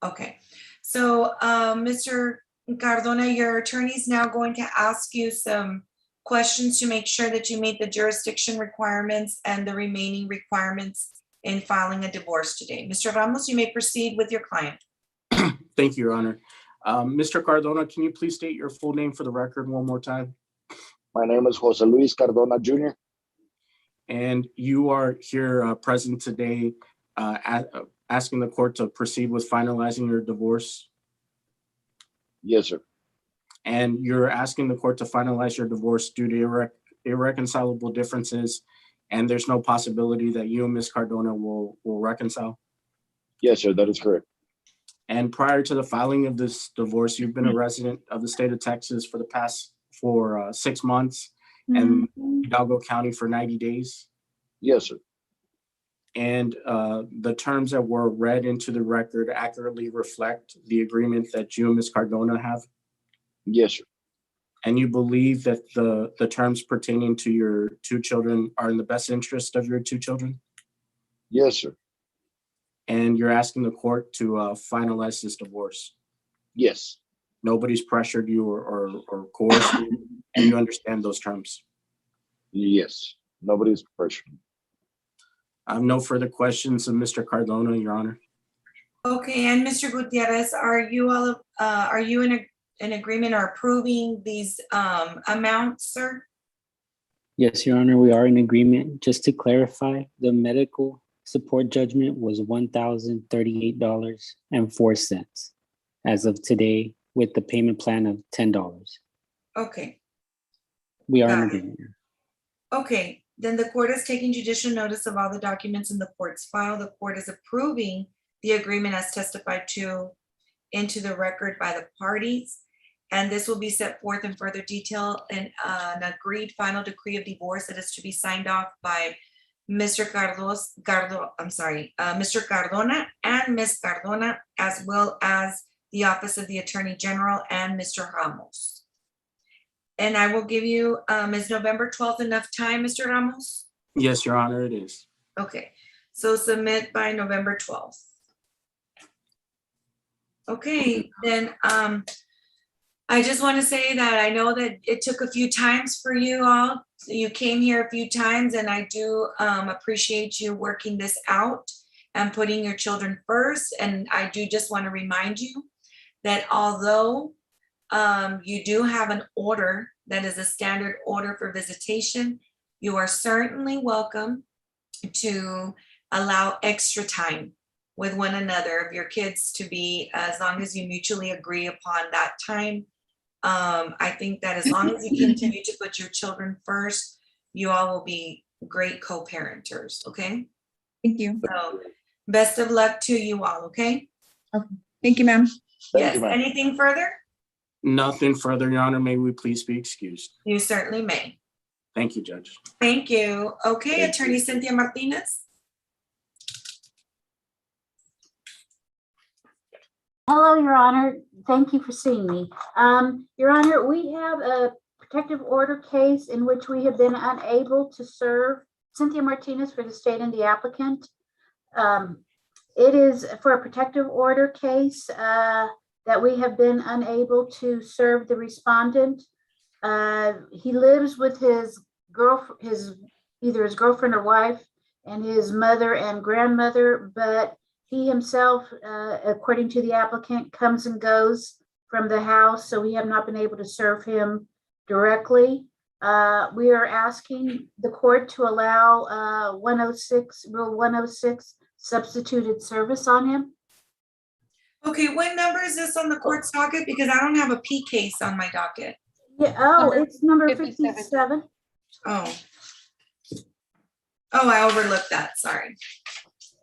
Okay, so Mr. Cardona, your attorney is now going to ask you some questions to make sure that you meet the jurisdiction requirements and the remaining requirements in filing a divorce today. Mr. Ramos, you may proceed with your client. Thank you, Your Honor. Mr. Cardona, can you please state your full name for the record one more time? My name is Jose Luis Cardona Jr. And you are here present today asking the court to proceed with finalizing your divorce? Yes, sir. And you're asking the court to finalize your divorce due to irreconcilable differences, and there's no possibility that you and Ms. Cardona will reconcile? Yes, sir, that is correct. And prior to the filing of this divorce, you've been a resident of the state of Texas for 6 months and Hidalgo County for 90 days? Yes, sir. And the terms that were read into the record accurately reflect the agreement that you and Ms. Cardona have? Yes, sir. And you believe that the terms pertaining to your 2 children are in the best interest of your 2 children? Yes, sir. And you're asking the court to finalize this divorce? Yes. Nobody's pressured you or coerced you, and you understand those terms? Yes. Nobody's pressured. I have no further questions of Mr. Cardona, Your Honor. Okay, and Mr. Gutierrez, are you in agreement or approving these amounts, sir? Yes, Your Honor, we are in agreement. Just to clarify, the medical support judgment was $1,038.04 as of today, with the payment plan of $10. Okay, We are in got it. agreement. Okay, then the court is taking judicial notice of all the documents in the court's file. The court is approving the agreement as testified to into the record by the parties. And this will be set forth in further detail in an agreed final decree of divorce that is to be signed off by Mr. Mr. Cardona and Ms. Cardona, as well as the Office of the Attorney General and Mr. Ramos. And I will give you, is November 12th enough time, Mr. Ramos? Yes, Your Honor, it is. Okay, so submit by November 12th. Okay, then I just want to say that I know that it took a few times for you all. You came here a few times, and I do appreciate you working this out and putting your children first. And I do just want to remind you that although you do have an order that is a standard order for visitation, you are certainly welcome to allow extra time with one another of your kids to be, as long as you mutually agree upon that time. I think that as long as you continue to put your children first, you all will be great co-parenters, okay? Thank you. So best of luck to you all, okay? Okay. Thank you, ma'am. Yes, anything further? Nothing further, Your Honor. May we please be excused? You certainly may. Thank you, Judge. Thank you. Okay, Thank Attorney you. Cynthia Martinez. Hello, Your Honor. Thank you for seeing me. Your Honor, we have a protective order case in which we have been unable to serve Cynthia Martinez for the state and the applicant. It is for a protective order case that we have been unable to serve the respondent. He lives with his either his girlfriend or wife and his mother and grandmother, but he himself, according to the applicant, comes and goes from the house, so we have not been able to serve him directly. We are asking the court to allow Rule 106 substituted service on him. Okay, what number is this on the court's docket? Because I don't have a P case on my docket. Yeah, it's number 57. Oh, I overlooked that, sorry.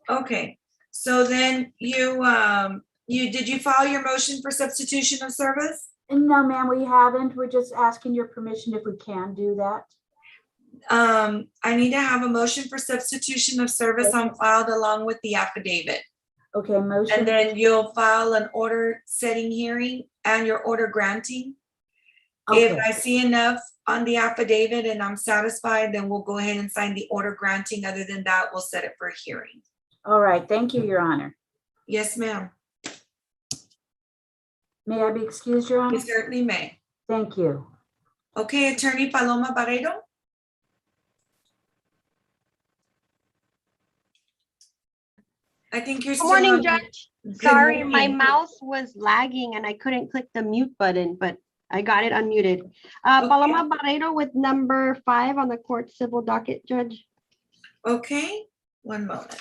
Okay, so then did you file your motion for substitution of service? No, ma'am, we haven't. We're just asking your permission if we can do that. I need to have a motion for substitution of service on filed along with the affidavit. Okay, motion. And then you'll file an order setting hearing and your order granting. Okay. If I see enough on the affidavit and I'm satisfied, then we'll go ahead and sign the order granting. Other than that, we'll set it for a hearing. All right, thank you, Your Honor. Yes, ma'am. May I be excused, Your Honor? You certainly may. Thank you. Okay, Attorney Paloma Barredo. I think you're Good still morning, on- Judge. Good Sorry, my morning. mouse was lagging and I couldn't click the mute button, but I got it unmuted. Paloma Barredo with number 5 on the court civil docket, Judge. Okay, one moment.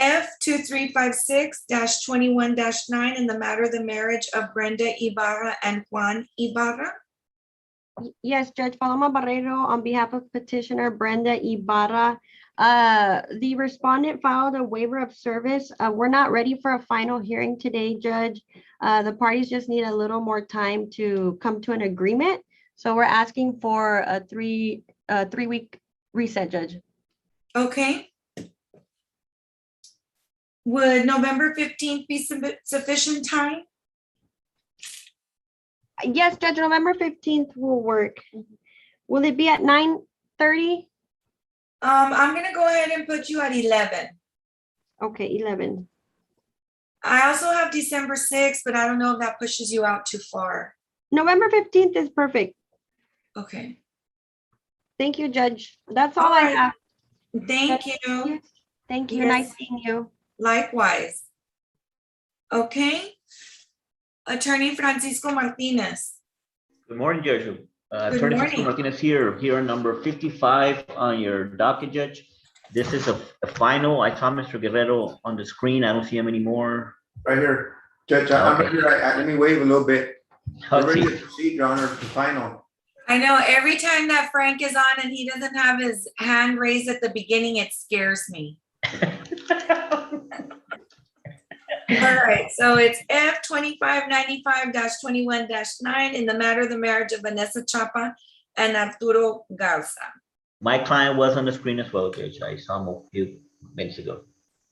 F2356-21-9 in the matter of the marriage of Brenda Ibarra and Juan Ibarra. Yes, Judge Paloma Barrero, on behalf of petitioner Brenda Ibarra. The respondent filed a waiver of service. We're not ready for a final hearing today, Judge. The parties just need a little more time to come to an agreement. So we're asking for a three-week reset, Judge. Okay. Would November 15th be sufficient time? Yes, Judge, November 15th will work. Will it be at 9:30? I'm gonna go ahead and put you at 11. Okay, 11. I also have December 6th, but I don't know if that pushes you out too far. November 15th is perfect. Okay. Thank you, Judge. That's all I have. Thank you. Thank you. Yes. Nice seeing you. Likewise. Okay. Attorney Francisco Martinez. Good morning, Judge. Attorney Francisco morning. Martinez here on number 55 on your docket, Judge. This is a final. I saw Mr. Guerrero on the screen. I don't see him anymore. Right here. Judge, I'm Okay. right here. Let me wave a little bit. We're ready Okay. to proceed, Your Honor, to final. I know every time that Frank is on and he doesn't have his hand raised at the beginning, it scares me. All right, so it's F2595-21-9 in the matter of the marriage of Vanessa Chapa and Arturo Garza. My client was on the screen as well, Judge. I saw him a few minutes ago.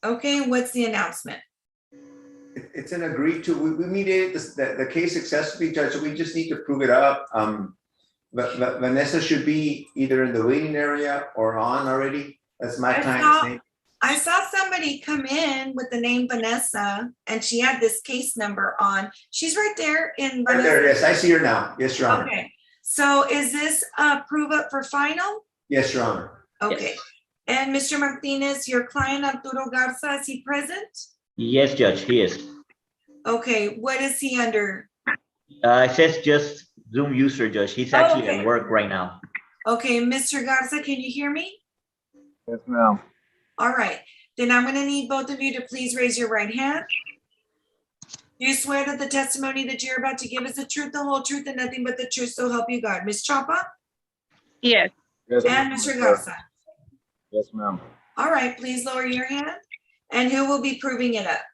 Okay, what's the announcement? It's an agreed to, we mediated the case successfully, Judge, so we just need to prove it up. But Vanessa should be either in the waiting area or on already. That's my client's name. I saw somebody come in with the name Vanessa and she had this case number on. She's right there in Right there, yes, I see her now. Yes, Your Honor. Okay, so is this prove up for final? Yes, Your Honor. Okay, and Mr. Martinez, your client Arturo Garza, is he present? Yes, Judge, he is. Okay, what is he under? It says just Zoom user, Judge. He's actually okay. at work right now. Okay, Mr. Garza, can you hear me? Yes, ma'am. All right, then I'm gonna need both of you to please raise your right hand. Do you swear that the testimony that you're about to give is the truth, the whole truth, and nothing but the truth, so help you God? Ms. Chapa? Yes. Yes, And Mr. Garza? Yes, ma'am. All right, please lower your hand. And who will be proving it up?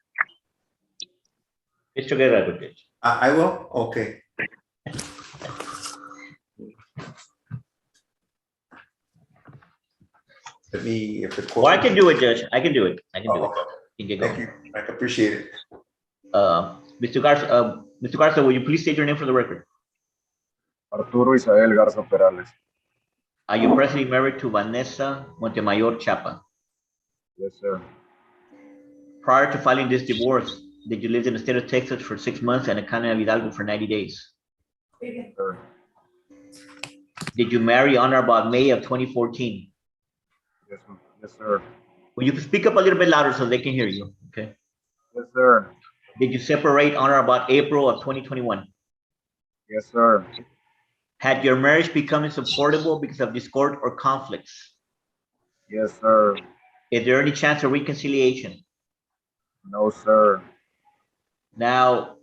Mr. Guerrero, Judge. I will? Okay. Let me, if the court. Well, I can do it, Judge. I can do it. I can do it. You can get Thank going. you. I appreciate it. Mr. Garza, will you please state your name for the record? Arturo Isael Garza Perales. Are you presently married to Vanessa Montemayor Chapa? Yes, sir. Prior to filing this divorce, did you live in the state of Texas for 6 months and in County of Hidalgo for 90 days? Sir. Did you marry on or about May of 2014? Yes, yes, sir. Will you speak up a little bit louder so they can hear you? Okay. Yes, sir. Did you separate on or about April of 2021? Yes, sir. Had your marriage become insupportable because of discord or conflicts? Yes, sir. Is there any chance of reconciliation? No, sir. Now,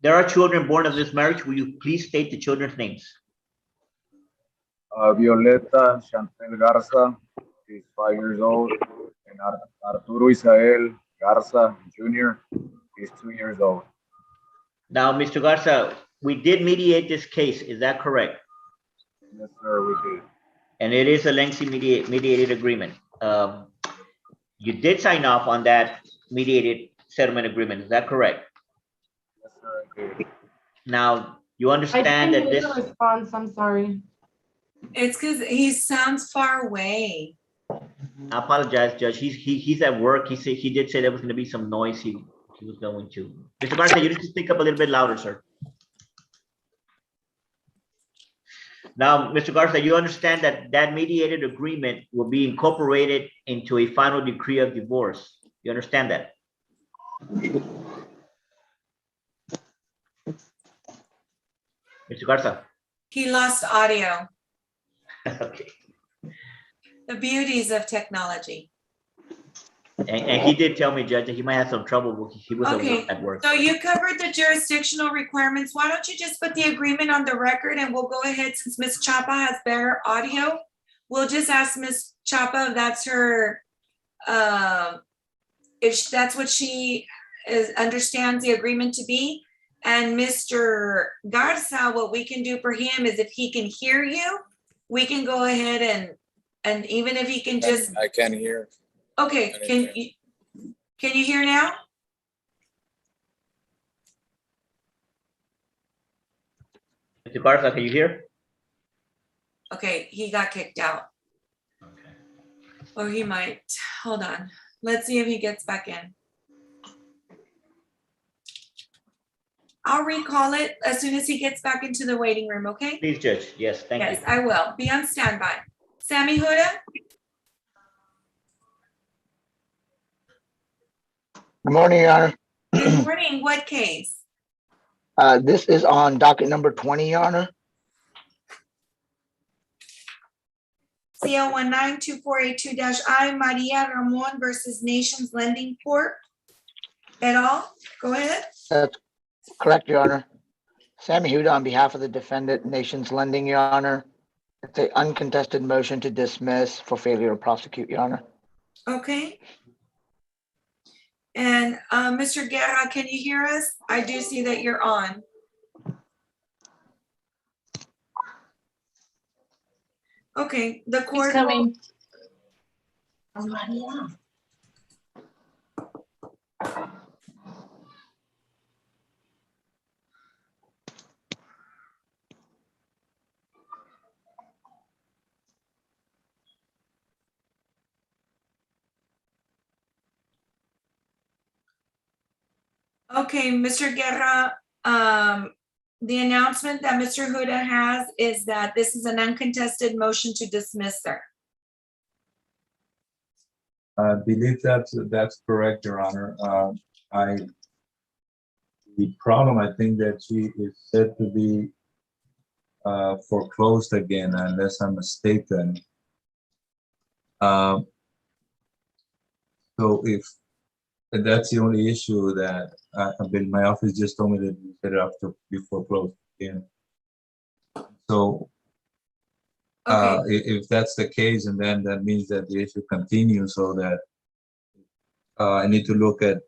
there are children born of this marriage. Will you please state the children's names? Violeta Chantel Garza, she's 5 years old, and Arturo Isael Garza Jr., he's 2 years old. Now, Mr. Garza, we did mediate this case. Is that correct? Yes, sir, we did. And it is a lengthy mediated agreement. You did sign off on that mediated settlement agreement. Is that correct? Yes, sir, I did. Now, you understand I that didn't this. hear the response, I'm sorry. It's because he sounds far away. I apologize, Judge. He's at work. He did say there was going to be some noise. He was going to. Mr. Garza, you need to speak up a little bit louder, sir. Now, Mr. Garza, you understand that that mediated agreement will be incorporated into a final decree of divorce. You understand that? Mr. Garza. He lost audio. Okay. The beauties of technology. And he did tell me, Judge, that he might have some trouble. He was Okay, at work. so you covered the jurisdictional requirements. Why don't you just put the agreement on the record and we'll go ahead, since Ms. Chapa has better audio. We'll just ask Ms. Chapa if that's her, that's what she understands the agreement to be. And Mr. Garza, what we can do for him is if he can hear you, we can go ahead and even if he can just. I can't hear. Okay, can you hear now? Mr. Garza, can you hear? Okay, he got kicked out. Okay. Or he might, hold on. Let's see if he gets back in. I'll recall it as soon as he gets back into the waiting room, okay? Please, Judge. Yes, thank you. Yes, I will. Be on standby. Sammy Huda? Good morning, Your Honor. Good morning. What case? This is on docket number 20, Your Honor. CL 192482-I Maria Ramon versus Nations Lending Corp. Et al. Go ahead. That's correct, Your Honor. Sammy Huda on behalf of the defendant, Nations Lending, Your Honor. It's an uncontested motion to dismiss for failure to prosecute, Your Honor. Okay. And Mr. Guerra, can you hear us? I do see that you're on. Okay, the court. coming. Okay, Mr. Guerra, the announcement that Mr. Huda has is that this is an uncontested motion to dismiss, sir. I believe that's correct, Your Honor. The problem, I think that she is said to be foreclosed again, unless I'm mistaken. So if that's the only issue that my office just told me that we set it up to be foreclosed again. So if that's the case, and then that means that the issue continues, so that I need to look at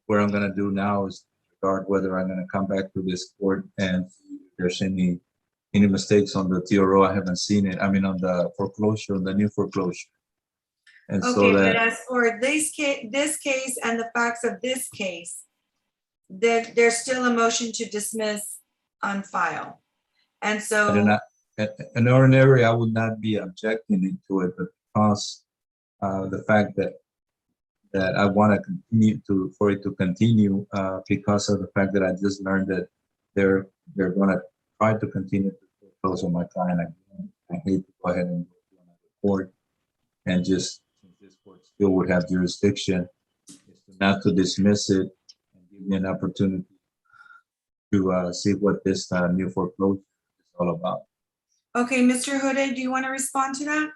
what I'm gonna do now is regard whether I'm gonna come back to this court and see if there's any mistakes on the TRO. I haven't seen it. I mean, on the foreclosure, the new foreclosure. And Okay, so but that, as for this case and the facts of this case, there's still a motion to dismiss on file. And so. in ordinary, I would not be objecting to it, but because the fact that I want to continue for it to continue because of the fact that I just learned that they're going to try to continue to foreclose on my client again. I hate to go ahead and go to another court and just, since this court still would have jurisdiction, is not to dismiss it and give me an opportunity to see what this new foreclosure is all about. Okay, Mr. Huda, do you want to respond to that?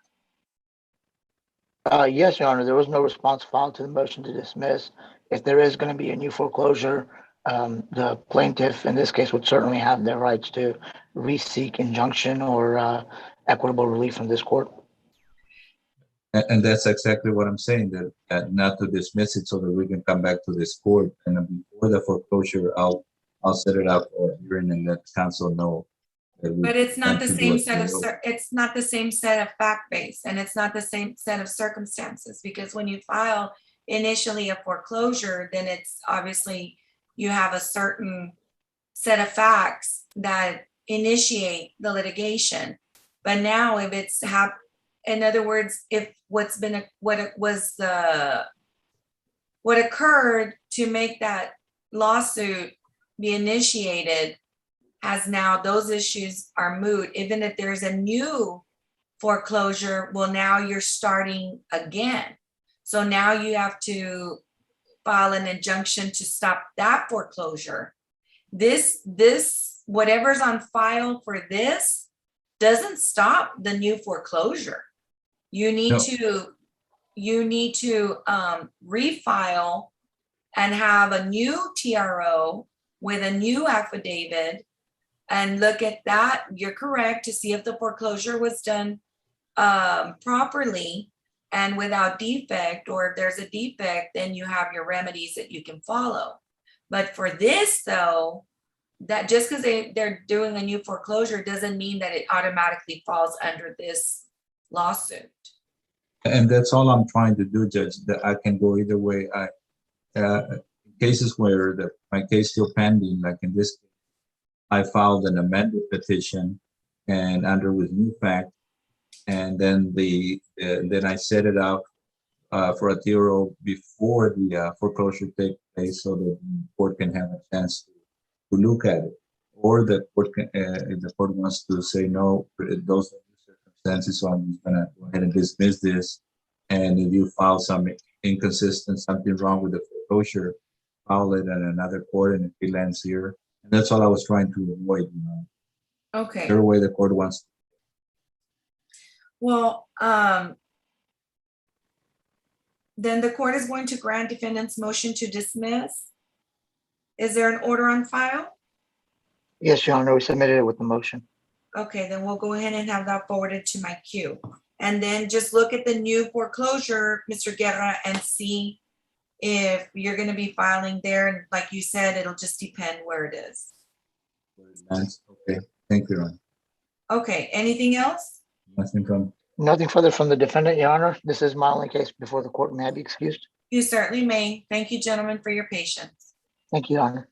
Yes, Your Honor, there was no response filed to the motion to dismiss. If there is going to be a new foreclosure, the plaintiff in this case would certainly have their rights to re-seek injunction or equitable relief from this court. And that's exactly what I'm saying, that not to dismiss it so that we can come back to this court. And before the foreclosure, I'll set it up for a hearing and let counsel know. But it's not the same set of, it's not the same set of fact base, and it's not the same set of circumstances, because when you file initially a foreclosure, then it's obviously you have a certain set of facts that initiate the litigation. But now if it's in other words, if what occurred to make that lawsuit be initiated has now, those issues are moot. Even if there's a new foreclosure, well, now you're starting again. So now you have to file an injunction to stop that foreclosure. This whatever's on file for this doesn't stop the new foreclosure. You need No. to refile and have a new TRO with a new affidavit and look at that. You're correct to see if the foreclosure was done properly and without defect, or if there's a defect, then you have your remedies that you can follow. But for this though, that just because they're doing a new foreclosure doesn't mean that it automatically falls under this lawsuit. And that's all I'm trying to do, Judge, that I can go either way. Cases where my case still pending, like in this case, I filed an amended petition and under with new fact, and then then I set it out for a TRO before the foreclosure takes place, so that the court can have a chance to look at it, or the court can, if the court wants to say no, those are the circumstances, so I'm just gonna go ahead and dismiss this. And if you file some inconsistent, something wrong with the foreclosure, file it in another court, and it lands here. And that's all I was trying to avoid. Okay. Either way the court wants. Well, then the court is going to grant defendant's motion to dismiss. Is there an order on file? Yes, Your Honor, we submitted it with the motion. Okay, then we'll go ahead and have that forwarded to my queue. And then just look at the new foreclosure, Mr. Guerra, and see if you're gonna be filing there. And like you said, it'll just depend where it is. Okay, thank you, Your Honor. Okay, anything else? Nothing from. Nothing further from the defendant, Your Honor. This is my only case before the court. May I be excused? You certainly may. Thank you, gentlemen, for your patience. Thank you, Your Honor.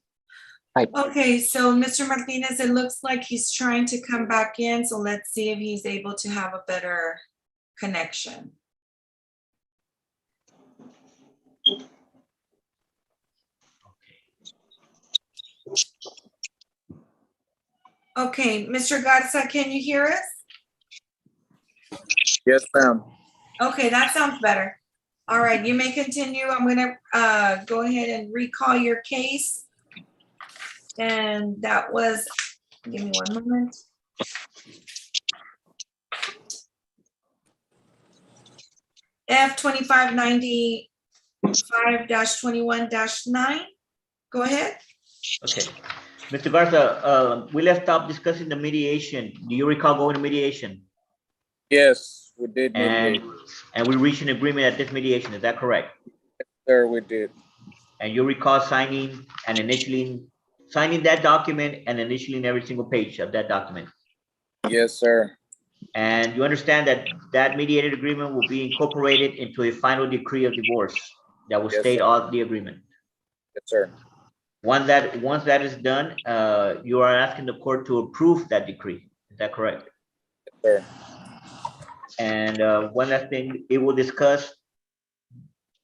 Bye. Okay, so Mr. Martinez, it looks like he's trying to come back in, so let's see if he's able to have a better connection. Okay, Mr. Garza, can you hear us? Yes, ma'am. Okay, that sounds better. All right, you may continue. I'm gonna go ahead and recall your case. And that was, give me one moment. F-2595-21-9. Go ahead. Okay. Mr. Garza, we left off discussing the mediation. Do you recall going to mediation? Yes, we did mediate. And we reached an agreement at this mediation, is that correct? Yes, sir, we did. And you recall signing and signing that document and initialing every single page of that document? Yes, sir. And you understand that that mediated agreement will be incorporated into a final decree of divorce that will state all the agreement? Yes, sir. Once that is done, you are asking the court to approve that decree. Is that correct? Yes, sir. And one last thing, it will discuss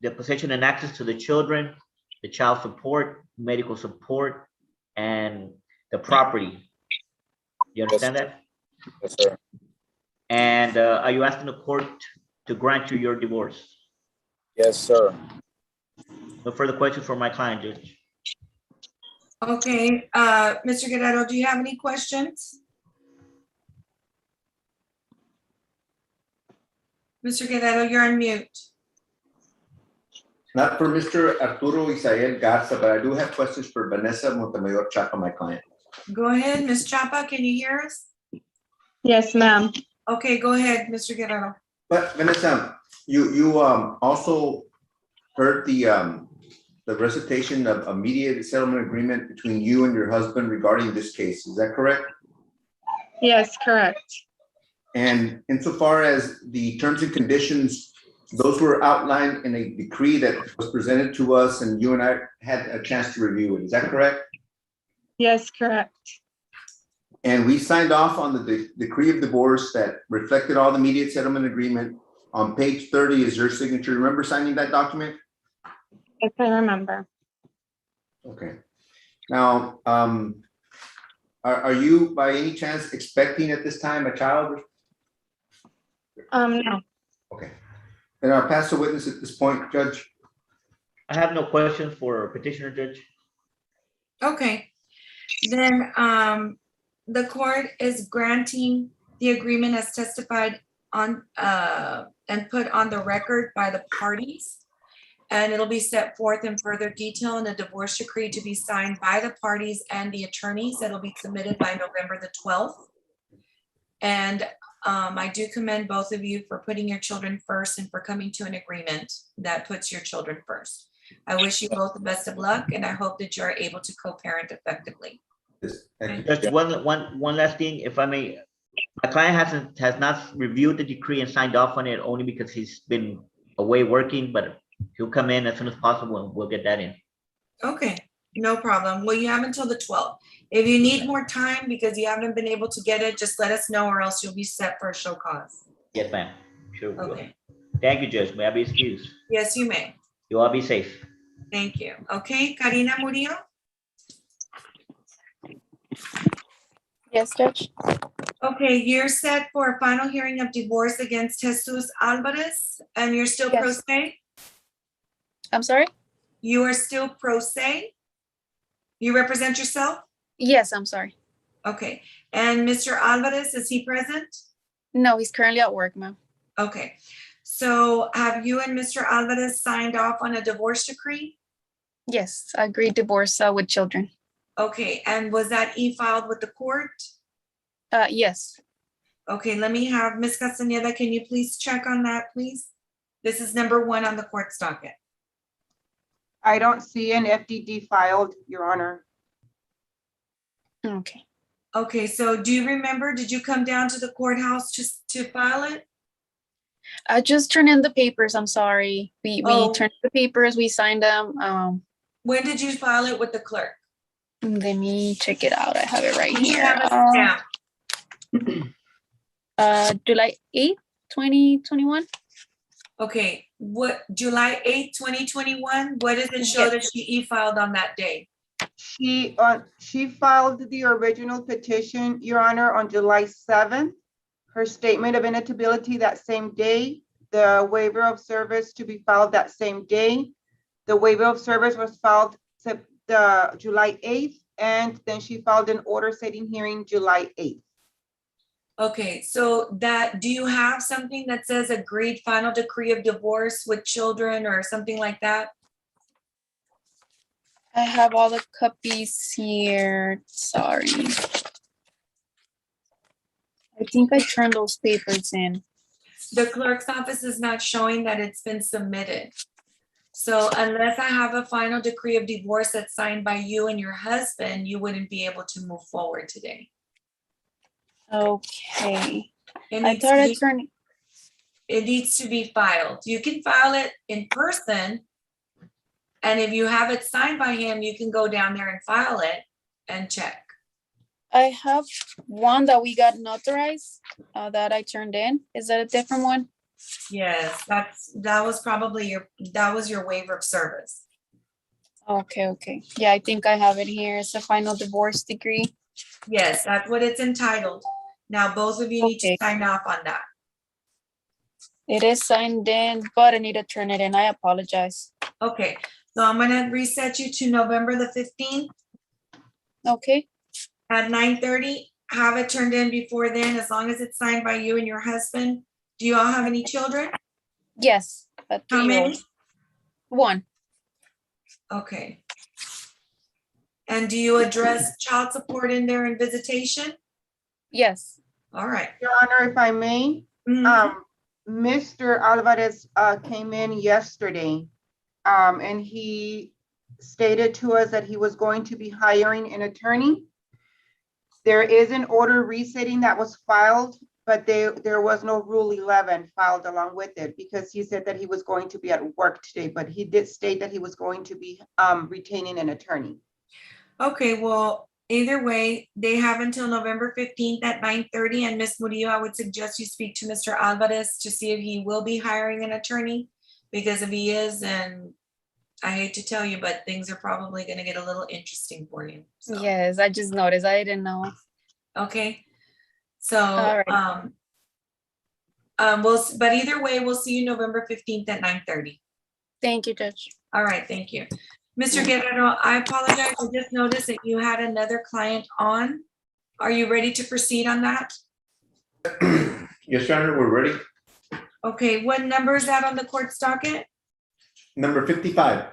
the possession and access to the children, the child support, medical support, and the property. You understand that? Yes, sir. And are you asking the court to grant you your divorce? Yes, sir. No further questions for my client, Judge. Okay, Mr. Guerrero, do you have any questions? Mr. Guerrero, you're on mute. Not for Mr. Arturo Isael Garza, but I do have questions for Vanessa Montemayor Chapa, my client. Go ahead, Ms. Chapa, can you hear us? Yes, ma'am. Okay, go ahead, Mr. Guerrero. But Vanessa, you also heard the recitation of a mediated settlement agreement between you and your husband regarding this case. Is that correct? Yes, correct. And insofar as the terms and conditions, those were outlined in a decree that was presented to us, and you and I had a chance to review it. Is that correct? Yes, correct. And we signed off on the decree of divorce that reflected all the immediate settlement agreement. On page 30 is your signature. Remember signing that document? Yes, I remember. Okay. Now, are you by any chance expecting at this time a child? No. Okay. Then I'll pass the witness at this point, Judge. I have no questions for petitioner, Judge. Okay, then the court is granting the agreement as testified on, and put on the record by the parties. And it'll be set forth in further detail in a divorce decree to be signed by the parties and the attorneys. That'll be submitted by November the 12th. And I do commend both of you for putting your children first and for coming to an agreement that puts your children first. I wish you both the best of luck, and I hope that you're able to co-parent effectively. Just one last thing, if I may. My client has not reviewed the decree and signed off on it only because he's been away working, but he'll come in as soon as possible and we'll get that in. Okay, no problem. Well, you have until the 12th. If you need more time because you haven't been able to get it, just let us know or else you'll be set for a show cause. Yes, ma'am. Sure. we will. Okay. Thank you, Judge. May I be excused? Yes, you may. You all be safe. Thank you. Okay, Karina Murillo? Yes, Judge. Okay, you're set for a final hearing of divorce against Jesus Alvarez, and you're still pro se? I'm sorry? You are still pro se? You represent yourself? Yes, I'm sorry. Okay, and Mr. Alvarez, is he present? No, he's currently at work, ma'am. Okay, so have you and Mr. Alvarez signed off on a divorce decree? Yes, I agreed divorce with children. Okay, and was that e-filed with the court? Yes. Okay, let me have Ms. Castaneda, can you please check on that, please? This is number 1 on the court's docket. I don't see an FDD filed, Your Honor. Okay. Okay, so do you remember, did you come down to the courthouse just to file it? I just turned in the papers. I'm sorry. We turned in the papers. We signed them. When did you file it with the clerk? Let me check it out. I have it right You should here. have a stamp. July 8th, 2021. Okay, what, July 8th, 2021? What does it show that she e-filed on that day? She filed the original petition, Your Honor, on July 7th. Her statement of ineligibility that same day, the waiver of service to be filed that same day. The waiver of service was filed July 8th, and then she filed an order setting hearing July 8th. Okay, so do you have something that says agreed final decree of divorce with children or something like that? I have all the copies here. Sorry. I think I turned those papers in. The clerk's office is not showing that it's been submitted. So unless I have a final decree of divorce that's signed by you and your husband, you wouldn't be able to move forward today. Okay. It needs to be filed. You can file it in person. And if you have it signed by him, you can go down there and file it and check. I have one that we got notarized that I turned in. Is that a different one? Yes, that was probably your waiver of service. Okay. Yeah, I think I have it here. It's a final divorce decree. Yes, that's what it's entitled. Now, both of you need to sign off on that. It is signed in, but I need to turn it in. I apologize. Okay, so I'm gonna reset you to November the 15th. Okay. At 9:30, have it turned in before then, as long as it's signed by you and your husband. Do you all have any children? Yes. How many? One. Okay. And do you address child support in there and visitation? Yes. All right. Your Honor, if I may, Mr. Alvarez came in yesterday, and he stated to us that he was going to be hiring an attorney. There is an order resetting that was filed, but there was no Rule 11 filed along with it because he said that he was going to be at work today, but he did state that he was going to be retaining an attorney. Okay, well, either way, they have until November 15th at 9:30. And Ms. Murillo, I would suggest you speak to Mr. Alvarez to see if he will be hiring an attorney. Because if he is, then I hate to tell you, but things are probably going to get a little interesting for you. So. Yes, I just noticed. I didn't know. Okay. So, right. but either way, we'll see you November 15th at 9:30. Thank you, Judge. All right, thank you. Mr. Guerrero, I apologize. I just noticed that you had another client on. Are you ready to proceed on that? Yes, Your Honor, we're ready. Okay, what number is that on the court's docket? Number 55.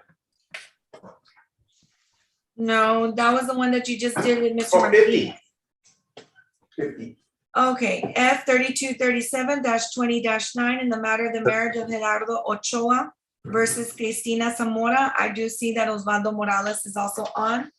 No, that was the one that you just did with Mr. Oh, Martinez. 50. Okay, F 3237-20-9 in the matter of the marriage of Gerardo Ochoa versus Cristina Zamora. I do see that Osvaldo Morales is also on.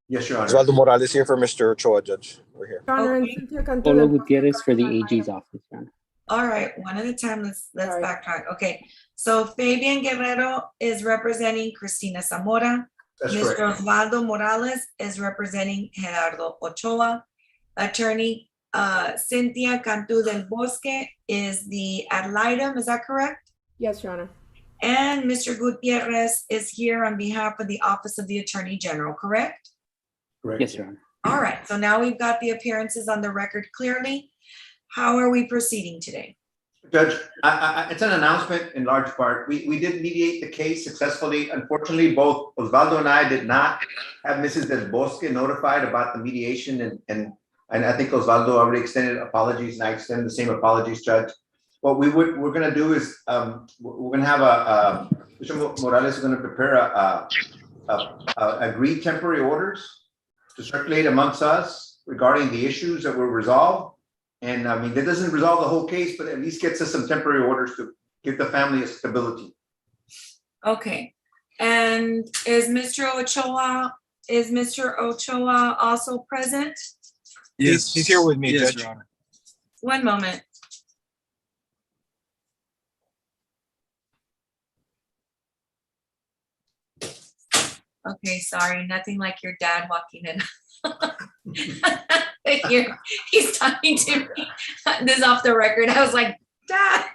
Yes, Your Honor. Osvaldo Morales here for Mr. Ochoa, Judge. We're here. Your Honor, and Okay. Cynthia Cantu Polo del Bosque Gutierrez for the comes on AG's item. office, Your Honor. All right, one at a time. Let's Sorry. backtrack. Okay, so Fabian Guerrero is representing Cristina Zamora. That's Mr. correct. Osvaldo Morales is representing Gerardo Ochoa. Attorney Cynthia Cantu del Bosque is the ad litem, is that correct? Yes, Your Honor. And Mr. Gutierrez is here on behalf of the Office of the Attorney General, correct? Correct. Yes, Your Honor. All right, so now we've got the appearances on the record clearly. How are we proceeding today? Judge, it's an announcement in large part. We did mediate the case successfully. Unfortunately, both Osvaldo and I did not have Mrs. Del Bosque notified about the mediation, and I think Osvaldo already extended apologies, and I extend the same apologies, Judge. What we're gonna do is we're gonna have Mr. Morales is gonna prepare agreed temporary orders to circulate amongst us regarding the issues that were resolved. And I mean, that doesn't resolve the whole case, but at least gets us some temporary orders to give the family a stability. Okay, and is Mr. Ochoa also present? Yes. He's here with me, Yes, Judge. Your Honor. One moment. Okay, sorry, nothing like your dad walking in. He's talking to me. This is off the record. I was like, Dad.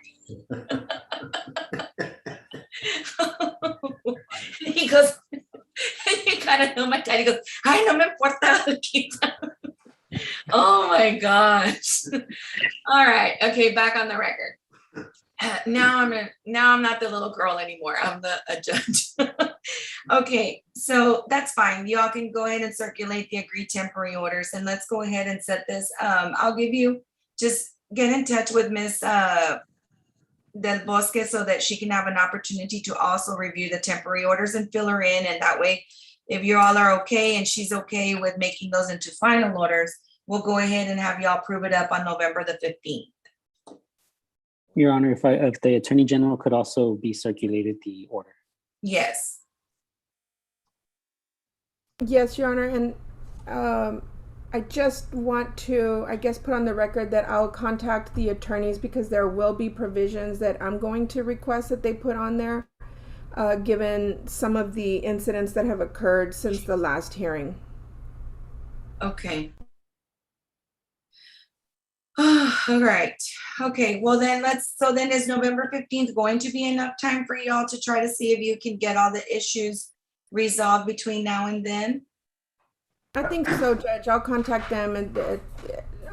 He goes, you kind of know my dad. He goes, ay, no me importa. Oh my gosh. All right. Okay, back on the record. Now I'm not the little girl anymore. I'm a judge. Okay, so that's fine. Y'all can go ahead and circulate the agreed temporary orders, and let's go ahead and set this. I'll give you, just get in touch with Ms. Del Bosque so that she can have an opportunity to also review the temporary orders and fill her in. And that way, if you all are okay and she's okay with making those into final orders, we'll go ahead and have y'all prove it up on November the 15th. Your Honor, if the Attorney General could also be circulated the order. Yes. Yes, Your Honor, and I just want to, I guess, put on the record that I'll contact the attorneys because there will be provisions that I'm going to request that they put on there, given some of the incidents that have occurred since the last hearing. Okay. All right. Okay, well then so then is November 15th going to be enough time for y'all to try to see if you can get all the issues resolved between now and then? I think so, Judge. I'll contact them and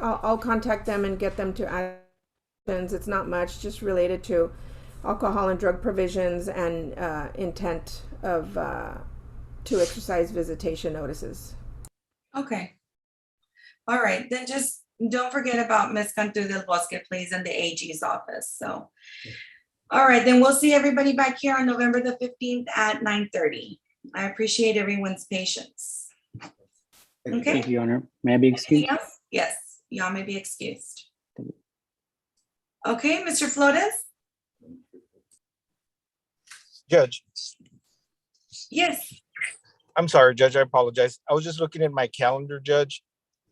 I'll contact them and get them to actions. It's not much, just related to alcohol and drug provisions and intent of to exercise visitation notices. Okay. All right, then just don't forget about Ms. Cantu del Bosque, please, in the AG's office. So, all right, then we'll see everybody back here on November the 15th at 9:30. I appreciate everyone's patience. Okay. Thank you, Your Honor. May I be excused? Anything else? Yes, y'all may be excused. Okay, Mr. Flores? Judge, Yes. I'm sorry, Judge. I apologize. I was just looking at my calendar, Judge.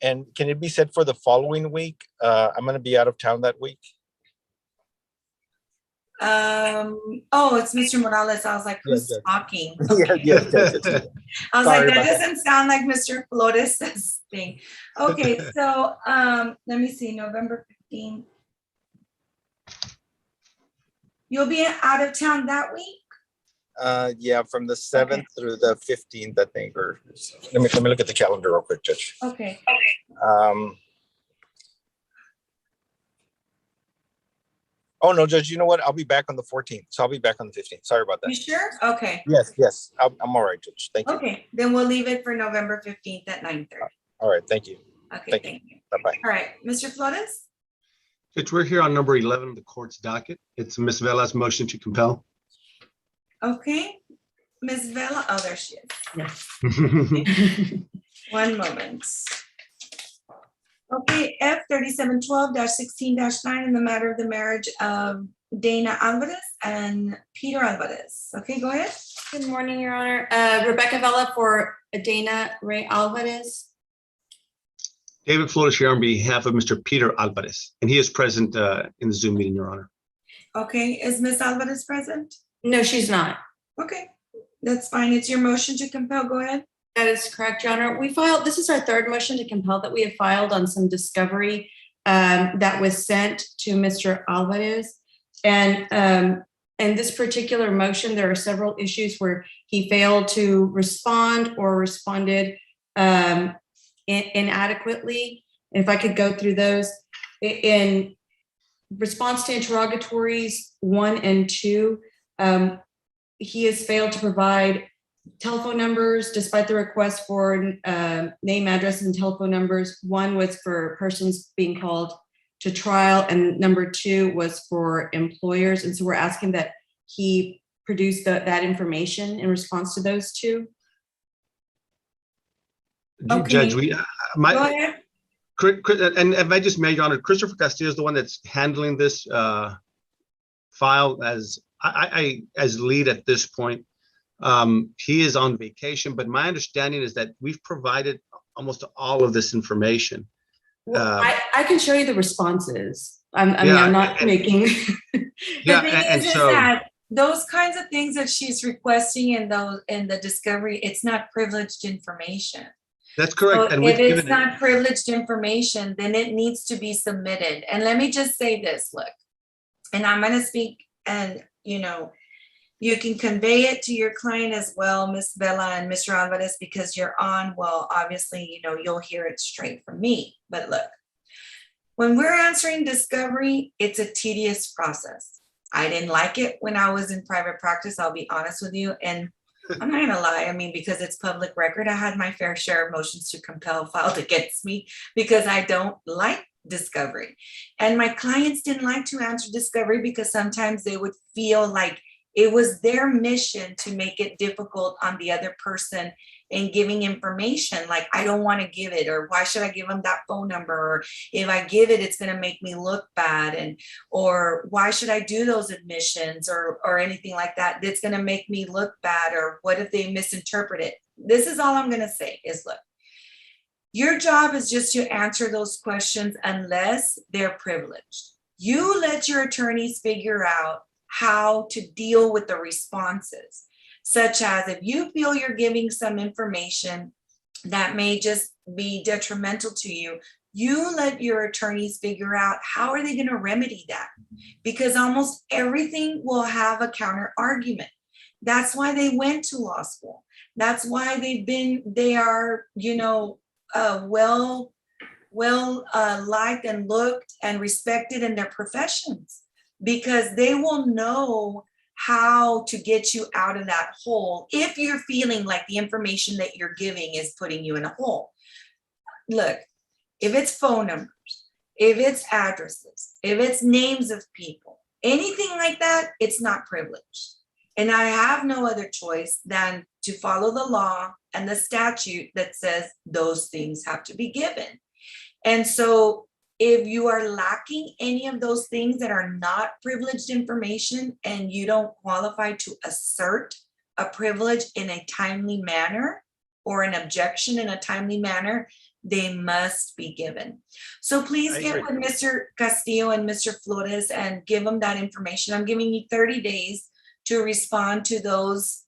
And can it be set for the following week? I'm going to be out of town that week. Oh, it's Mr. Morales. I was like, who's Yes, talking? Yeah, yes, yes, yes. I was Sorry like, that about that. doesn't sound like Mr. Flores' thing. Okay, so let me see, November 15th. You'll be out of town that week? Yeah, from the 7th through the 15th, I think. Or let me look at the calendar real quick, Judge. Okay. Oh no, Judge. You know what? I'll be back on the 14th, so I'll be back on the 15th. Sorry about that. You sure? Okay. Yes. I'm all right, Judge. Thank you. Okay, then we'll leave it for November 15th at 9:30. All right, thank you. Okay, thank you. Bye bye. All right, Mr. Flores? We're here on number 11 of the court's docket. It's Ms. Vela's motion to compel. Okay, Ms. Vela, oh, there she is. Yes. One moment. Okay, F 3712-16-9 in the matter of the marriage of Dana Alvarez and Peter Alvarez. Okay, go ahead. Good morning, Your Honor. Rebecca Vela for Dana Ray Alvarez. David Flores here on behalf of Mr. Peter Alvarez, and he is present in the Zoom meeting, Your Honor. Okay, is Ms. Alvarez present? No, she's not. Okay, that's fine. It's your motion to compel. Go ahead. That is correct, Your Honor. We filed, this is our third motion to compel that we have filed on some discovery that was sent to Mr. Alvarez. And in this particular motion, there are several issues where he failed to respond or responded inadequately. If I could go through those. In response to interrogatories 1 and 2, he has failed to provide telephone numbers despite the request for name, address, and telephone numbers. 1 was for persons being called to trial, and number 2 was for employers. And so we're asking that he produce that information in response to those 2. Okay. Judge, Go ahead. and if I just may, Your Honor, Christopher Castillo is the one that's handling this file as as lead at this point. He is on vacation, but my understanding is that we've provided almost all of this information. Well, I can show you the responses. I'm not making. The thing is that those kinds of things that she's requesting in the discovery, it's not privileged information. That's correct. So And if we've it's given not privileged information, then it needs to be submitted. And let me just say this, look, and I'm going to speak, and you can convey it to your client as well, Ms. Vela and Mr. Alvarez, because you're on, well, obviously, you'll hear it straight from me. But look, when we're answering discovery, it's a tedious process. I didn't like it when I was in private practice, I'll be honest with you. And I'm not gonna lie, I mean, because it's public record, I had my fair share of motions to compel filed against me because I don't like discovery. And my clients didn't like to answer discovery because sometimes they would feel like it was their mission to make it difficult on the other person in giving information. Like, I don't want to give it, or why should I give them that phone number? Or if I give it, it's going to make me look bad. Or why should I do those admissions or anything like that? That's going to make me look bad. Or what if they misinterpret it? This is all I'm going to say is, look, your job is just to answer those questions unless they're privileged. You let your attorneys figure out how to deal with the responses, such as if you feel you're giving some information that may just be detrimental to you, you let your attorneys figure out how are they going to remedy that, because almost everything will have a counter argument. That's why they went to law school. That's why they are, well liked and looked and respected in their professions, because they will know how to get you out of that hole if you're feeling like the information that you're giving is putting you in a hole. Look, if it's phone numbers, if it's addresses, if it's names of people, anything like that, it's not privileged. And I have no other choice than to follow the law and the statute that says those things have to be given. And so if you are lacking any of those things that are not privileged information and you don't qualify to assert a privilege in a timely manner or an objection in a timely manner, they must be given. So please get with Mr. Castillo and Mr. Flores and give them that information. I'm giving you 30 days to respond to those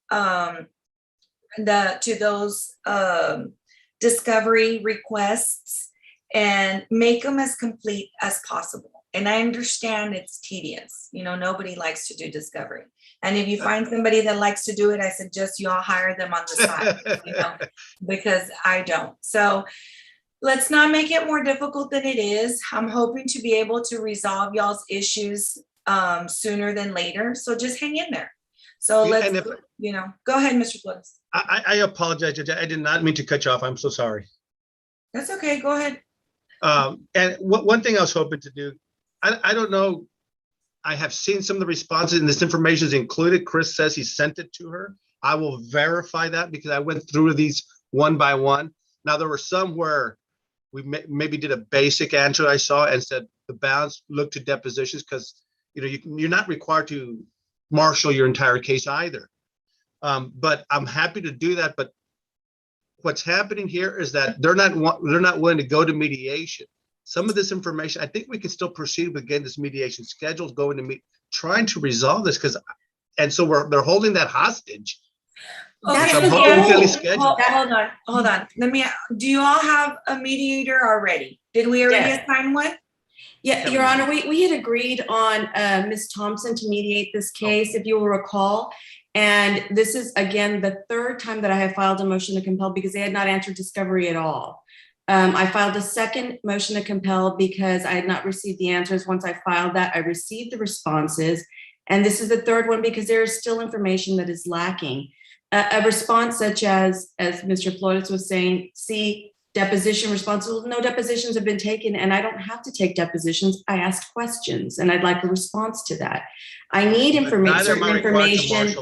discovery requests, and make them as complete as possible. And I understand it's tedious. Nobody likes to do discovery. And if you find somebody that likes to do it, I suggest you all hire them on the side, because I don't. So let's not make it more difficult than it is. I'm hoping to be able to resolve y'all's issues sooner than later. So just hang in there. So let's, go ahead, Mr. Flores. I apologize, Judge. I did not mean to cut you off. I'm so sorry. That's okay. Go ahead. And one thing I was hoping to do, I don't know. I have seen some of the responses and this information is included. Chris says he sent it to her. I will verify that because I went through these one by one. Now, there were some where we maybe did a basic answer I saw and said the balance look to depositions because you're not required to marshal your entire case either. But I'm happy to do that. But what's happening here is that they're not willing to go to mediation. Some of this information, I think we can still proceed with getting this mediation scheduled, going to meet, trying to resolve this and so they're holding that hostage. Okay, I'm hoping we can at least hold schedule. on. Do you all have a mediator already? Did we already Yes. assign one? Yeah, Your Honor, we had agreed on Ms. Thompson to mediate this case, if you will recall. And this is, again, the third time that I have filed a motion to compel because they had not answered discovery at all. I filed a second motion to compel because I had not received the answers. Once I filed that, I received the responses. And this is the third one because there is still information that is lacking. A response such as Mr. Flores was saying, see, deposition responses, well, no depositions have been taken and I don't have to take depositions. I asked questions and I'd like a response to that. I need certain information such as,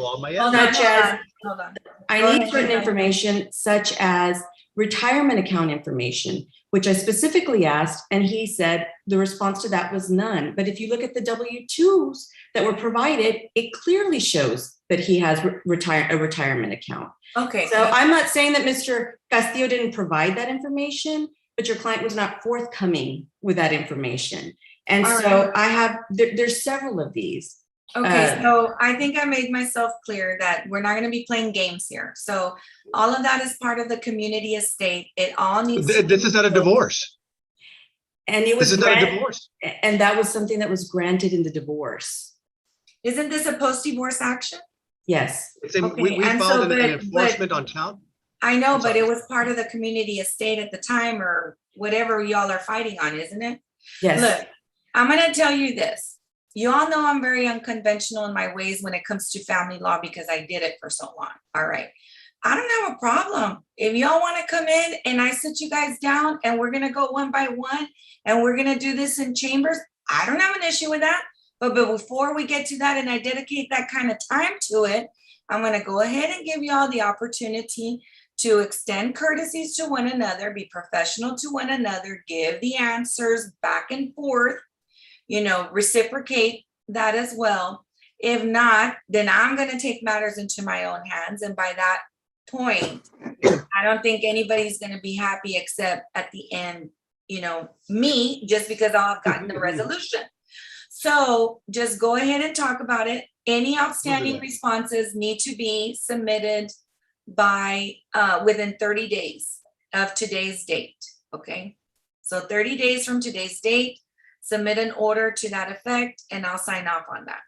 I need certain information such as retirement account information, which I specifically asked, and he said the response to that was none. But if you look at the W-2s that were provided, it clearly shows that he has a retirement account. Okay. So I'm not saying that Mr. Castillo didn't provide that information, but your client was not forthcoming with that information. And All so right. I have, there's several of these. Okay, so I think I made myself clear that we're not going to be playing games here. So all of that is part of the community estate. It all needs. This is not a divorce. And it was This is not a divorce. And that was something that was granted in the divorce. Isn't this a post-divorce action? Yes. We filed an enforcement on town. I know, but it was part of the community estate at the time or whatever y'all are fighting on, isn't it? Yes. Look, I'm going to tell you this. You all know I'm very unconventional in my ways when it comes to family law because I did it for so long. All right. I don't have a problem. If y'all want to come in and I sit you guys down and we're going to go one by one and we're going to do this in chambers, I don't have an issue with that. But before we get to that and I dedicate that kind of time to it, I'm going to go ahead and give y'all the opportunity to extend courtesies to one another, be professional to one another, give the answers back and forth, reciprocate that as well. If not, then I'm going to take matters into my own hands. And by that point, I don't think anybody's going to be happy except at the end, me, just because I'll have gotten the resolution. So just go ahead and talk about it. Any outstanding responses need to be submitted by within 30 days of today's date. Okay. So 30 days from today's date, submit an order to that effect, and I'll sign off on that.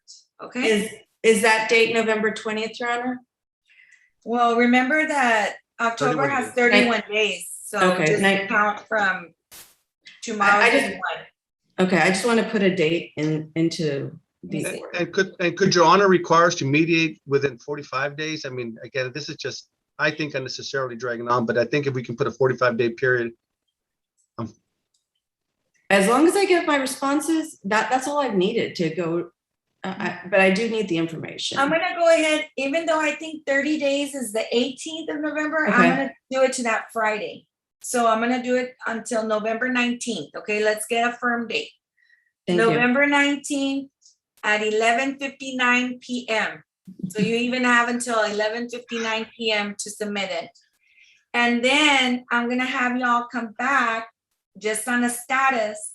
Okay. Is that date November 20th, Your Honor? Well, remember that October has 31 days. So just count from tomorrow. Okay, I just want to put a date into these. And could Your Honor require us to mediate within 45 days? I mean, again, this is just, I think, unnecessarily dragging on, but I think if we can put a 45-day period. As long as I get my responses, that's all I've needed to go. But I do need the information. I'm going to go ahead, even though I think 30 days is the 18th of November, Okay. I'm going to do it to that Friday. So I'm going to do it until November 19th. Okay, let's get a firm date. Thank you. November 19th at 11:59 p.m. So you even have until 11:59 p.m. to submit it. And then I'm going to have y'all come back just on a status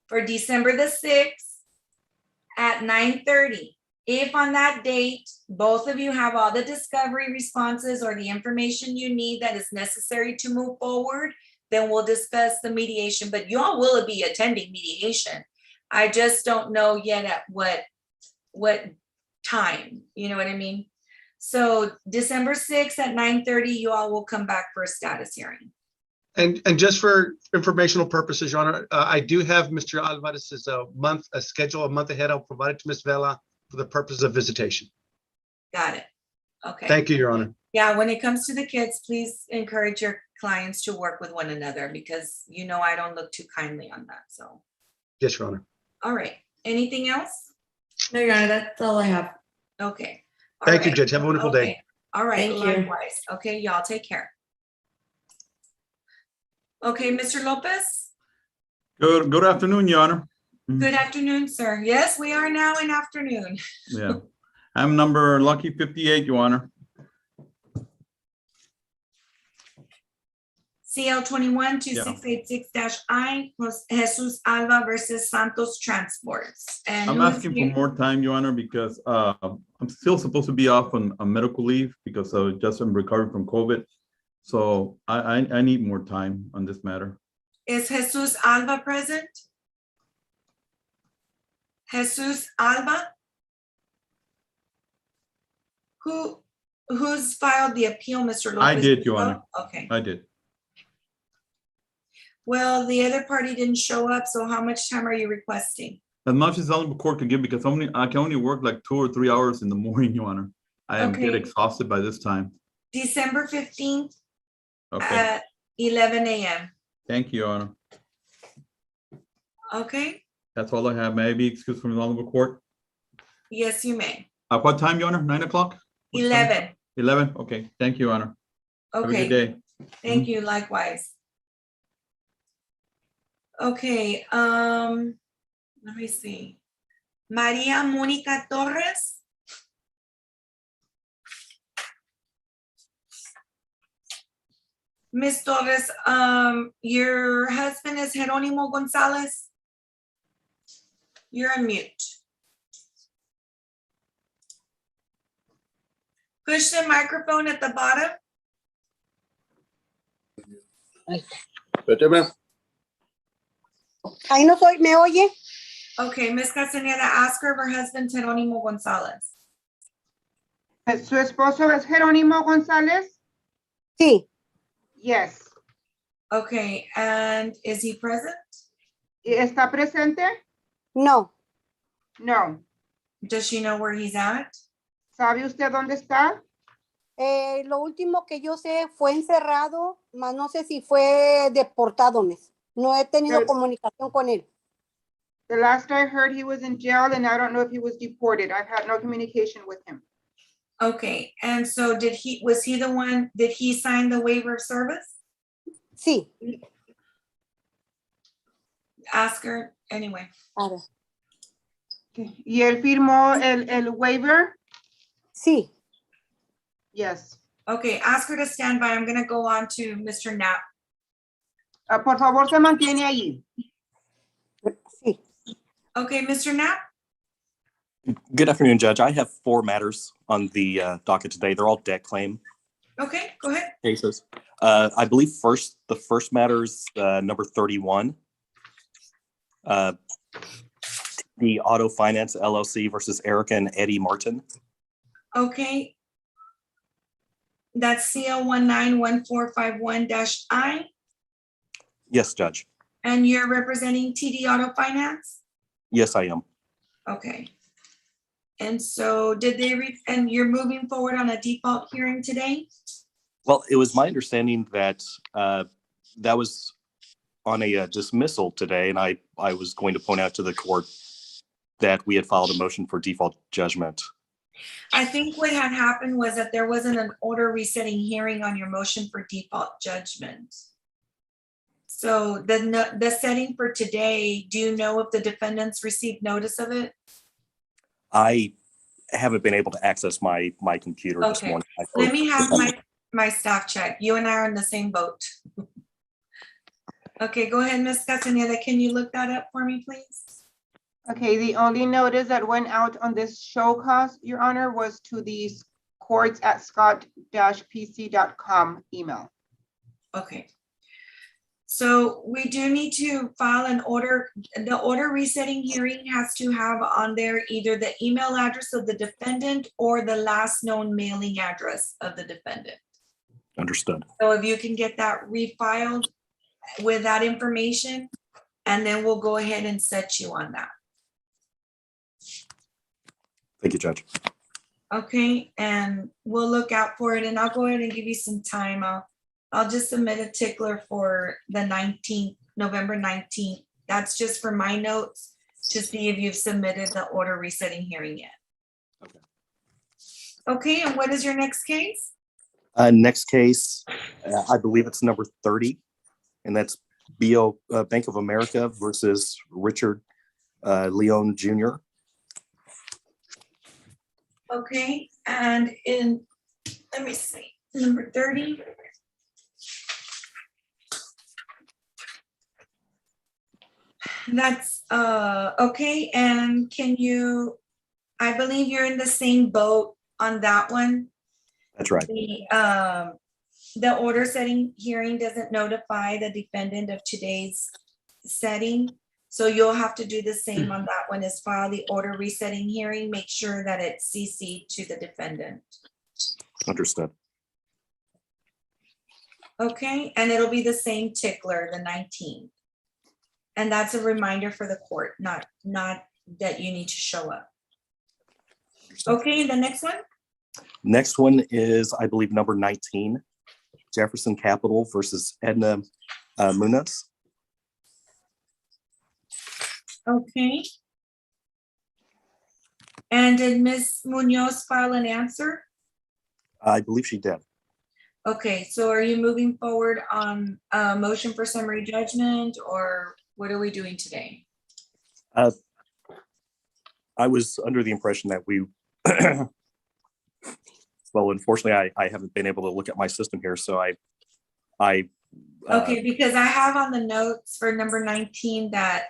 for December the 6th at 9:30. If on that date, both of you have all the discovery responses or the information you need that is necessary to move forward, then we'll discuss the mediation, but y'all will be attending mediation. I just don't know yet at what time, you know what I mean? So December 6th at 9:30, you all will come back for a status hearing. And just for informational purposes, Your Honor, I do have Mr. Alvarez's schedule a month ahead. I'll provide it to Ms. Vela for the purpose of visitation. Got it. Okay. Thank you, Your Honor. Yeah, when it comes to the kids, please encourage your clients to work with one another because I don't look too kindly on that. So. Yes, Your Honor. All right. Anything else? No, Your Honor, that's all I have. Okay. All Thank you, right. Judge. Have a wonderful day. Okay. All right. Thank you. Likewise. Okay, y'all take care. Okay, Mr. Lopez. Good afternoon, Your Honor. Good afternoon, sir. Yes, we are now in afternoon. Yeah, I'm number lucky 58, Your Honor. CL 21-2686-I, Jesus Alba versus Santos Transports. And I'm who is asking for here? more time, Your Honor, because I'm still supposed to be off on medical leave because I just am recovering from COVID. So I need more time on this matter. Is Jesus Alba present? Jesus Alba? Who's filed the appeal, Mr. Lopez? I did, Your Honor. Okay. I did. Well, the other party didn't show up, so how much time are you requesting? As much as the court can give, because I can only work like 2 or 3 hours in the morning, Your Honor. I am get Okay. exhausted by this time. December 15th Okay. at 11 a.m. Thank you, Your Honor. Okay? That's all I have. May I be excused from the honorable court? Yes, you may. At what time, Your Honor? 9 o'clock? 11. 11? Okay. Thank you, Your Honor. Have a Okay. good day. Thank you. Likewise. Okay. Let me see. Maria Mónica Torres. Miss Torres, your husband is Jerónimo Gonzalez. You're on mute. Push the microphone at the bottom. Ahí no soy, ¿me oye? Okay, Miss Castaneda, ask her if her husband Jerónimo Gonzalez. ¿Su esposo es Jerónimo González? Sí. Yes. Okay, and is he present? ¿Está presente? No. No. Does she know where he's at? ¿Sabe usted dónde está? Lo último que yo sé fue encerrado, mas no sé si fue deportado, mes. No he tenido comunicación con él. The last I heard, he was in jail, and I don't know if he was deported. I've had no communication with him. Okay, and so did he sign the waiver of service? Sí. Ask her anyway. A ver. ¿Y él firmó el waiver? Sí. Yes. Okay, ask her to stand by. I'm gonna go on to Mr. Knapp. Por favor, se mantiene ahí. Sí. Okay, Mr. Knapp? Good afternoon, Judge. I have 4 matters on the docket today. They're all debt claim Okay, go ahead. cases. I believe the first matter is number 31. The Auto Finance LLC versus Erica and Eddie Martin. Okay. That's CL 191451-I, Yes, Judge. and you're representing TD Auto Finance? Yes, I am. Okay. And so and you're moving forward on a default hearing today? Well, it was my understanding that that was on a dismissal today, and I was going to point out to the court that we had filed a motion for default judgment. I think what had happened was that there wasn't an order resetting hearing on your motion for default judgment. So the setting for today, do you know if the defendants received notice of it? I haven't been able to access my computer this Okay, morning. let me have my staff check. You and I are in the same boat. Okay, go ahead, Ms. Castaneda. Can you look that up for me, please? Okay, the only notice that went out on this show cause, Your Honor, was to the courts@scott-pc.com email. Okay. So we do need to file an order. The order resetting hearing has to have on there either the email address of the defendant or the last known mailing address of the defendant. Understood. So if you can get that refiled with that information, and then we'll go ahead and set you on that. Thank you, Judge. Okay, and we'll look out for it, and I'll go ahead and give you some time. I'll just submit a tickler for the 19th, November 19th. That's just for my notes to see if you've submitted the order resetting hearing yet. Okay. Okay, and what is your next case? Next case, I believe it's number 30, and that's Bank of America versus Richard Leon Jr. Okay, and let me see, number 30. That's, okay, and I believe you're in the same boat on that one. That's right. The order setting hearing doesn't notify the defendant of today's setting. So you'll have to do the same on that one, is file the order resetting hearing, make sure that it's CC'd to the defendant. Understood. Okay, and it'll be the same tickler, the 19th. And that's a reminder for the court, not that you need to show up. Okay, the next one? Next one is, I believe, number 19, Jefferson Capital versus Edna Munoz. Okay. And did Ms. Munoz file an answer? I believe she did. Okay, so are you moving forward on a motion for summary judgment, or what are we doing today? I was under the impression that we, well, unfortunately, I haven't been able to look at my system here, so Okay, because I have on the notes for number 19 that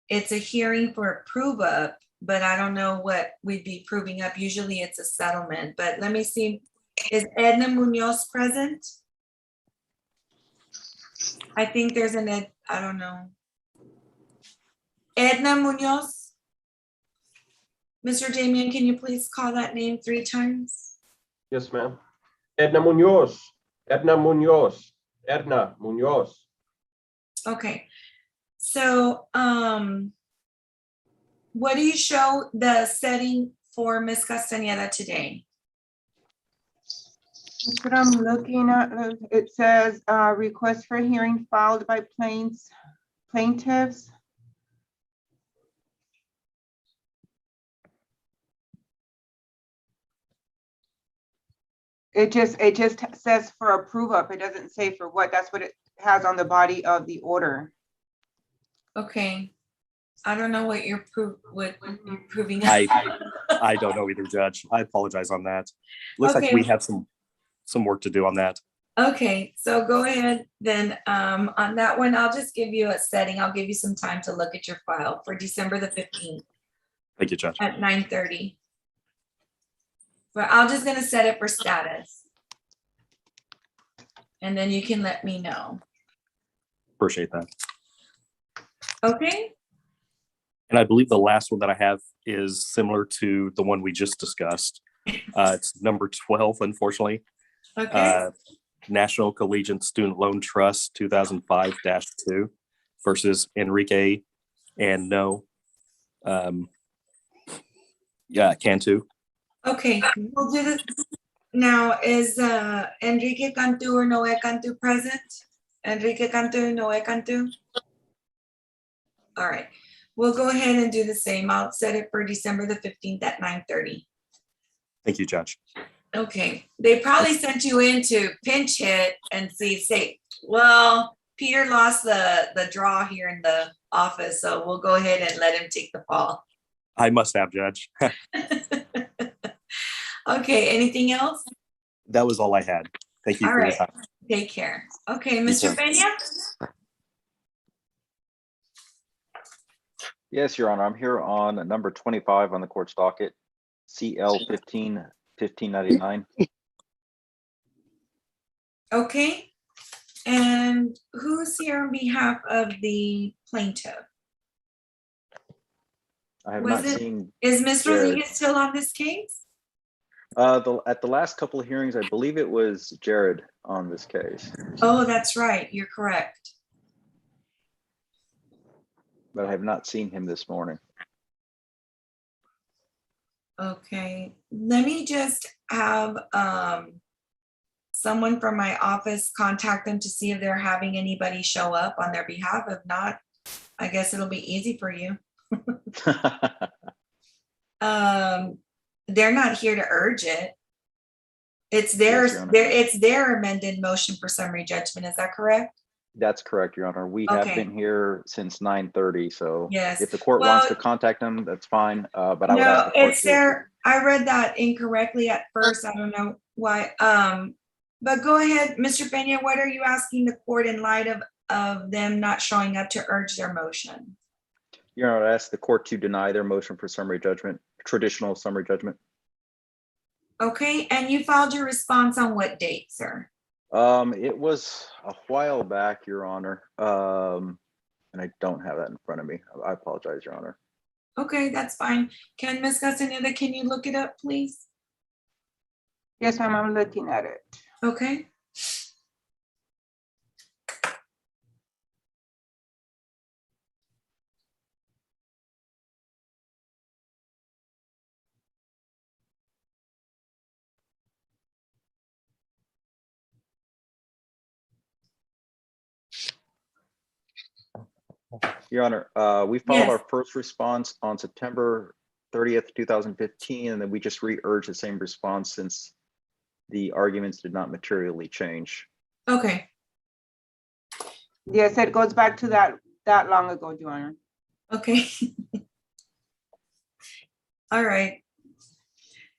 it's a hearing for a prove up, but I don't know what we'd be proving up. Usually it's a settlement, but let me see. Is Edna Munoz present? I think there's I don't know. Edna Munoz? Mr. Damian, can you please call that name 3 times? Yes, ma'am. Edna Munoz, Edna Munoz, Edna Munoz. Okay, so what do you show the setting for Ms. Castañeda today? That's what I'm looking at. It says, request for hearing filed by plaintiffs. It just says for a prove up. It doesn't say for what. That's what it has on the body of the order. Okay, I don't know what you're proving. I don't know either, Judge. I apologize on that. Looks like we have some work to do on that. Okay, so go ahead then. On that one, I'll just give you a setting. I'll give you some time to look at your file for December the 15th. Thank you, Judge. At 9:30. But I'm just gonna set it for status. And then you can let me know. Appreciate that. Okay. And I believe the last one that I have is similar to the one we just discussed. It's number 12, unfortunately. Okay. National Collegiate Student Loan Trust 2005-2 versus Enrique and Cantu. Okay, we'll do this. Now, is Enrique Cantu or Noe Cantu present? Enrique Cantu, Noe Cantu? All right, we'll go ahead and do the same. I'll set it for December the 15th at 9:30. Thank you, Judge. Okay, they probably sent you in to pinch hit and say, well, Peter lost the draw here in the office, so we'll go ahead and let him take the fall. I must have, Judge. Okay, anything else? That was all I had. Thank you All for right. your time. Take care. Okay, Mr. Peña? Yes, Your Honor, I'm here on number 25 on the court's docket, CL 1599. Okay, and who's here on behalf of the plaintiff? I have not seen. Is Ms. Jared. Rodriguez still on this case? At the last couple of hearings, I believe it was Jared on this case. Oh, that's right. You're correct. But I have not seen him this morning. Okay, let me just have someone from my office contact them to see if they're having anybody show up on their behalf. If not, I guess it'll be easy for you. They're not here to urge it. It's Yes, theirs, Your Honor. it's their amended motion for summary judgment. Is that correct? That's correct, Your Honor. We have Okay. been here since 9:30, so Yes. if the court wants to Well, contact them, that's fine. But I would ask no, the court it's to. there. I read that incorrectly at first. I don't know why. But go ahead, Mr. Peña, what are you asking the court in light of them not showing up to urge their motion? Your Honor, I ask the court to deny their motion for summary judgment, traditional summary judgment. Okay, and you filed your response on what date, sir? It was a while back, Your Honor. And I don't have that in front of me. I apologize, Your Honor. Okay, that's fine. Can Ms. Castaneda, can you look it up, please? Yes, ma'am, I'm looking at it. Okay. Your Honor, we filed Yes. our first response on September 30th, 2015, and then we just re-urged the same response since the arguments did not materially change. Okay. Yes, it goes back to that long ago, Your Honor. Okay. All right.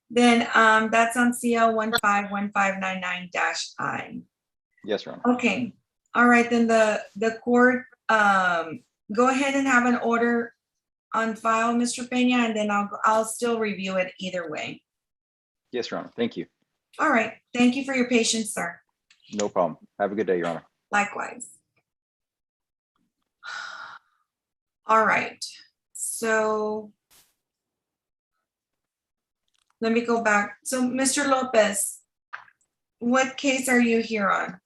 Then that's on CL 151599-I. Yes, Your Honor. Okay. All right, then the court, go ahead and have an order on file, Mr. Peña, and then I'll still review it either way. Yes, Your Honor. Thank you. All right. Thank you for your patience, sir. No problem. Have a good day, Your Honor. Likewise. All right. So let me go back. So Mr. Lopez, what case are you here on?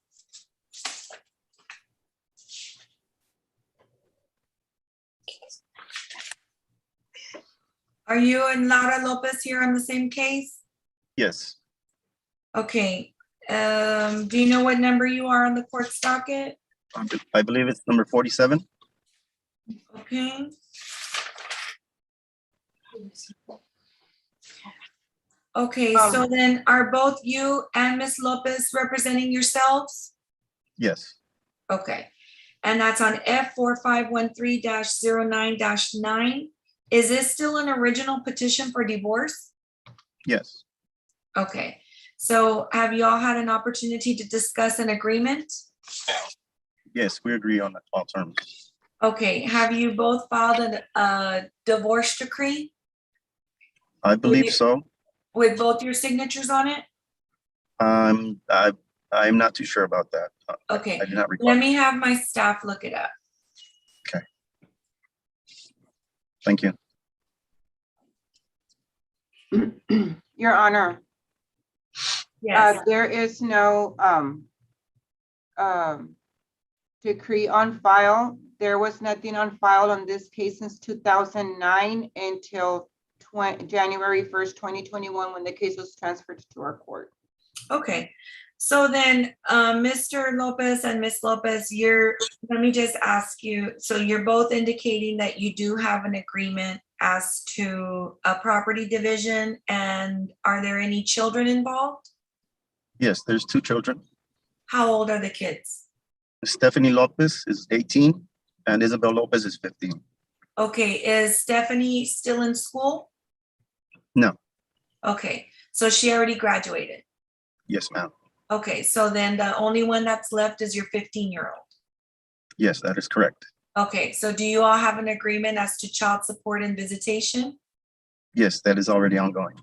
Are you and Laura Lopez here on the same case? Yes, Okay. Do you know what number you are on the court's docket? I believe it's number 47. Okay. Okay, so then are both you and Ms. Lopez representing yourselves? Yes, Okay, and that's on F4513-09-9. Is this still an original petition for divorce? yes, Okay, so have you all had an opportunity to discuss an agreement? yes, we agree on all terms. Okay, have you both filed a divorce decree I believe so. with both your signatures on it? I'm not too sure about that. Okay, I do not recall. let me have my staff look it up. Okay. Thank you. Your Honor. Yes. There is no decree on file. There was nothing on file on this case since 2009 until January 1st, 2021, when the case was transferred to our court. Okay, so then, Mr. Lopez and Ms. Lopez, let me just ask you, so you're both indicating that you do have an agreement as to a property division, and are there any children involved? Yes, there's two children. How old are the kids? Stephanie Lopez is 18 and Isabel Lopez is 15. Okay, is Stephanie still in school? No, Okay, so she already graduated. yes, ma'am. Okay, so then the only one that's left is your 15-year-old. Yes, that is correct. Okay, so do you all have an agreement as to child support and visitation? Yes, that is already ongoing.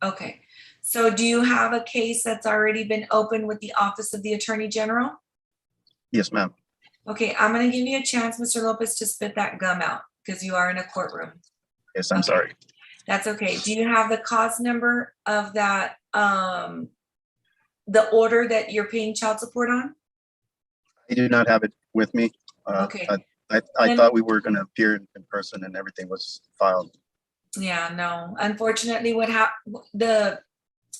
Okay, so do you have a case that's already been opened with the Office of the Attorney General? Yes, ma'am. Okay, I'm gonna give you a chance, Mr. Lopez, to spit that gum out because you are in a courtroom. Yes, I'm sorry. That's okay. Do you have the cause number of that, the order that you're paying child support on? I do not have it with me. Okay. I thought we were going to appear in person and everything was filed. Yeah, no, unfortunately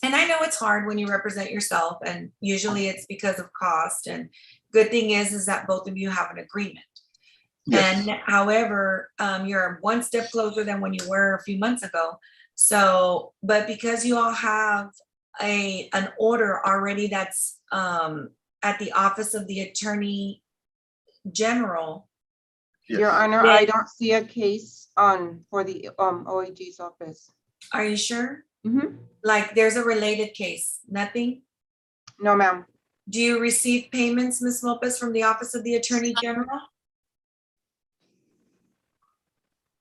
and I know it's hard when you represent yourself, and usually it's because of cost, and good thing is that both of you have an agreement. And however, you're one step closer than when you were a few months ago. So, but because you all have an order already that's at the Office of the Attorney General. Your Honor, I don't see a case for the OAG's office. Are you sure? Mm-hmm. Like there's a related case, nothing? No, ma'am. Do you receive payments, Ms. Lopez, from the Office of the Attorney General?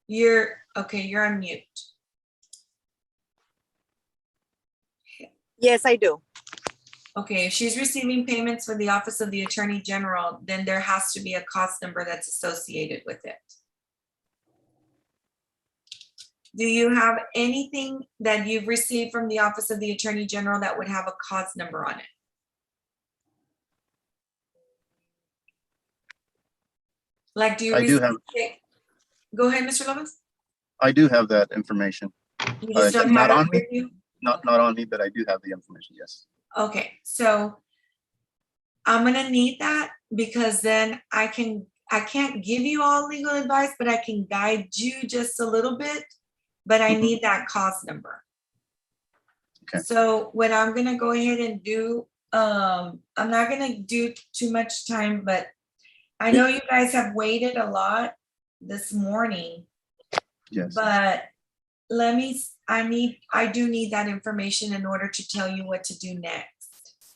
You're on mute. Yes, I do. Okay, if she's receiving payments for the Office of the Attorney General, then there has to be a cost number that's associated with it. Do you have anything that you've received from the Office of the Attorney General that would have a cost number on it? Like, do you I do have. Go ahead, Mr. Lopez. I do have that information. You just don't not have on it me. with you? Not on me, but I do have the information. Yes. Okay, so I'm gonna need that because then I can't give you all legal advice, but I can guide you just a little bit, but I need that cost number. Okay. So what I'm gonna go ahead and do, I'm not gonna do too much time, but I know you guys have waited a lot this morning. Yes. But I do need that information in order to tell you what to do next.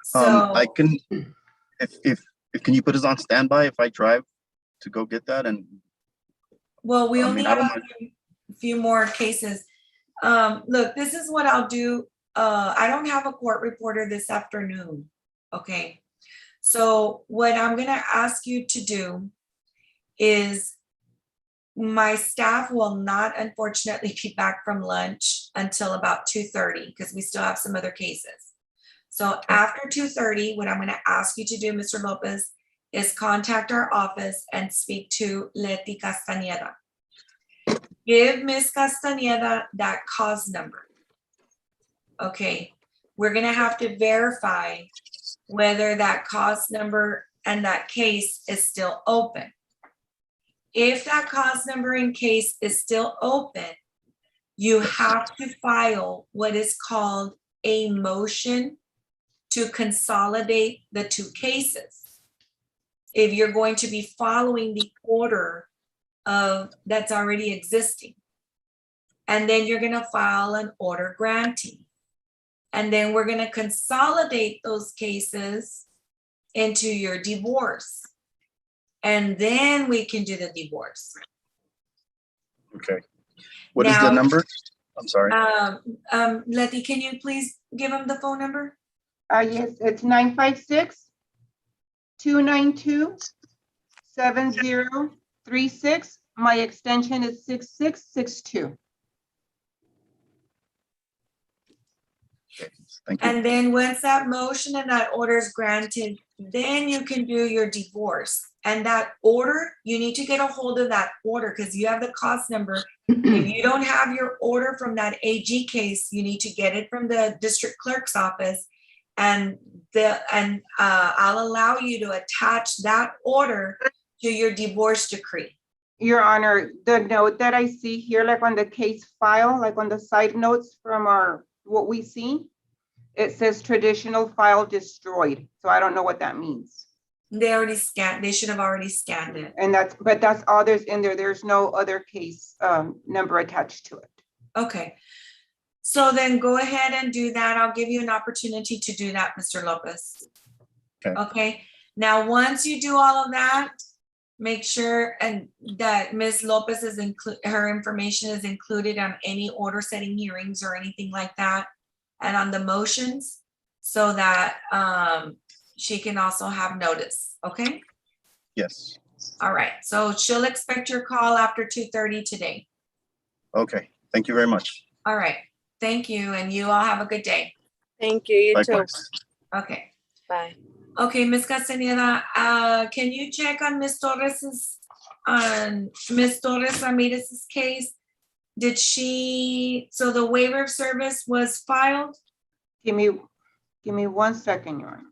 So I can, if can you put us on standby if I drive to go get that? And well, we I only mean, I have don't a mind. few more cases. Look, this is what I'll do. I don't have a court reporter this afternoon. Okay. So what I'm gonna ask you to do is my staff will not unfortunately be back from lunch until about 2:30 because we still have some other cases. So after 2:30, what I'm going to ask you to do, Mr. Lopez, is contact our office and speak to Leti Castañeda. Give Ms. Castañeda that cause number. Okay, we're going to have to verify whether that cause number and that case is still open. If that cause number in case is still open, you have to file what is called a motion to consolidate the two cases. If you're going to be following the order that's already existing. And then you're gonna file an order granting. And then we're gonna consolidate those cases into your divorce. And then we can do the divorce. Okay. What is the number? I'm sorry. Letty, can you please give him the phone number? Yes, it's 956-292-7036. My extension is 6662. Okay, thank you. And then once that motion and that order is granted, then you can do your divorce. And that order, you need to get a hold of that order because you have the cost number. If you don't have your order from that AG case, you need to get it from the district clerk's office. And I'll allow you to attach that order to your divorce decree. Your Honor, the note that I see here, like on the case file, like on the side notes from what we see, it says traditional file destroyed. So I don't know what that means. They already scanned, they should have already scanned it. And that's all there's in there. There's no other case number attached to it. Okay. So then go ahead and do that. I'll give you an opportunity to do that, Mr. Lopez. Okay. Okay. Now, once you do all of that, make sure and that Ms. Lopez is her information is included on any order setting hearings or anything like that, and on the motions, so that she can also have notice. Okay. Yes. All right. So she'll expect your call after 2:30 today. Okay. Thank you very much. All right. Thank you, and you all have a good day. Thank you. You Likewise. too. Okay. Bye. Okay, Ms. Castañeda, can you check on Ms. Torres Ramirez's case? So the waiver of service was filed? Give me 1 second, Your Honor.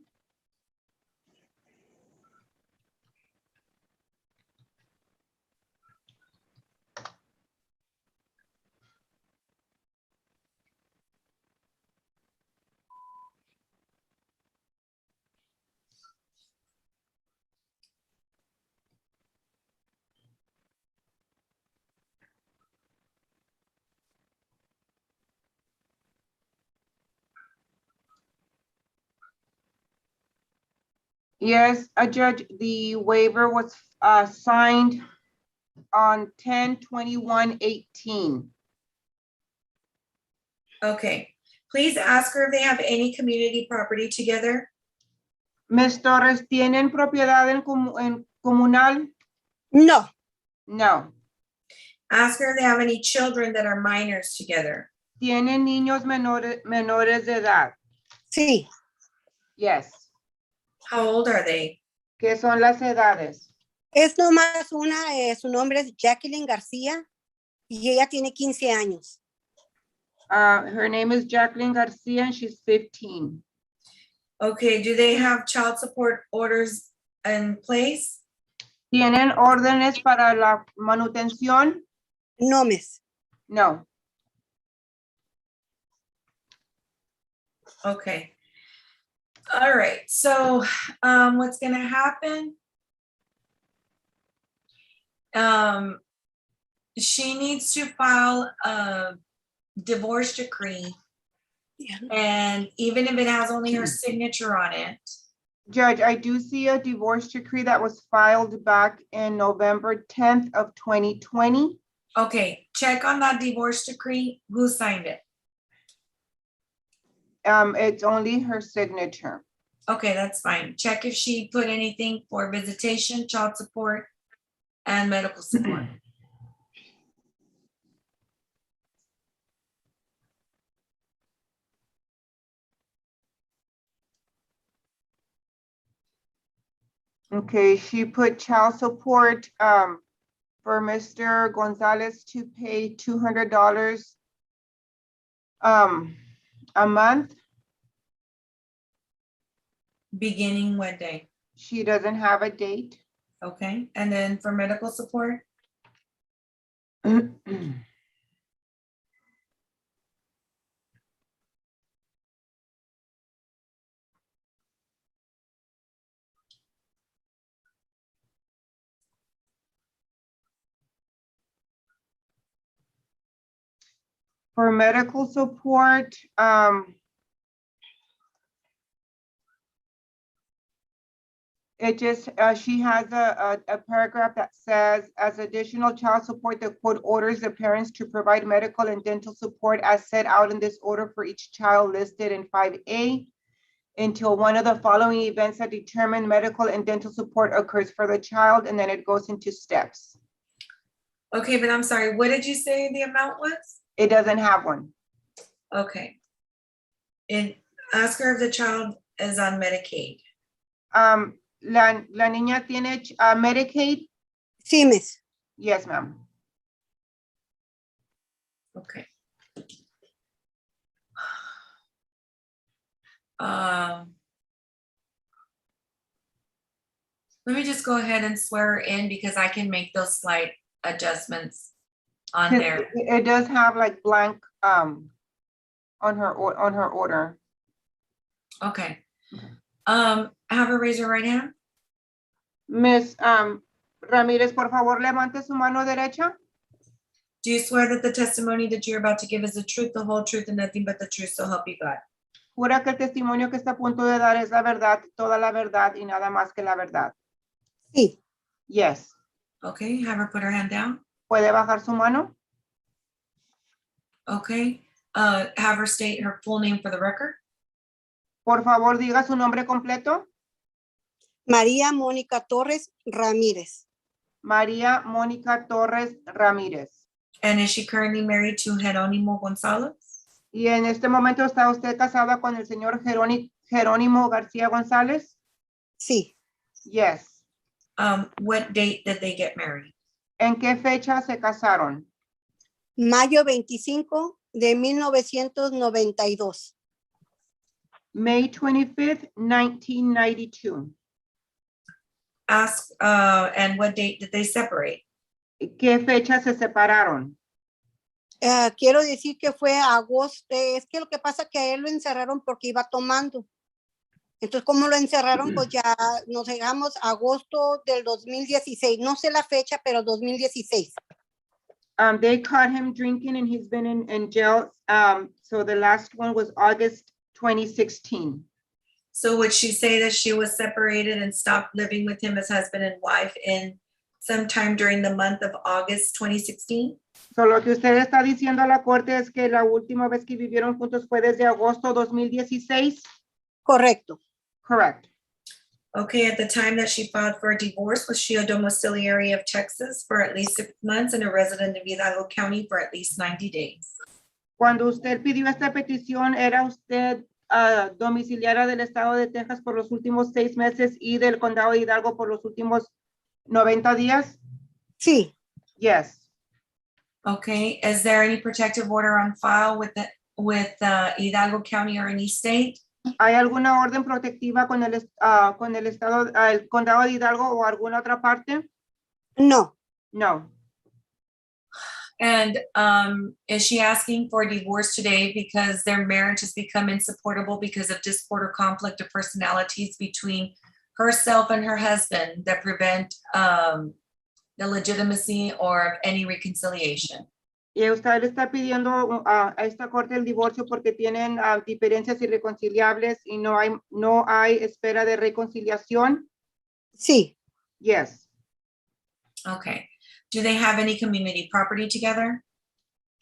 Yes, Judge, the waiver was signed on 10/21/18. Okay, please ask her if they have any community property together. Ms. Torres, ¿tienen propiedad en comunal? No. No. Ask her if they have any children that are minors together. ¿Tienen niños menores de edad? Sí. Yes. How old are they? ¿Qué son las edades? Es nomás una, su nombre es Jacqueline García y ella tiene 15 años. Her name is Jacqueline Garcia and she's 15. Okay, do they have child support orders in place? ¿Tienen órdenes para la manutención? No, miss. No. Okay. All right, so what's gonna happen? She needs to file a divorce decree. Yeah. And even if it has only her signature on it. Judge, I do see a divorce decree that was filed back in November 10th of 2020. Okay, check on that divorce decree. Who signed it? It's only her signature. Okay, that's fine. Check if she put anything for visitation, child support, and medical support. Okay, she put child support for Mr. Gonzalez to pay $200 a month. Beginning what day? She doesn't have a date. Okay, and then for medical support? For medical support, it just, she has a paragraph that says, as additional child support, the court orders the parents to provide medical and dental support as set out in this order for each child listed in 5A until one of the following events that determine medical and dental support occurs for the child, and then it goes into steps. Okay, but I'm sorry, what did you say the amount was? It doesn't have one. Okay. And ask her if the child is on Medicaid. La niña tiene Medicaid? Sí, miss. Yes, ma'am. Okay. Let me just go ahead and swear her in because I can make those slight adjustments on there. It does have like blank on her order. Okay. Have her raise her right hand. Miss Ramirez, por favor, levante su mano derecha. Do you swear that the testimony that you're about to give is the truth, the whole truth, and nothing but the truth, so help you God? Jura que el testimonio que está a punto de dar es la verdad, toda la verdad y nada más que la verdad. Sí. Yes. Okay, have her put her hand down. ¿Puede bajar su mano? Okay. Have her state her full name for the record. Por favor, diga su nombre completo. María Mónica Torres Ramírez. María Mónica Torres Ramírez. And is she currently married to Jerónimo González? Y en este momento está usted casada con el señor Jerónimo García González. Sí. Yes. What date did they get married? ¿En qué fecha se casaron? Mayo 25 de 1992. May 25th, 1992. Ask, and what date did they separate? ¿Qué fecha se separaron? Quiero decir que fue agosto. Es que lo que pasa es que a él lo encerraron porque iba tomando. Entonces, como lo encerraron, pues ya nos llegamos a agosto del 2016. No sé la fecha, pero 2016. They caught him drinking and he's been in jail. So the last one was August 2016. So would she say that she was separated and stopped living with him as husband and wife in sometime during the month of August 2016? So, lo que usted está diciendo a la corte es que la última vez que vivieron juntos fue desde agosto 2016. Correcto. Correct. Okay, at the time that she filed for a divorce, was she a domiciliary of Texas for at least 6 months and a resident of Hidalgo County for at least 90 days? Cuando usted pidió esta petición, ¿era usted domiciliaria del estado de Texas por los últimos 6 meses y del condado de Hidalgo por los últimos 90 días? Sí. Yes. Okay, is there any protective order on file with Hidalgo County or any state? ¿Hay alguna orden protectiva con el estado, el condado de Hidalgo o alguna otra parte? No. No. And is she asking for a divorce today because their marriage has become insupportable because of discord or conflict of personalities between herself and her husband that prevent the legitimacy or any reconciliation? Y usted le está pidiendo a esta corte el divorcio porque tienen diferencias irreconciliables y no hay espera de reconciliación. Sí. Yes. Okay. Do they have any community property together?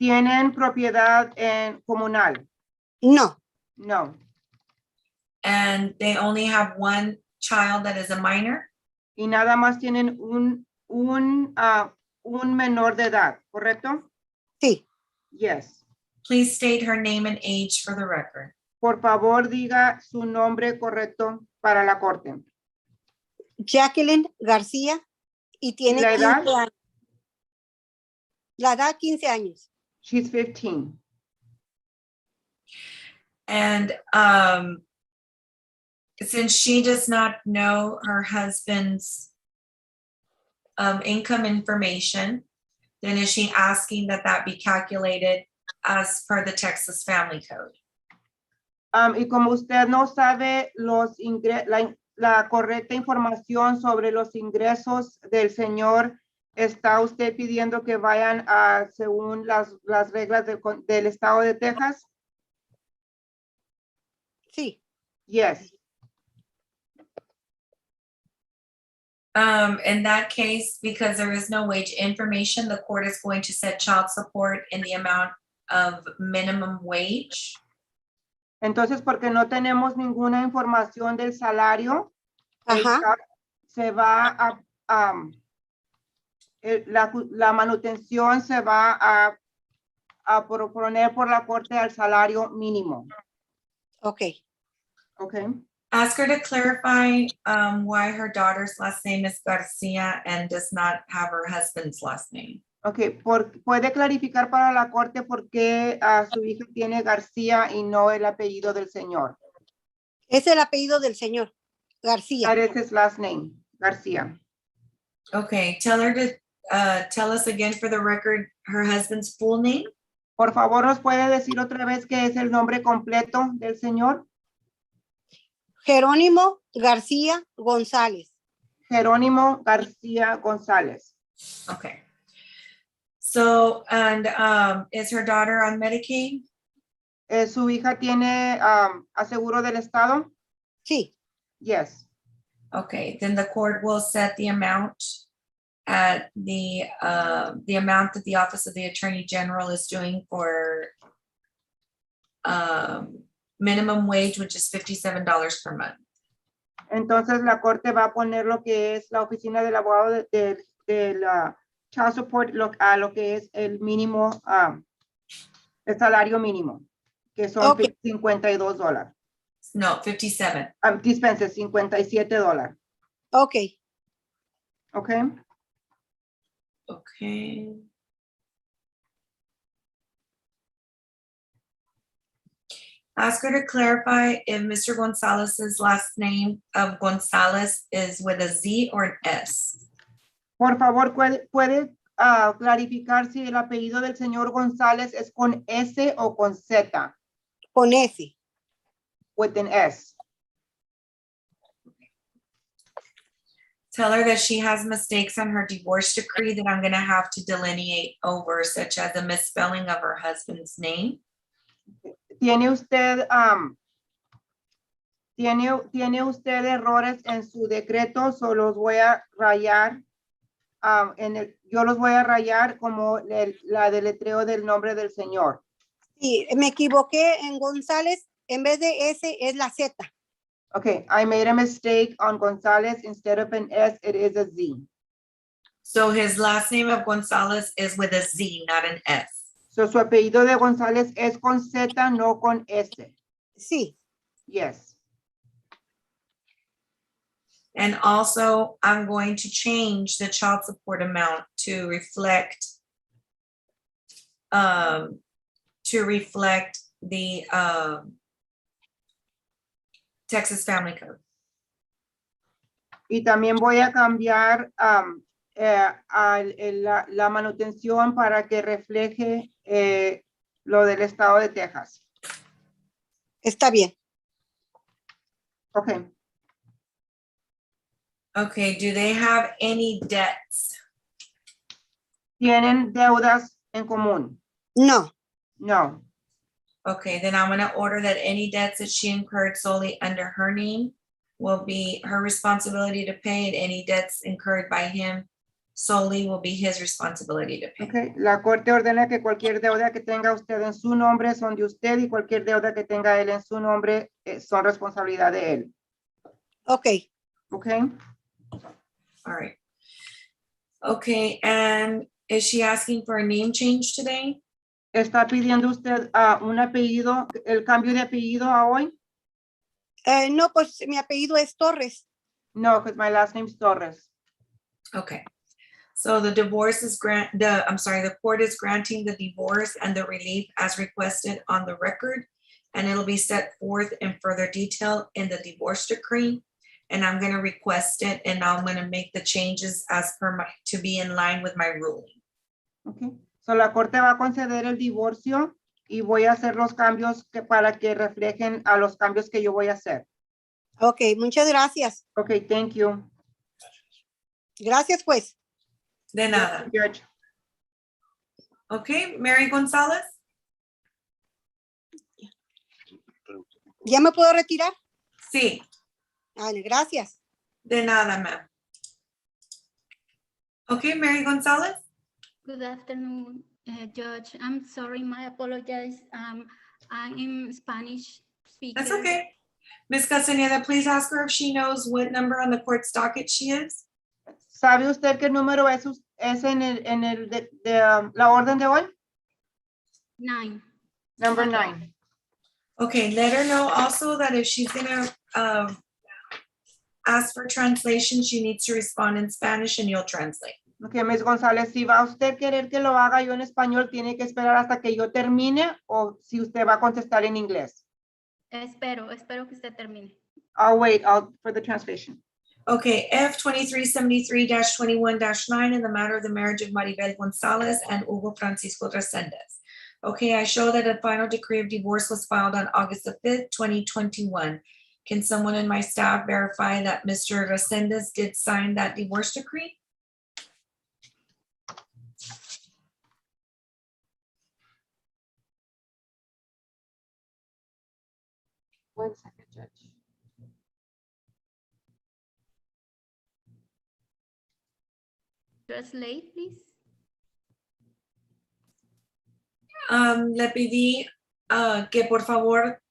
¿Tienen propiedad en comunal? No. No. And they only have one child that is a minor? Y nada más tienen un menor de edad, ¿correcto? Sí. Yes. Please state her name and age for the record. Por favor, diga su nombre correcto para la corte. Jacqueline García y tiene ¿La 15 edad? años. La edad 15 años. She's 15. And since she does not know her husband's income information, then is she asking that be calculated as per the Texas Family Code? Y como usted no sabe la correcta información sobre los ingresos del señor, ¿está usted pidiendo que vayan según las reglas del estado de Texas? Sí. Yes. In that case, because there is no wage information, the court is going to set child support in the amount of minimum wage. Entonces, porque no tenemos ninguna información del salario, se va la manutención se va a proponer por la corte al salario mínimo. Okay. Okay. Ask her to clarify why her daughter's last name is Garcia and does not have her husband's last name. Okay, ¿puede clarificar para la corte por qué su hija tiene García y no el apellido del señor? Es el apellido del señor, García. That is his last name, García. Okay, tell her to tell us again for the record her husband's full name. Por favor, ¿nos puede decir otra vez qué es el nombre completo del señor? Jerónimo García González. Jerónimo García González. Okay. So, and is her daughter on Medicaid? ¿Su hija tiene aseguro del estado? Sí. Yes. Okay, then the court will set the amount at the amount that the Office of the Attorney General is doing for minimum wage, which is $57 per month. Entonces la corte va a poner lo que es la oficina del abogado de la child support a lo que es el mínimo, el salario mínimo, que son $52. No, 57. Dispense, $57. Okay. Okay. Okay. Ask her to clarify if Mr. Gonzalez's last name of Gonzalez is with a Z or an S. Por favor, puede clarificar si el apellido del señor González es con S o con Z. Con S. With an S. Tell her that she has mistakes on her divorce decree that I'm going to have to delineate over, such as a misspelling of her husband's name. ¿Tiene usted tiene usted errores en su decreto, solo los voy a rayar. Yo los voy a rayar como la deletreo del nombre del señor. Sí, me equivoqué en González, en vez de S es la Z. Okay, I made a mistake on Gonzalez. Instead of an S, it is a Z. So his last name of Gonzalez is with a Z, not an S. So su apellido de González es con Z, no con S. Sí. Yes. And also, I'm going to change the child support amount to reflect the Texas Family Code. Y también voy a cambiar la manutención para que refleje lo del estado de Texas. Está bien. Okay. Okay, do they have any debts? ¿Tienen deudas en común? No. No. Okay, then I'm gonna order that any debts that she incurred solely under her name will be her responsibility to pay, and any debts incurred by him solely will be his responsibility to pay. Okay. La corte ordena que cualquier deuda que tenga usted en su nombre son de usted y cualquier deuda que tenga él en su nombre son responsabilidad de él. Okay. Okay. All right. Okay, and is she asking for a name change today? ¿Está pidiendo usted un apellido, el cambio de apellido a hoy? No, pues mi apellido es Torres. No, because my last name is Torres. Okay. So the court is granting the divorce and the relief as requested on the record, and it'll be set forth in further detail in the divorce decree. And I'm going to request it, and I'm going to make the changes as per to be in line with my ruling. Okay. So la corte va a conceder el divorcio y voy a hacer los cambios para que reflejen a los cambios que yo voy a hacer. Okay, muchas gracias. Okay, thank you. Gracias, pues. De nada. Judge. Okay, Mary Gonzalez. ¿Ya me puedo retirar? Sí. Vale, gracias. De nada, ma'am. Okay, Mary Gonzalez. Good afternoon, Judge. I'm sorry, I apologize. I'm Spanish speaker. That's okay. Ms. Castaneda, please ask her if she knows what number on the court's docket she is. ¿Sabe usted qué número es la orden de hoy? 9. Number 9. Okay, let her know also that if she's gonna ask for translation, she needs to respond in Spanish and you'll translate. Okay, Ms. González, si va usted a querer que lo haga yo en español, tiene que esperar hasta que yo termine o si usted va a contestar en inglés. Espero que usted termine. I'll wait for the translation. Okay, F 2373-21-9 in the matter of the marriage of Maribel Gonzalez and Hugo Francisco Resendez. Okay, I show that a final decree of divorce was filed on August the 5th, 2021. Can someone in my staff verify that Mr. Resendez did sign that divorce decree? One second, Judge. Translate, please. Le pedí que por favor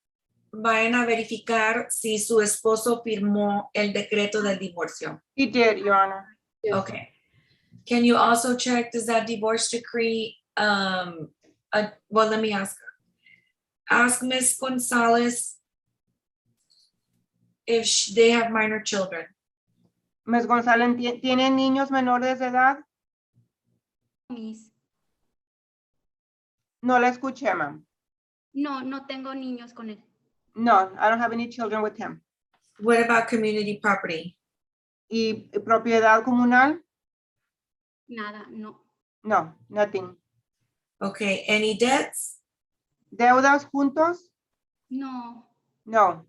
vayan a verificar si su esposo firmó el decreto del divorcio. He did, Your Honor. Okay. Can you also check, does that divorce decree, well, let me ask her. Ask Ms. Gonzalez if they have minor children. Ms. González, ¿tienen niños menores de edad? Miss. No la escuché, ma'am. No, no tengo niños con él. No, I don't have any children with him. What about community property? ¿Y propiedad comunal? Nada, no. No, nothing. Okay, any debts? ¿Deudas juntos? No. No.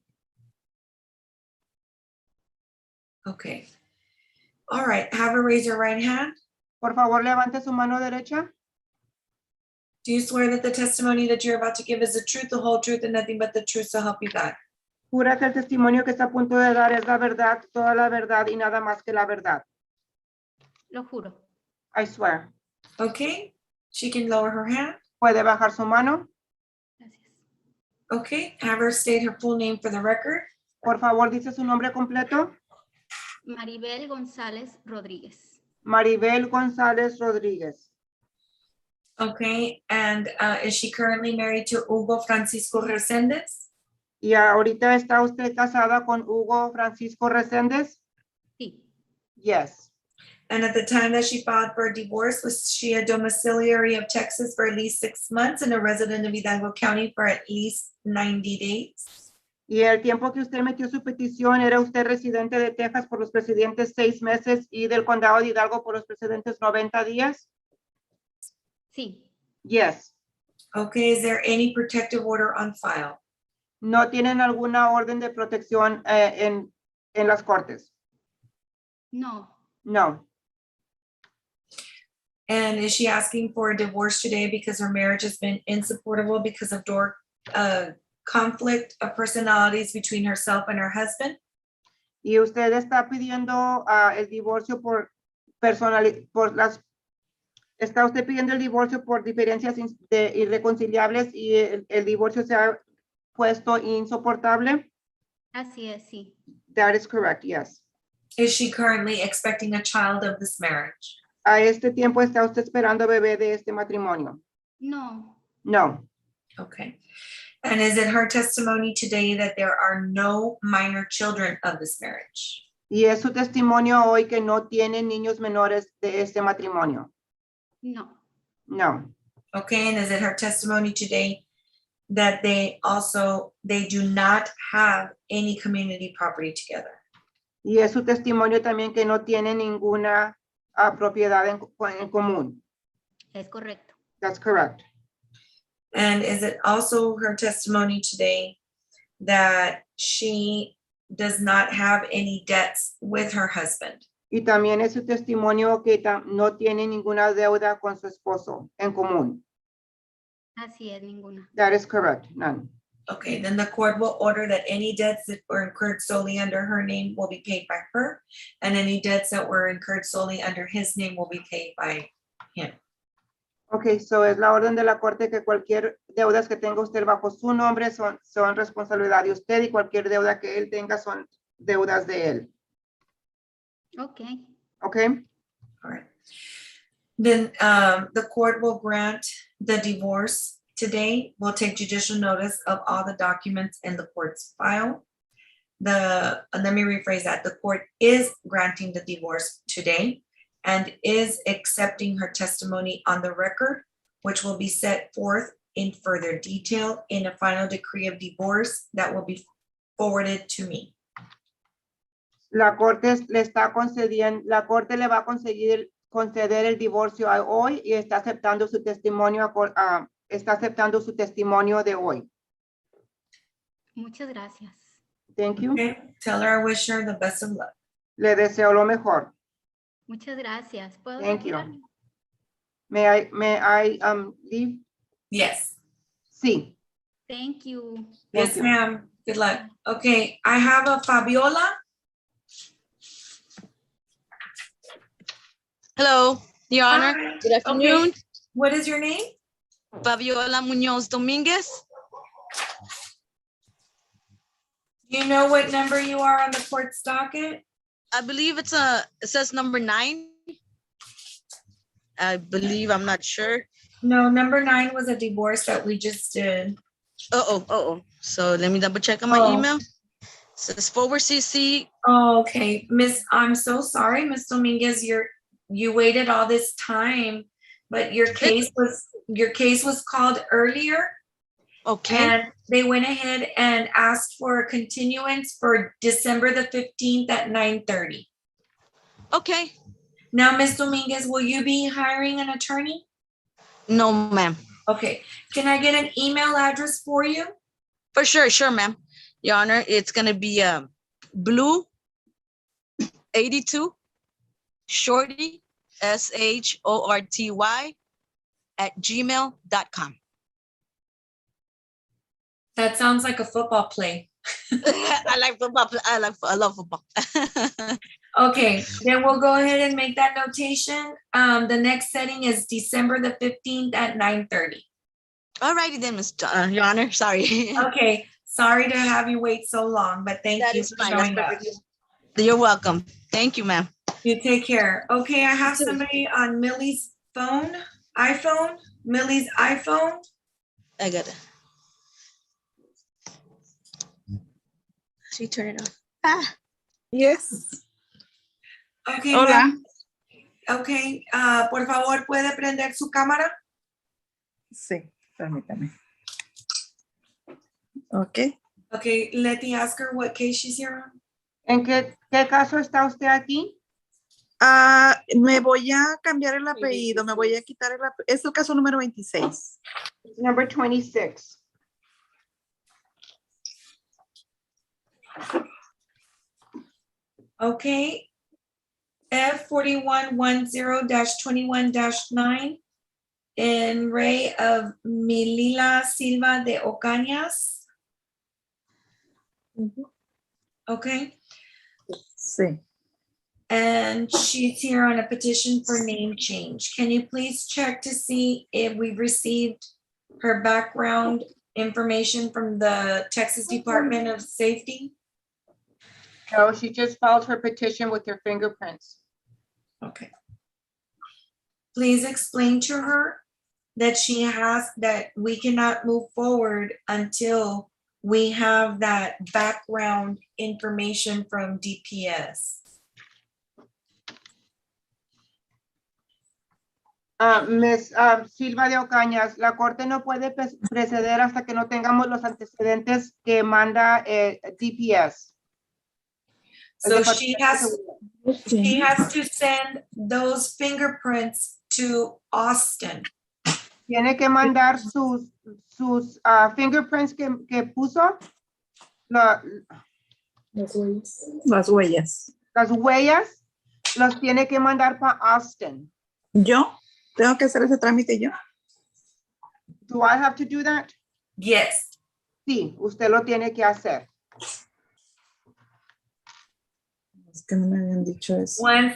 Okay. All right, have her raise her right hand. Por favor, levante su mano derecha. Do you swear that the testimony that you're about to give is the truth, the whole truth, and nothing but the truth, so help you God? Jura que el testimonio que está a punto de dar es la verdad, toda la verdad y nada más que la verdad. Lo juro. I swear. Okay, she can lower her hand. Puede bajar su mano. Gracias. Okay, have her state her full name for the record. Por favor, dice su nombre completo. Maribel González Rodríguez. Maribel González Rodríguez. Okay, and is she currently married to Hugo Francisco Reséndez? ¿Y ahorita está usted casada con Hugo Francisco Reséndez? Sí. Yes. And at the time that she filed for a divorce, was she a domiciliary of Texas for at least 6 months and a resident of Hidalgo County for at least 90 days? Y el tiempo que usted metió su petición, ¿era usted residente de Texas por los precedentes 6 meses y del condado de Hidalgo por los precedentes 90 días? Sí. Yes. Okay, is there any protective order on file? ¿No tienen alguna orden de protección en las cortes? No. No. And is she asking for a divorce today because her marriage has been insupportable because of conflict of personalities between herself and her husband? Y usted está pidiendo el divorcio está usted pidiendo el divorcio por diferencias irreconciliables y el divorcio se ha puesto insoportable? Así es, sí. That is correct, yes. Is she currently expecting a child of this marriage? ¿A este tiempo está usted esperando bebé de este matrimonio? No. No. Okay. And is it her testimony today that there are no minor children of this marriage? Y es su testimonio hoy que no tiene niños menores de este matrimonio? No. No. Okay, and is it her testimony today that they do not have any community property together? Y es su testimonio también que no tiene ninguna propiedad en común? Es correcto. That's correct. And is it also her testimony today that she does not have any debts with her husband? Y también es su testimonio que no tiene ninguna deuda con su esposo en común? Así es, ninguna. That is correct, none. Okay, then the court will order that any debts that were incurred solely under her name will be paid by her, and any debts that were incurred solely under his name will be paid by him. Okay, so es la orden de la corte que cualquier deudas que tenga usted bajo su nombre son responsabilidad de usted y cualquier deuda que él tenga son deudas de él. Okay. Okay. All right. Then the court will grant the divorce today. We'll take judicial notice of all the documents in the court's file. Let me rephrase that. The court is granting the divorce today and is accepting her testimony on the record, which will be set forth in further detail in a final decree of divorce that will be forwarded to me. La corte le va a conceder el divorcio hoy y está aceptando su testimonio de hoy. Muchas gracias. Thank you. Okay. Tell her I wish her the best of luck. Le deseo lo mejor. Muchas gracias. ¿Puedo Thank you. retirarme? May I leave? Yes. Sí. Thank you. Yes, ma'am. Good luck. Okay, I have a Fabiola. Hello, Your Honor. Hi. Good afternoon. Okay. What is your name? Fabiola Munoz Dominguez. Do you know what number you are on the court's docket? I believe it says number 9. I believe, I'm not sure. No, number 9 was a divorce that we just did. So let me double check on my email. It says forward CC. Oh, okay. Miss, I'm so sorry, Miss Dominguez, you waited all this time, but your case was called earlier. Okay. And they went ahead and asked for a continuance for December the 15th at 9:30. Okay. Now, Miss Dominguez, will you be hiring an attorney? No, ma'am. Okay. Can I get an email address for you? For sure, ma'am. Your Honor, it's gonna be blue 82 shorty SHORTY @gmail.com. That sounds like a football play. I like football. I love football. Okay, then we'll go ahead and make that notation. The next setting is December the 15th at 9:30. All righty then, Your Honor. Sorry. Okay, sorry to have you wait so long, but thank That you is for fine. That's showing up. perfect. You're welcome. Thank you, ma'am. You take care. Okay, I have You too. somebody on Millie's iPhone. Millie's iPhone. I got it. She turned it off. Ah. Yes. Okay, Hola. ma'am. Okay, por favor, ¿puede prender su cámara? Sí, permítame. Okay. Okay, Letty, ask her what case she's here on. ¿En qué caso está usted aquí? Me voy a cambiar el apellido, me voy a quitar el apellido. Es el caso número 26. Number 26. Okay. F4110-21-9 in Ray of Milila Silva de Ocañas. Okay. Sí. And she's here on a petition for name change. Can you please check to see if we've received her background information from the Texas Department of Safety? No, she just filed her petition with her fingerprints. Okay. Please explain to her that that we cannot move forward until we have that background information from DPS. Ms. Silva de Ocañas, la corte no puede proceder hasta que no tengamos los antecedentes que manda DPS. So she has to send those fingerprints to Austin. Tiene que mandar sus fingerprints que puso. Las huellas. Las huellas los tiene que mandar para Austin. ¿Yo? ¿Tengo que hacer ese trámite yo? Do I have to do that? Yes. Sí, usted lo tiene que hacer. Es que no me habían dicho eso. When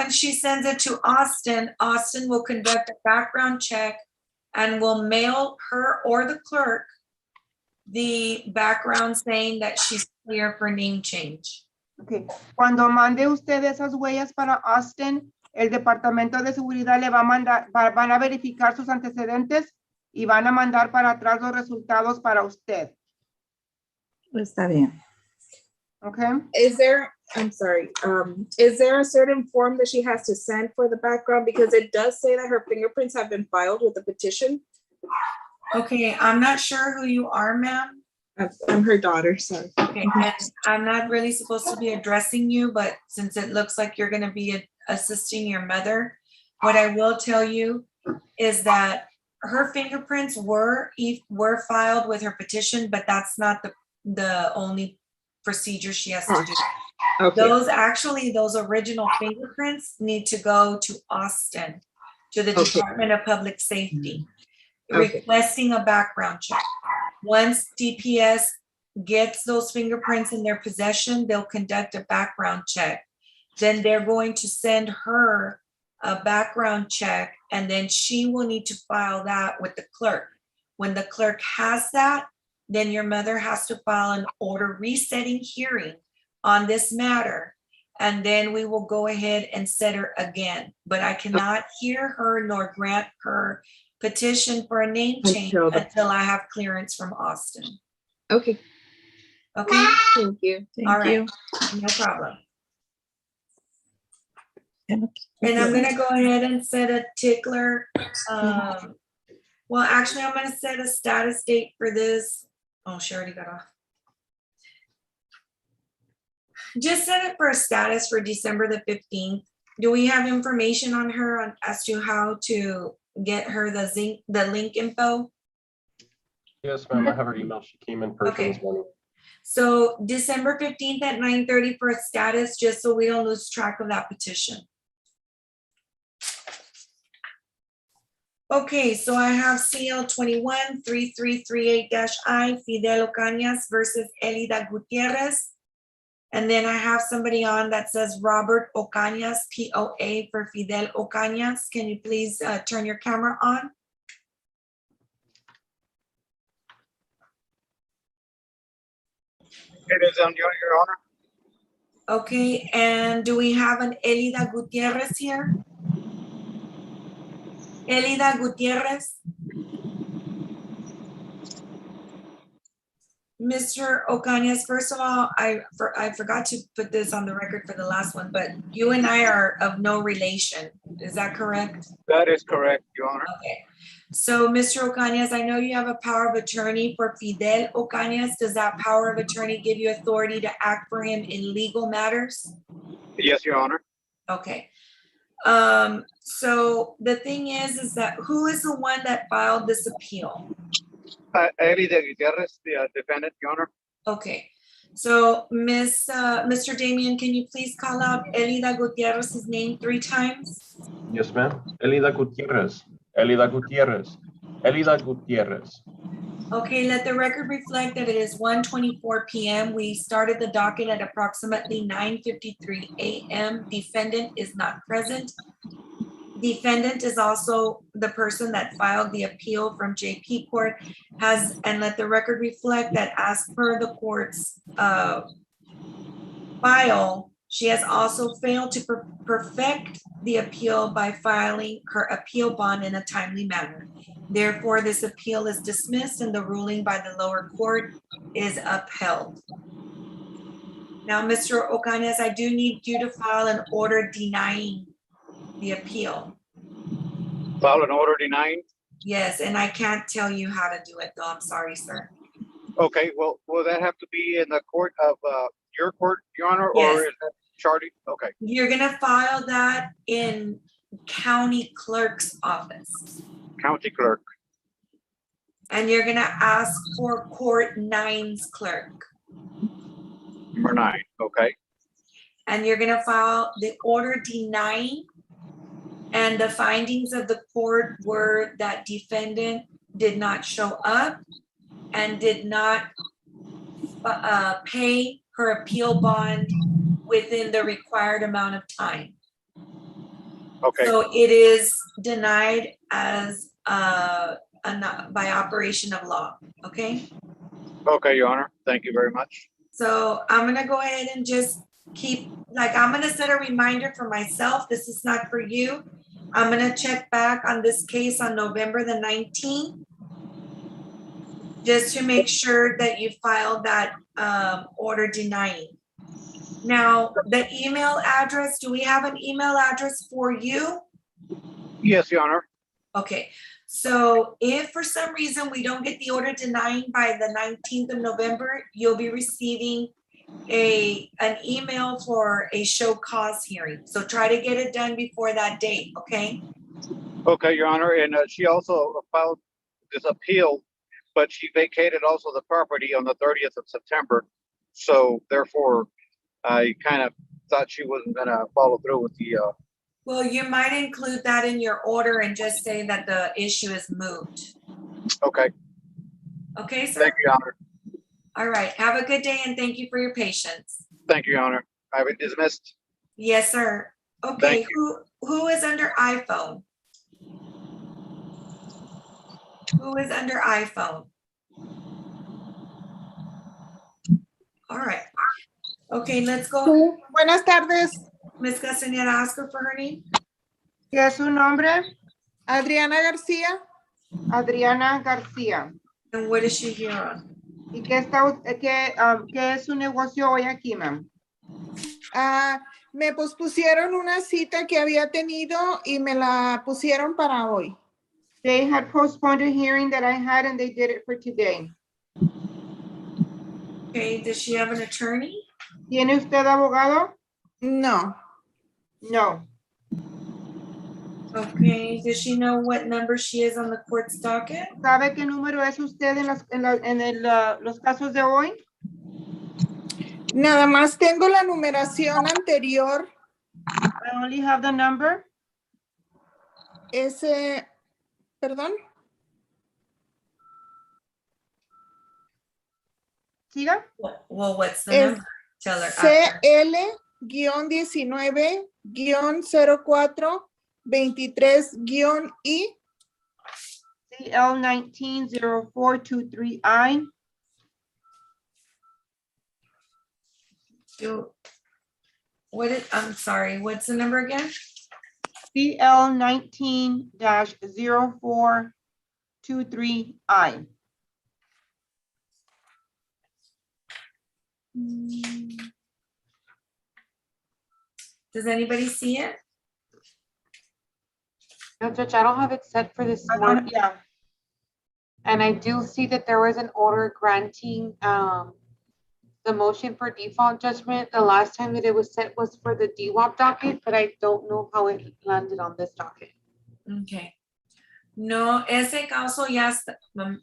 she sends it to Austin, Austin will conduct a background check and will mail her or the clerk the background saying that she's clear for name change. Okay. Cuando mande usted esas huellas para Austin, el Departamento de Seguridad le va a mandar, van a verificar sus antecedentes y van a mandar para atrás los resultados para usted. Está bien. Okay. Is there a certain form that she has to send for the background? Because it does say that her fingerprints have been filed with the petition. Okay, I'm not sure who you are, ma'am. I'm her daughter, sorry. Okay, and I'm not really supposed to be addressing you, but since it looks like you're gonna be assisting your mother, what I will tell you is that her fingerprints were filed with her petition, but that's not the only procedure she has to do. Okay. Those original fingerprints need to go to Austin, to the Department of Public Safety, requesting a background check. Once DPS gets those fingerprints in their possession, they'll conduct a background check. Then they're going to send her a background check, and then she will need to file that with the clerk. When the clerk has that, then your mother has to file an order resetting hearing on this matter, and then we will go ahead and set her again. But I cannot hear her nor grant her petition for a name change until I have clearance from Austin. Okay. Okay? Thank you. All right. No problem. And I'm gonna go ahead and set a tickler. Well, actually, I'm gonna set a status date for this. Oh, she already got off. Just set it for a status for December the 15th. Do we have information on her as to how to get her the link info? Yes, ma'am, I have her email. She came in person this morning. So December 15th at 9:30 for a status, just so we don't lose track of that petition. Okay, so I have CL 21-3338-I, Fidel Ocañas versus Elida Gutierrez. And then I have somebody on that says Robert Ocañas, POA for Fidel Ocañas. Can you please turn your camera on? It is on Your Honor. Okay, and do we have an Elida Gutierrez here? Elida Gutierrez? Mr. Ocañas, first of all, I forgot to put this on the record for the last one, but you and I are of no relation. Is that correct? That is correct, Your Honor. Okay. So, Mr. Ocañas, I know you have a power of attorney for Fidel Ocañas. Does that power of attorney give you authority to act for him in legal matters? Yes, Your Honor. Okay. So the thing is that who is the one that filed this appeal? Elida Gutierrez, the defendant, Your Honor. Okay. So, Mr. Damian, can you please call out Elida Gutierrez's name 3 times? Yes, ma'am. Elida Gutierrez, Elida Gutierrez, Elida Gutierrez. Okay, let the record reflect that it is 1:24 p.m. We started the docket at approximately 9:53 a.m. Defendant is not present. Defendant is also the person that filed the appeal from JP Court and let the record reflect that as per the court's file, she has also failed to perfect the appeal by filing her appeal bond in a timely manner. Therefore, this appeal is dismissed and the ruling by the lower court is upheld. Now, Mr. Ocañas, I do need you to file an order denying the appeal. File an order denying? Yes, and I can't tell you how to do it though. I'm sorry, sir. Okay, well, will that have to be in the court of your court, Your Honor, Yes. or is that charting? Okay. You're gonna file that in county clerk's office. County clerk. And you're gonna ask for court 9's clerk. Number 9, okay. And you're gonna file the order denying. And the findings of the court were that defendant did not show up and did not pay her appeal bond within the required amount of time. Okay. So it is denied as by operation of law, okay? Okay, Your Honor. Thank you very much. So I'm gonna go ahead and just I'm gonna set a reminder for myself. This is not for you. I'm gonna check back on this case on November the 19th. Just to make sure that you filed that order denying. Now, the email address, do we have an email address for you? Yes, Your Honor. Okay, so if for some reason we don't get the order denying by the 19th of November, you'll be receiving an email for a show cause hearing. So try to get it done before that date, okay? Okay, Your Honor. And she also filed this appeal, but she vacated also the property on the 30th of September. So therefore, I kind of thought she wasn't gonna follow through with the Well, you might include that in your order and just say that the issue is moved. Okay. Okay, sir? Thank you, Your Honor. All right, have a good day and thank you for your patience. Thank you, Your Honor. I have it dismissed. Yes, sir. Okay, Thank who is under iPhone? Who is under iPhone? All right. Okay, let's go. Buenas tardes. Ms. Castañeda, ask her for her name. ¿Qué es su nombre? Adriana García. Adriana García. And what is she here on? ¿Y qué es su negocio hoy aquí, ma'am? Me pospusieron una cita que había tenido y me la pusieron para hoy. They had postponed a hearing that I had and they did it for today. Okay, does she have an attorney? ¿Tiene usted abogado? No. No. Okay, does she know what number she is on the court's docket? ¿Sabe qué número es usted en los casos de hoy? Nada más tengo la numeración anterior. I only have the number. Ese Perdón. Siga. Well, what's the Es number? Tell her after. CL-19-0423I. CL190423I. I'm sorry, what's the number again? CL19-0423I. Does anybody see it? No, Judge, I don't have it set for this morning. Yeah. And I do see that there was an order granting the motion for default judgment. The last time that it was set was for the DWAP docket, but I don't know how it landed on this docket. Okay. No, ese caso ya está,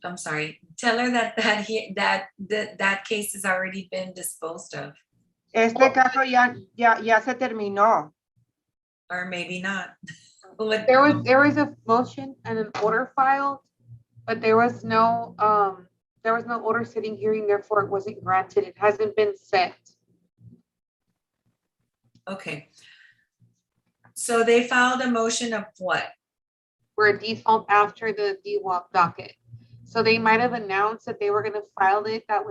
I'm sorry. Tell her that case has already been disposed of. Este caso ya se terminó. Or maybe not. There was a motion and an order filed, but there was no order sitting hearing, therefore it wasn't granted. It hasn't been set. Okay. So they filed a motion of what? For a default after the DWAP docket. So they might have announced that they were gonna file it, that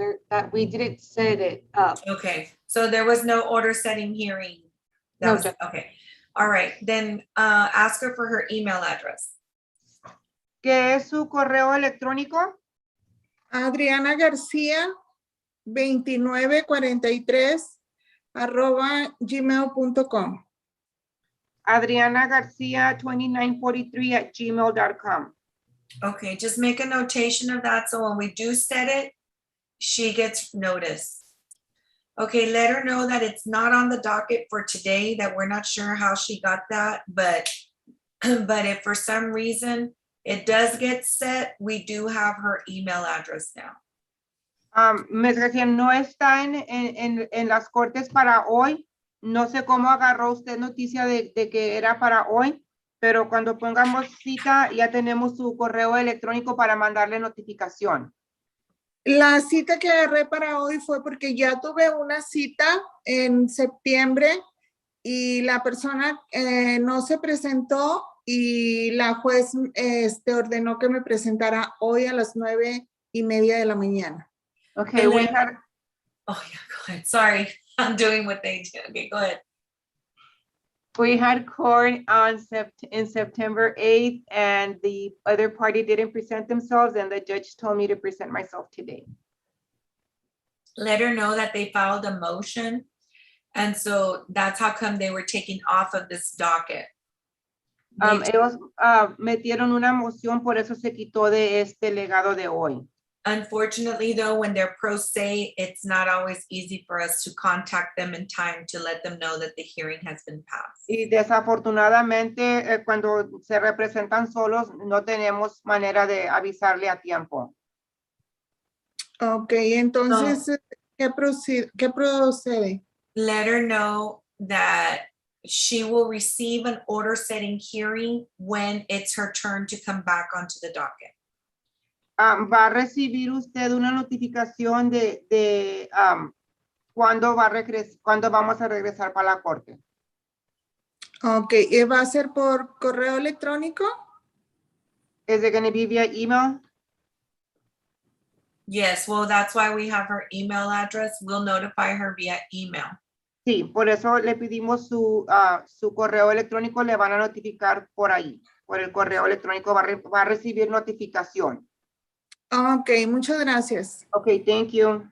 we didn't set it up. Okay, so there was no order setting hearing. No, That was, okay. All right, then ask her for her email address. ¿Qué es su correo electrónico? Adriana García 2943 @gmail.com. Adriana Garcia 2943 at gmail.com. Okay, just make a notation of that, so when we do set it, she gets notice. Okay, let her know that it's not on the docket for today, that we're not sure how she got that, but if for some reason it does get set, we do have her email address now. Me decía, no está en las cortes para hoy. No sé cómo agarró usted noticia de que era para hoy, pero cuando pongamos cita ya tenemos su correo electrónico para mandarle notificación. La cita que agarré para hoy fue porque ya tuve una cita en septiembre y la persona no se presentó y la juez ordenó que me presentara hoy a las 9:30 de la mañana. Okay, we had. Oh yeah, go ahead. Sorry, I'm doing what they do. Okay, go ahead. We had court on in September 8th, and the other party didn't present themselves, and the judge told me to present myself today. Let her know that they filed a motion, and so that's how come they were taken off of this docket. Ellos metieron una moción, por eso se quitó de este legado de hoy. Unfortunately, though, when they're pro se, it's not always easy for us to contact them in time to let them know that the hearing has been passed. Y desafortunadamente, cuando se representan solos, no tenemos manera de avisarle a tiempo. Ok, entonces, ¿qué procede? Let her know that she will receive an order setting hearing when it's her turn to come back onto the docket. Va a recibir usted una notificación de cuándo vamos a regresar para la corte. Ok, ¿va a ser por correo electrónico? Is it going to be via email? Yes, well, that's why we have her email address. We'll notify her via email. Sí, por eso le pedimos su correo electrónico, le van a notificar por ahí. Por el correo electrónico va a recibir notificación. Ok, muchas gracias. Okay, thank you.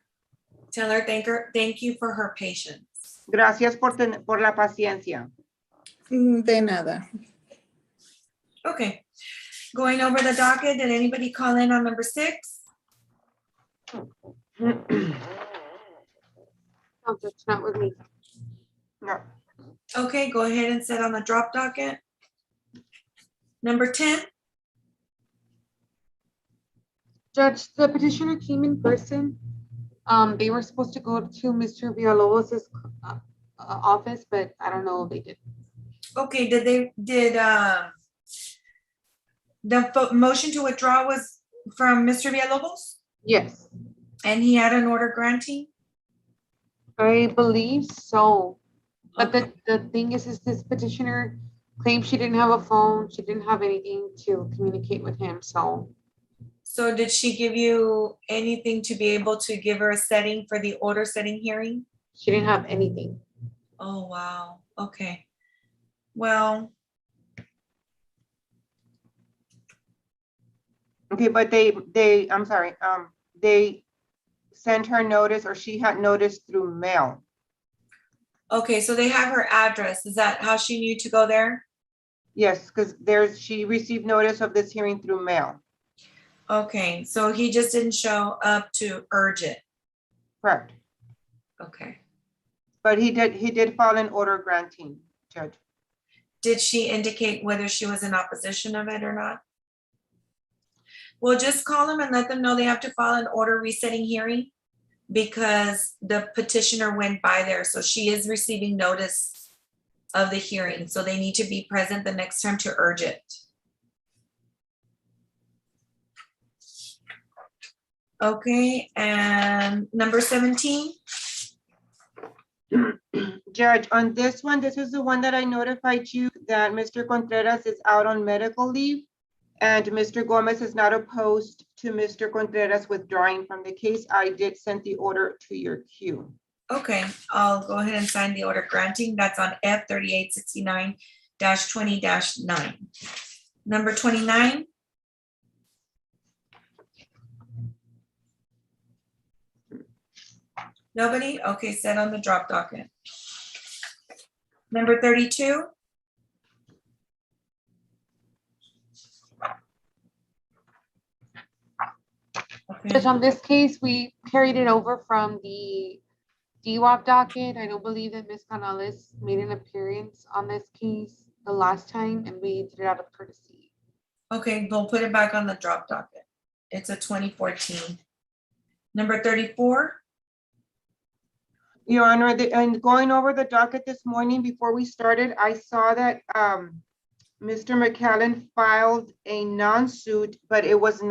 Tell her thank you for her patience. Gracias por la paciencia. De nada. Okay, going over the docket, did anybody call in on number 6? No, that's not with me. No. Okay, go ahead and set on the drop docket. Number 10. Judge, the petitioner came in person. They were supposed to go to Mr. Villalobos's office, but I don't know if they did. Okay, The motion to withdraw was from Mr. Villalobos, Yes, and he had an order granting? I believe so. But the thing is this petitioner claims she didn't have a phone, she didn't have anything to communicate with him, so. So did she give you anything to be able to give her a setting for the order setting hearing? She didn't have anything. Oh, wow. Okay. Well, Okay, but I'm sorry, they sent her notice, or she had notice through mail. okay, so they have her address. Is that how she knew to go there? Yes, because she received notice of this hearing through mail. Okay, so he just didn't show up to urge it. Correct. Okay. But he did file an order granting, Judge. Did she indicate whether she was in opposition of it or not? Well, just call them and let them know they have to file an order resetting hearing because the petitioner went by there. So she is receiving notice of the hearing. So they need to be present the next time to urge it. Okay, and number 17. Judge, on this one, this is the one that I notified you that Mr. Contreras is out on medical leave, and Mr. Gomez is not opposed to Mr. Contreras withdrawing from the case. I did send the order to your queue. Okay, I'll go ahead and sign the order granting. That's on F 3869-20-9. Number 29. Nobody? Okay, set on the drop docket. Number 32. Just on this case, we carried it over from the DWAP docket. I don't believe that Ms. Canales made an appearance on this case the last time, and we did it out of courtesy. Okay, we'll put it back on the drop docket. It's a 2014. Number 34. Your Honor, and going over the docket this morning before we started, I saw that Mr. McCallan filed a non-suit, but it was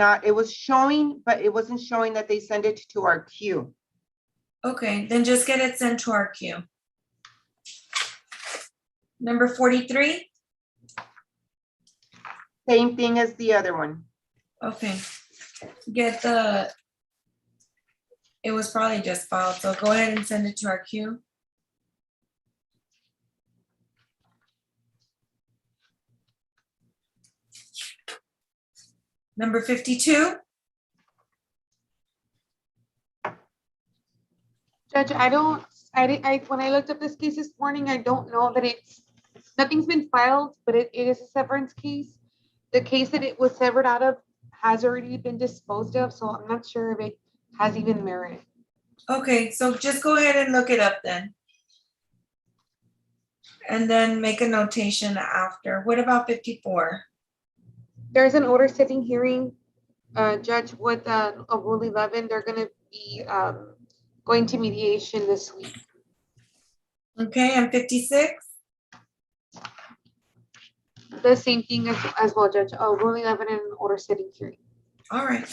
showing, but it wasn't showing that they sent it to our queue. Okay, then just get it sent to our queue. Number 43. Same thing as the other one. Okay, it was probably just filed, so go ahead and send it to our queue. Number 52. Judge, when I looked up this case this morning, I don't know that nothing's been filed, but it is a severance case. The case that it was severed out of has already been disposed of, so I'm not sure if it has even merit. Okay, so just go ahead and look it up then. And then make a notation after. What about 54? There's an order setting hearing, Judge, with a Rule 11. They're going to be going to mediation this week. Okay, and 56? The same thing as well, Judge. Rule 11 and an order setting hearing. All right.